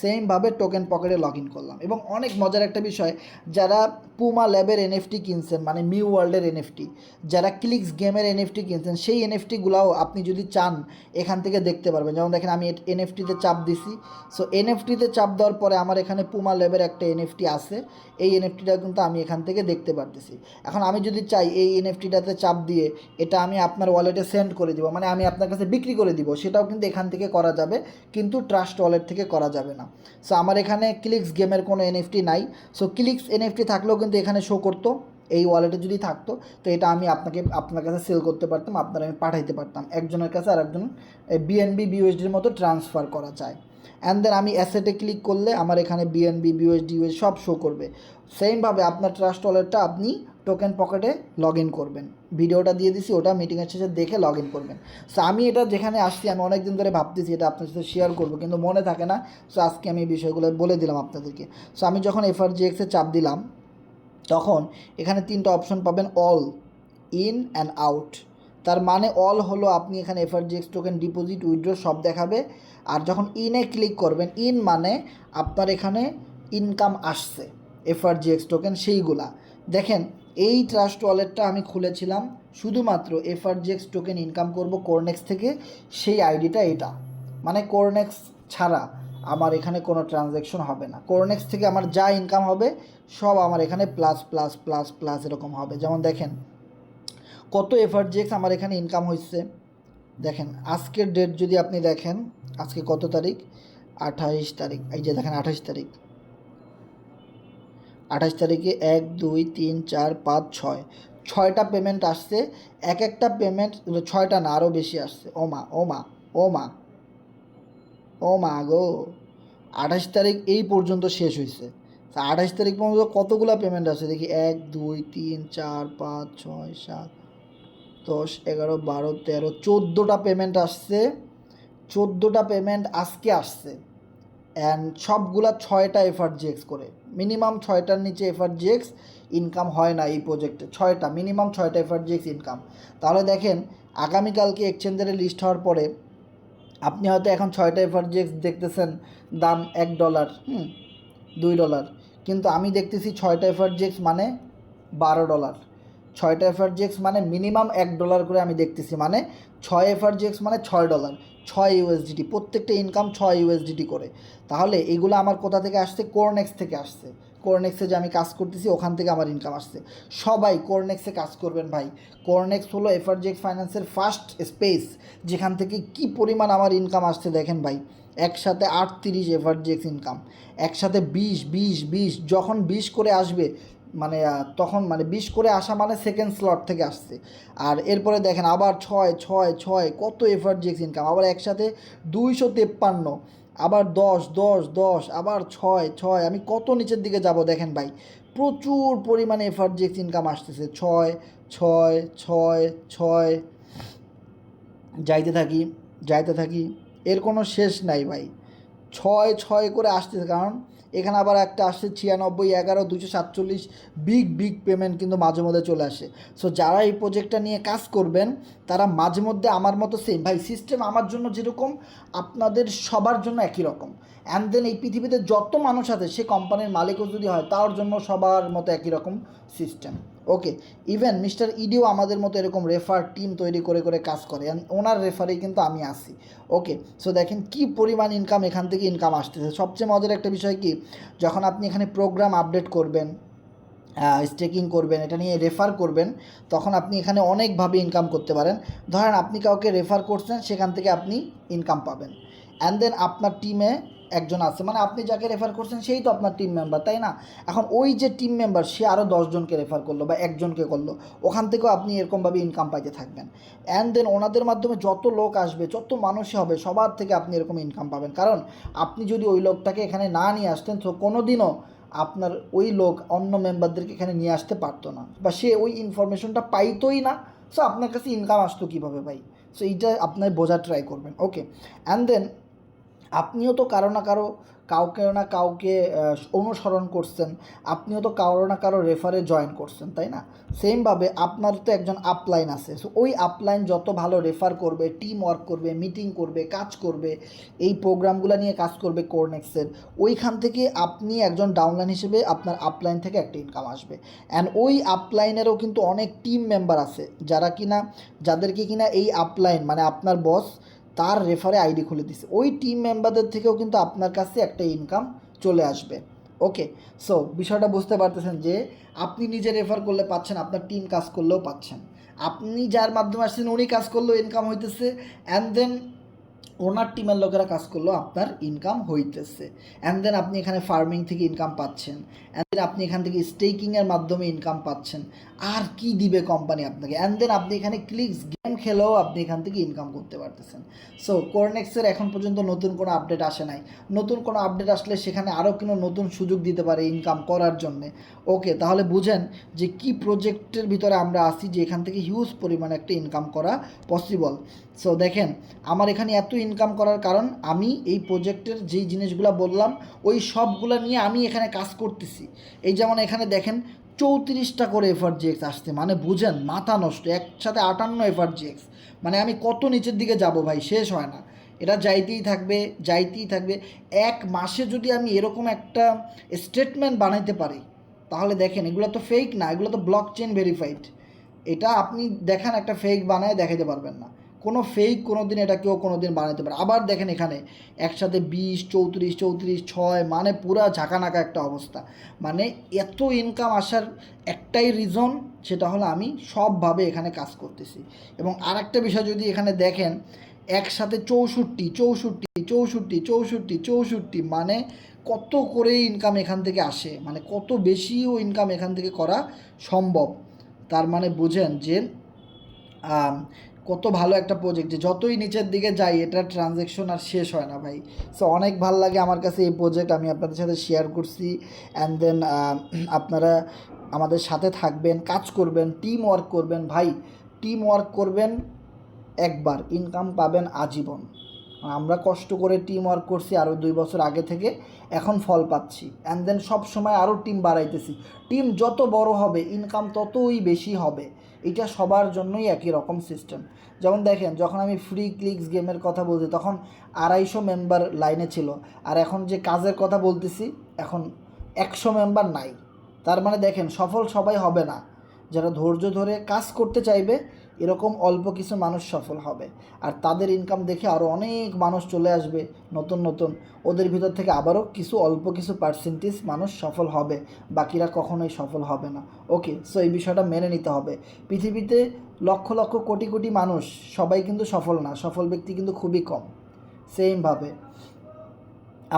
সেমভাবে টোকেন পকেটে লগ ইন করলাম। এবং অনেক মজার একটা বিষয়, যারা পুমা ল্যাবের এনএফটি কিনছেন, মানে মিউ ওয়ার্ল্ডের এনএফটি, যারা ক্লিক্স গেমের এনএফটি কিনছেন, সেই এনএফটিগুলাও আপনি যদি চান এখান থেকে দেখতে পারবেন। যেমন দেখেন আমি এনএফটিতে চাপ দিছি, সো এনএফটিতে চাপ দেওয়ার পরে আমার এখানে পুমা ল্যাবের একটা এনএফটি আছে, এই এনএফটিটা কিন্তু আমি এখান থেকে দেখতে পারতেছি। এখন আমি যদি চাই এই এনএফটিটাতে চাপ দিয়ে এটা আমি আপনার ওয়ালেটে সেন্ড করে দিব, মানে আমি আপনার কাছে বিক্রি করে দিব, সেটাও কিন্তু এখান থেকে করা যাবে, কিন্তু ট্রাস্ট ওয়ালেট থেকে করা যাবে না। সো আমার এখানে ক্লিক্স গেমের কোনো এনএফটি নাই, সো ক্লিক্স এনএফটি থাকলেও কিন্তু এখানে শো করতো, এই ওয়ালেটে যদি থাকতো, তো এটা আমি আপনার কাছে সেল করতে পারতাম, আপনার আমি পাঠাইতে পারতাম, একজনের কাছে আর একজন বিএনবি বিউএসডির মতো ট্রান্সফার করা যায়। অ্যান্ড দেন আমি অ্যাসেটে ক্লিক করলে আমার এখানে বিএনবি বিউএসডি সব শো করবে। সেমভাবে আপনার ট্রাস্ট ওয়ালেটটা আপনি টোকেন পকেটে লগ ইন করবেন, ভিডিওটা দিয়ে দিছি, ওটা মিটিংয়ের শেষে দেখে লগ ইন করবেন। সো আমি এটা যেখানে আসছি, আমি অনেক দিন ধরে ভাবতেছি এটা আপনার সাথে শেয়ার করবো, কিন্তু মনে থাকে না। সো আজকে আমি এই বিষয়গুলো বলে দিলাম আপনাদেরকে। সো আমি যখন এফআরজিএক্সে চাপ দিলাম, তখন এখানে 3টা অপশন পাবেন, অল, ইন অ্যান্ড আউট। তার মানে অল হলো আপনি এখানে এফআরজিএক্স টোকেন ডিপোজিট, উইথড্র সব দেখাবে। আর যখন ইনে ক্লিক করবেন, ইন মানে আপনার এখানে ইনকাম আসছে এফআরজিএক্স টোকেন, সেইগুলা দেখেন এই ট্রাস্ট ওয়ালেটটা আমি খুলেছিলাম শুধুমাত্র এফআরজিএক্স টোকেন ইনকাম করব কোরনেক্স থেকে, সেই আইডিটা এটা। মানে কোরনেক্স ছাড়া আমার এখানে কোনো ট্রানজ্যাকশন হবে না। কোরনেক্স থেকে আমার যা ইনকাম হবে সব আমার এখানে প্লাস প্লাস প্লাস প্লাস এরকম হবে। যেমন দেখেন কত এফআরজিএক্স আমার এখানে ইনকাম হয়েছে। দেখেন আজকের ডেট যদি আপনি দেখেন, আজকে কত তারিখ, 28 তারিখ, এই যে দেখেন 28 তারিখ, 28 তারিখে 1 2 3 4 5 6 ছয়টা পেমেন্ট আসছে। এক একটা পেমেন্ট 6টা না, আরও বেশি আসছে। ও মা ও মা ও মা ও মা গো, 28 তারিখ এই পর্যন্ত শেষ হয়েছে। 28 তারিখ পর্যন্ত কতগুলো পেমেন্ট আসছে দেখি, 1 2 3 4 5 6 7 10 11 12 13 14টা পেমেন্ট আসছে। 14টা পেমেন্ট আজকে আসছে, অ্যান্ড সবগুলা 6টা এফআরজিএক্স করে। মিনিমাম 6টার নিচে এফআরজিএক্স ইনকাম হয় না এই প্রজেক্টে। 6টা মিনিমাম 6টা এফআরজিএক্স ইনকাম। তাহলে দেখেন আগামীকালকে এক্সচেঞ্জারে লিস্ট হওয়ার পরে আপনি হয়তো এখন 6টা এফআরজিএক্স দেখতেছেন দাম $1, $2, কিন্তু আমি দেখতেছি 6টা এফআরজিএক্স মানে $12। 6টা এফআরজিএক্স মানে মিনিমাম $1 করে আমি দেখতেছি, মানে 6 এফআরজিএক্স মানে $6, 6 ইউএসডিটি, প্রত্যেকটা ইনকাম 6 ইউএসডিটি করে। তাহলে এগুলো আমার কোথা থেকে আসছে? কোরনেক্স থেকে আসছে। কোরনেক্সে যে আমি কাজ করতেছি ওখান থেকে আমার ইনকাম আসছে। সবাই কোরনেক্সে কাজ করবেন ভাই। কোরনেক্স হলো এফআরজিএক্স ফাইন্যান্সের ফার্স্ট স্পেস যেখান থেকে কি পরিমাণ আমার ইনকাম আসছে দেখেন ভাই। একসাথে 38 এফআরজিএক্স ইনকাম, একসাথে 20 যখন 20 করে আসবে মানে তখন মানে 20 করে আসা মানে সেকেন্ড স্লট থেকে আসছে। আর এরপরে দেখেন আবার 6 কত এফআরজিএক্স ইনকাম, আবার একসাথে 253, আবার 10 আবার 6 আমি কত নিচের দিকে যাব দেখেন ভাই। প্রচুর পরিমাণে এফআরজিএক্স ইনকাম আসতেছে। 6 যাইতে থাকি, এর কোনো শেষ নাই ভাই। 6 করে আসতেছে, কারণ এখানে আবার একটা আসছে 96 11 247 বিগ পেমেন্ট কিন্তু মাঝে মধ্যে চলে আসে। সো যারা এই প্রজেক্টটা নিয়ে কাজ করবেন তারা মাঝে মধ্যে আমার মতো সেম ভাই, সিস্টেম আমার জন্য যেরকম আপনাদের সবার জন্য একই রকম। অ্যান্ড দেন এই পৃথিবীতে যত মানুষ আছে সে কোম্পানির মালিকও যদি হয় তার জন্য সবার মতো একই রকম সিস্টেম। ওকে, ইভেন মিস্টার ইডিও আমাদের মতো এরকম রেফার টিম তৈরি করে কাজ করে, ওনার রেফারেই কিন্তু আমি আসি। ওকে, সো দেখেন কি পরিমাণ ইনকাম এখান থেকে ইনকাম আসতেছে। সবচেয়ে মজার একটা বিষয় কি, যখন আপনি এখানে প্রোগ্রাম আপডেট করবেন, স্টেকিং করবেন, এটা নিয়ে রেফার করবেন, তখন আপনি এখানে অনেকভাবে ইনকাম করতে পারেন। ধরেন আপনি কাউকে রেফার করছেন, সেখান থেকে আপনি ইনকাম পাবেন। অ্যান্ড দেন আপনার টিমে একজন আছে, মানে আপনি যাকে রেফার করছেন সেই তো আপনার টিম মেম্বার, তাই না? এখন ওই যে টিম মেম্বার সে আরও 10জনকে রেফার করলো বা একজনকে করলো, ওখান থেকেও আপনি এরকমভাবে ইনকাম পাইতে থাকবেন। অ্যান্ড দেন ওনাদের মাধ্যমে যত লোক আসবে, যত মানুষই হবে, সবার থেকে আপনি এরকম ইনকাম পাবেন। কারণ আপনি যদি ওই লোকটাকে এখানে না নিয়ে আসতেন তো কোনো দিনও আপনার ওই লোক অন্য মেম্বারদেরকে এখানে নিয়ে আসতে পারতো না, বা সে ওই ইনফরমেশনটা পাইতোই না। সো আপনার কাছে ইনকাম আসতো কীভাবে ভাই? সো এইটা আপনার বোঝার ট্রাই করবেন। ওকে, অ্যান্ড দেন আপনিও তো কারো না কাউকে অনুসরণ করছেন, আপনিও তো কারো না কারো রেফারে জয়েন করছেন, তাই না? সেমভাবে আপনার তো একজন আপলাইন আছে। সো ওই আপলাইন যত ভালো রেফার করবে, টিম ওয়ার্ক করবে, মিটিং করবে, কাজ করবে, এই প্রোগ্রামগুলো নিয়ে কাজ করবে কোরনেক্সের, ওইখান থেকে আপনি একজন ডাউনলাইন হিসেবে আপনার আপলাইন থেকে একটা ইনকাম আসবে। অ্যান্ড ওই আপলাইনেরও কিন্তু অনেক টিম মেম্বার আছে যাদেরকে কিনা এই আপলাইন মানে আপনার বস তার রেফারে আইডি খুলে দিছে। ওই টিম মেম্বারদের থেকেও কিন্তু আপনার কাছে একটা ইনকাম চলে আসবে। ওকে, সো বিষয়টা বুঝতে পারতেছেন যে আপনি নিজে রেফার করলে পাচ্ছেন, আপনার টিম কাজ করলেও পাচ্ছেন, আপনি যার মাধ্যমে আসছেন উনি কাজ করলেও ইনকাম হইতেছে, অ্যান্ড দেন ওনার টিমের লোকেরা কাজ করলেও আপনার ইনকাম হইতেছে। অ্যান্ড দেন আপনি এখানে ফার্মিং থেকে ইনকাম পাচ্ছেন, অ্যান্ড দেন আপনি এখান থেকে স্টেকিংয়ের মাধ্যমে ইনকাম পাচ্ছেন। আর কি দিবে কোম্পানি আপনাকে? অ্যান্ড দেন আপনি এখানে ক্লিকস গেম খেলেও আপনি এখান থেকে ইনকাম করতে পারতেছেন। সো কোরনেক্সের এখন পর্যন্ত নতুন কোনো আপডেট আসে নাই। নতুন কোনো আপডেট আসলে সেখানে আরও কোনো নতুন সুযোগ দিতে পারে ইনকাম করার জন্যে। ওকে, তাহলে বুঝেন যে কি প্রজেক্টের ভিতরে আমরা আসি, যে এখান থেকে হিউজ পরিমাণে একটা ইনকাম করা পসিবল। সো দেখেন আমার এখানে এত ইনকাম করার কারণ আমি এই প্রজেক্টের যেই জিনিসগুলো বললাম ওই সবগুলো নিয়ে আমি এখানে কাজ করতেছি। এই যেমন এখানে দেখেন 34টা করে এফআরজিএক্স আসছে, মানে বুঝেন মাথা নষ্ট, একসাথে 58 এফআরজিএক্স, মানে আমি কত নিচের দিকে যাব ভাই, শেষ হয় না। এটা যাইতেই থাকবে। এক মাসে যদি আমি এরকম একটা স্টেটমেন্ট বানাইতে পারি, তাহলে দেখেন এগুলো তো ফেক না, এগুলো তো ব্লক চেন ভেরিফাইড। এটা আপনি দেখেন একটা ফেক বানায় দেখাতে পারবেন না, কোনো ফেক কোনো দিন এটা কেউ কোনো দিন বানাতে পারে। আবার দেখেন এখানে একসাথে 20, 34, 34, 6, মানে পুরা ঝাঁকানাকা একটা অবস্থা। মানে এত ইনকাম আসার একটাই রিজন, সেটা হলো আমি সবভাবে এখানে কাজ করতেছি। এবং আর একটা বিষয় যদি এখানে দেখেন, একসাথে 64, 64, 64, 64, 64, মানে কত করে ইনকাম এখান থেকে আসে, মানে কত বেশিও ইনকাম এখান থেকে করা সম্ভব। তার মানে বুঝেন যে কত ভালো একটা প্রজেক্ট, যে যতই নিচের দিকে যাই এটা ট্রানজ্যাকশন আর শেষ হয় না ভাই। সো অনেক ভালো লাগে আমার কাছে এই প্রজেক্ট, আমি আপনাদের সাথে শেয়ার করছি। অ্যান্ড দেন আপনারা আমাদের সাথে থাকবেন, কাজ করবেন, টিম ওয়ার্ক করবেন ভাই। টিম ওয়ার্ক করবেন, একবার ইনকাম পাবেন আজীবন। আমরা কষ্ট করে টিম ওয়ার্ক করছি আরও 2 বছর আগে থেকে, এখন ফল পাচ্ছি। অ্যান্ড দেন সব সময় আরও টিম বাড়াইতেছি। টিম যত বড় হবে ইনকাম ততই বেশি হবে, এটা সবার জন্যই একই রকম সিস্টেম। যেমন দেখেন, যখন আমি ফ্রি ক্লিকস গেমের কথা বলছি তখন 250 মেম্বার লাইনে ছিল, আর এখন যে কাজের কথা বলতেছি এখন 100 মেম্বার নাই। তার মানে দেখেন সফল সবাই হবে না, যারা ধৈর্য ধরে কাজ করতে চাইবে এরকম অল্প কিছু মানুষ সফল হবে। আর তাদের ইনকাম দেখে আরও অনেক মানুষ চলে আসবে নতুন নতুন, ওদের ভিতর থেকে আবারও কিছু অল্প কিছু পার্সেন্টেজ মানুষ সফল হবে, বাকিরা কখনোই সফল হবে না। ওকে, সো এই বিষয়টা মেনে নিতে হবে। পৃথিবীতে লক্ষ লক্ষ কোটি কোটি মানুষ, সবাই কিন্তু সফল না, সফল ব্যক্তি কিন্তু খুবই কম। সেমভাবে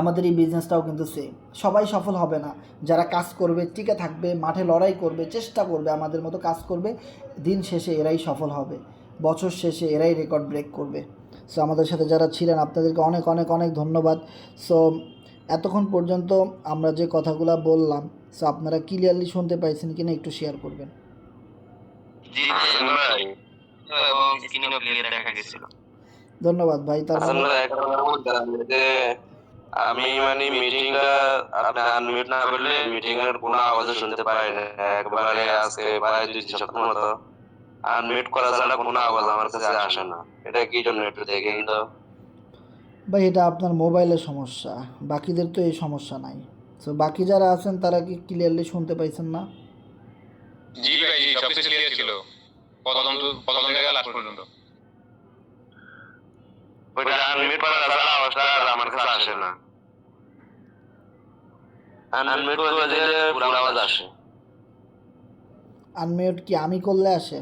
আমাদের এই বিজনেসটাও কিন্তু সেম, সবাই সফল হবে না। যারা কাজ করবে, টিকে থাকবে, মাঠে লড়াই করবে, চেষ্টা করবে, আমাদের মতো কাজ করবে, দিন শেষে এরাই সফল হবে, বছর শেষে এরাই রেকর্ড ব্রেক করবে। সো আমাদের সাথে যারা ছিলেন আপনাদেরকে অনেক অনেক অনেক ধন্যবাদ। সো এতক্ষণ পর্যন্ত আমরা যে কথাগুলো বললাম, সো আপনারা ক্লিয়ারলি শুনতে পাইছেন কিনা একটু শেয়ার করবেন। জি ভাই, এবং স্ক্রিনও ক্লিয়ার দেখা গেছিল। ধন্যবাদ ভাই। তার মানে আসলে একটা কথা বলছিলাম যে আমি মানে মিটিংটা আপনি আনমিউট না করলে মিটিং এর কোনো আওয়াজও শুনতে পাই না। একবারে আজকে প্রায় 2 সপ্তাহ মতো আনমিউট করা ছাড়া কোনো আওয়াজ আমার কাছে আসে না। এটা কি জন্য একটু দেখেন তো। ভাই এটা আপনার মোবাইলের সমস্যা, বাকিদের তো এই সমস্যা নাই। সো বাকি যারা আছেন তারা কি ক্লিয়ারলি শুনতে পাইছেন না? জি ভাই, জি সবকিছু ক্লিয়ার ছিল প্রথম থেকে লাস্ট পর্যন্ত। ওইটা আনমিউট করা ছাড়া আওয়াজটা আর আমার কাছে আসে না। আনমিউট করে দিলে পুরো আওয়াজ আসে। আনমিউট কি আমি করলে আসে?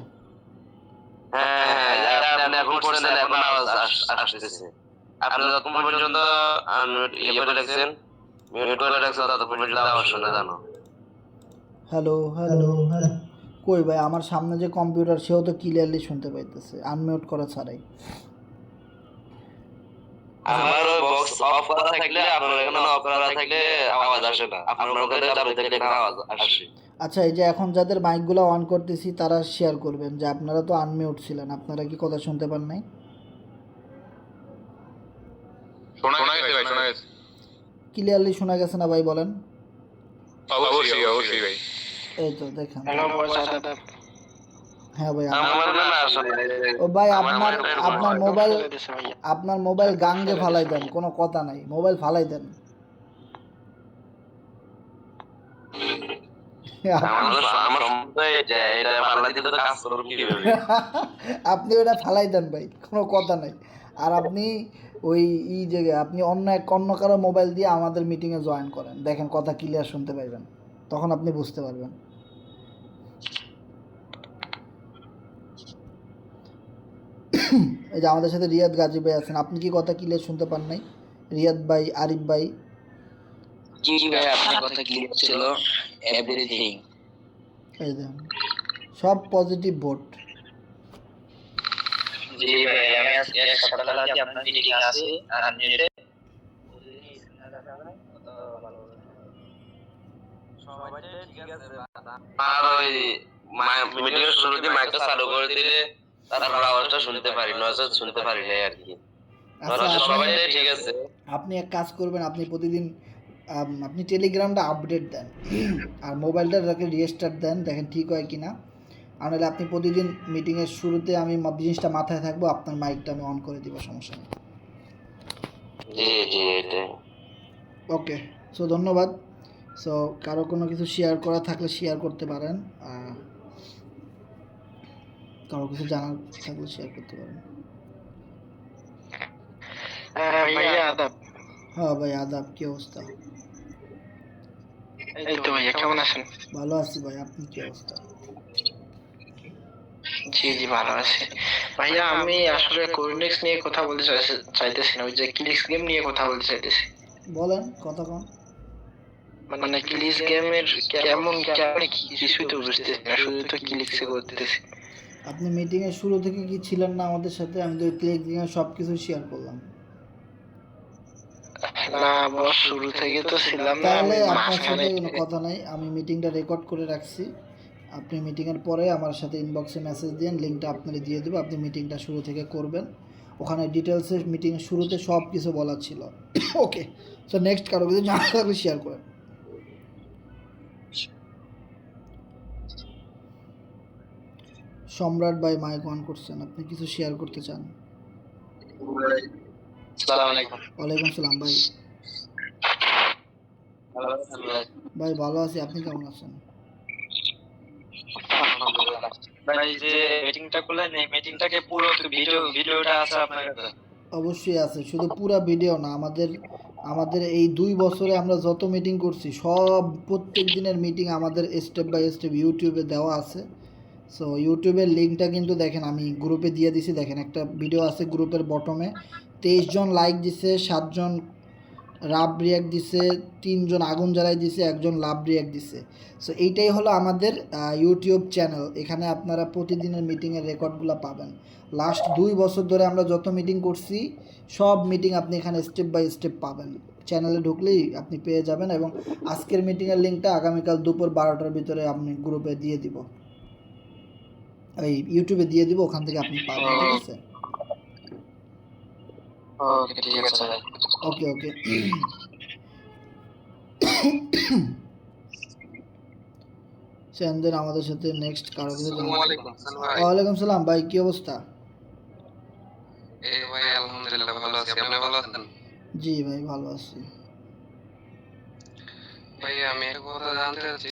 হ্যাঁ, আপনি এখন করছেন, এখন আওয়াজ আসতেছে। আপনি যতক্ষণ পর্যন্ত আনমিউট করে রাখছেন, মিউট করে রাখছেন, ততক্ষণ পর্যন্ত আওয়াজ শোনা জানো। হ্যালো হ্যালো হ্যালো, কই ভাই আমার সামনে যে কম্পিউটার সেও তো ক্লিয়ারলি শুনতে পাইতেছে আনমিউট করা ছাড়াই। আমার ওই বক্স অফ করা থাকলে, আপনার এখানে অফ করা থাকলে আওয়াজ আসে না। আপনার ওখানে চালু থাকলে এখানে আওয়াজ আসে। আচ্ছা, এই যে এখন যাদের মাইকগুলো অন করতেছি তারা শেয়ার করবেন যে আপনারা তো আনমিউট ছিলেন, আপনারা কি কথা শুনতে পান নাই? শোনা গেছে ভাই, শোনা গেছে। ক্লিয়ারলি শোনা গেছে না ভাই বলেন? অবশ্যই অবশ্যই ভাই। এই তো দেখেন। হ্যালো ভয়েস আদা হ্যাঁ ভাই আমার না আসলে ও ভাই আমার আপনার মোবাইলের আপনার ভয়েস মোবাইল ফেলে দিছে ভাইয়া। আপনার মোবাইল গাঙ্গে ফালাই দেন, কোনো কথা নাই, মোবাইল ফালাই দেন। আমার সম্পূর্ণ যে এটা পাল্লা দিলে তো কাজ করব কিভাবে। আপনি ওটা ফালাই দেন ভাই, কোনো কথা নাই। আর আপনি ওই যে আপনি অন্য কারো মোবাইল দিয়ে আমাদের মিটিংয়ে জয়েন করেন, দেখেন কথা ক্লিয়ার শুনতে পাইবেন, তখন আপনি বুঝতে পারবেন। এই যে আমাদের সাথে রিয়াদ গাজী ভাই আছেন, আপনি কি কথা ক্লিয়ার শুনতে পান নাই? রিয়াদ ভাই, আরিফ ভাই। জি ভাই, আপনার কথা ক্লিয়ার ছিল, এভরিথিং। এই দেখেন সব পজিটিভ ভোট। জি ভাই, আমি আজকে এক সপ্তাহ আগে আপনার মিটিং আছে আনমিউটে। আর ওই মিটিং এর শুরুতে মাইকটা চালু করে দিলে তারপর আওয়াজটা শুনতে পারি, নয়তো শুনতে পারি না আর কি। আচ্ছা, সবাই ঠিক আছে। আপনি এক কাজ করবেন, আপনি প্রতিদিন আপনি টেলিগ্রামটা আপডেট দেন আর মোবাইলটাকে রিস্টার্ট দেন, দেখেন ঠিক হয় কি না। আর নাহলে আপনি প্রতিদিন মিটিংয়ের শুরুতে আমি জিনিসটা মাথায় থাকবো, আপনার মাইকটা আমি অন করে দিব, সমস্যা নেই। জি জি, এটাই। ওকে, সো ধন্যবাদ। সো কারো কোনো কিছু শেয়ার করা থাকলে শেয়ার করতে পারেন, কারো কিছু জানার থাকলে শেয়ার করতে পারেন। ভাইয়া আদাব। হ্যাঁ ভাই আদাব, কি অবস্থা? এই তো ভাইয়া, কেমন আছেন? ভালো আছি ভাই, আপনি কি অবস্থা? জি জি, ভালো আছি ভাইয়া। আমি আসলে কোরিনেক্স নিয়ে কথা বলতে চাইতেছি না, ওই যে ক্লিক্স গেম নিয়ে কথা বলতে চাইতেছি। বলেন, কথা কন। মানে ক্লিক্স গেমের কেমন কেমন কিছুই তো বুঝতেছি না, শুধু তো ক্লিক্সে করতেছি। আপনি মিটিংয়ের শুরু থেকে কি ছিলেন না আমাদের সাথে? আমি তো ক্লিক দিয়ে সব কিছু শেয়ার করলাম। না বস, শুরু থেকে তো ছিলাম না, তাহলে আমি আপনার সাথে মাঝখানে। কোনো কথা নাই, আমি মিটিংটা রেকর্ড করে রাখছি। আপনি মিটিংয়ের পরে আমার সাথে ইনবক্সে মেসেজ দিন, লিঙ্কটা আপনাকে দিয়ে দেবো, আপনি মিটিংটা শুরু থেকে করবেন। ওখানে ডিটেলসে মিটিংয়ের শুরুতে সব কিছু বলা ছিল। ওকে, সো নেক্সট কারো কিছু জানা থাকলে শেয়ার করেন। সম্রাট ভাই মাইক অন করছেন, আপনি কিছু শেয়ার করতে চান? আসসালামু আলাইকুম। ওয়ালাইকুম সালাম ভাই। ভালো আছেন ভাই? ভাই ভালো আছি, আপনি কেমন আছেন? ভাই যে মিটিংটা করলেন, এই মিটিংটাকে পুরো ভিডিওটা আছে আপনার কাছে? অবশ্যই আছে, শুধু পুরা ভিডিও না, আমাদের এই 2 বছরে আমরা যত মিটিং করছি সব প্রত্যেক দিনের মিটিং আমাদের স্টেপ বাই স্টেপ ইউটিউবে দেওয়া আছে। সো ইউটিউবের লিঙ্কটা কিন্তু দেখেন আমি গ্রুপে দিয়ে দিছি, দেখেন একটা ভিডিও আছে গ্রুপের বটমে, 23 জন লাইক দিছে, 7 জন রাব রিয়াক্ট দিছে, 3 জন আগুন জ্বালাই দিছে, 1 জন লাভ রিয়াক্ট দিছে। সো এইটাই হলো আমাদের ইউটিউব চ্যানেল। এখানে আপনারা প্রতিদিনের মিটিংয়ের রেকর্ডগুলো পাবেন। লাস্ট 2 বছর ধরে আমরা যত মিটিং করছি সব মিটিং আপনি এখানে স্টেপ বাই স্টেপ পাবেন। চ্যানেলে ঢুকলেই আপনি পেয়ে যাবেন, এবং আজকের মিটিংয়ের লিঙ্কটা আগামীকাল দুপুর 12টার ভিতরে আপনি গ্রুপে দিয়ে দিব, এই ইউটিউবে দিয়ে দিব, ওখান থেকে আপনি পাবেন, ঠিক আছে? ওকে ঠিক আছে ভাই। ওকে ওকে। সেনদের আমাদের সাথে নেক্সট কারো কিছু জানা? ওয়ালাইকুম সালাম ভাই, কি অবস্থা? এই ভাই আলহামদুলিল্লাহ ভালো আছি, আপনি ভালো আছেন? জি ভাই ভালো আছি। ভাই আমি একটা কথা জানতে চাচ্ছি।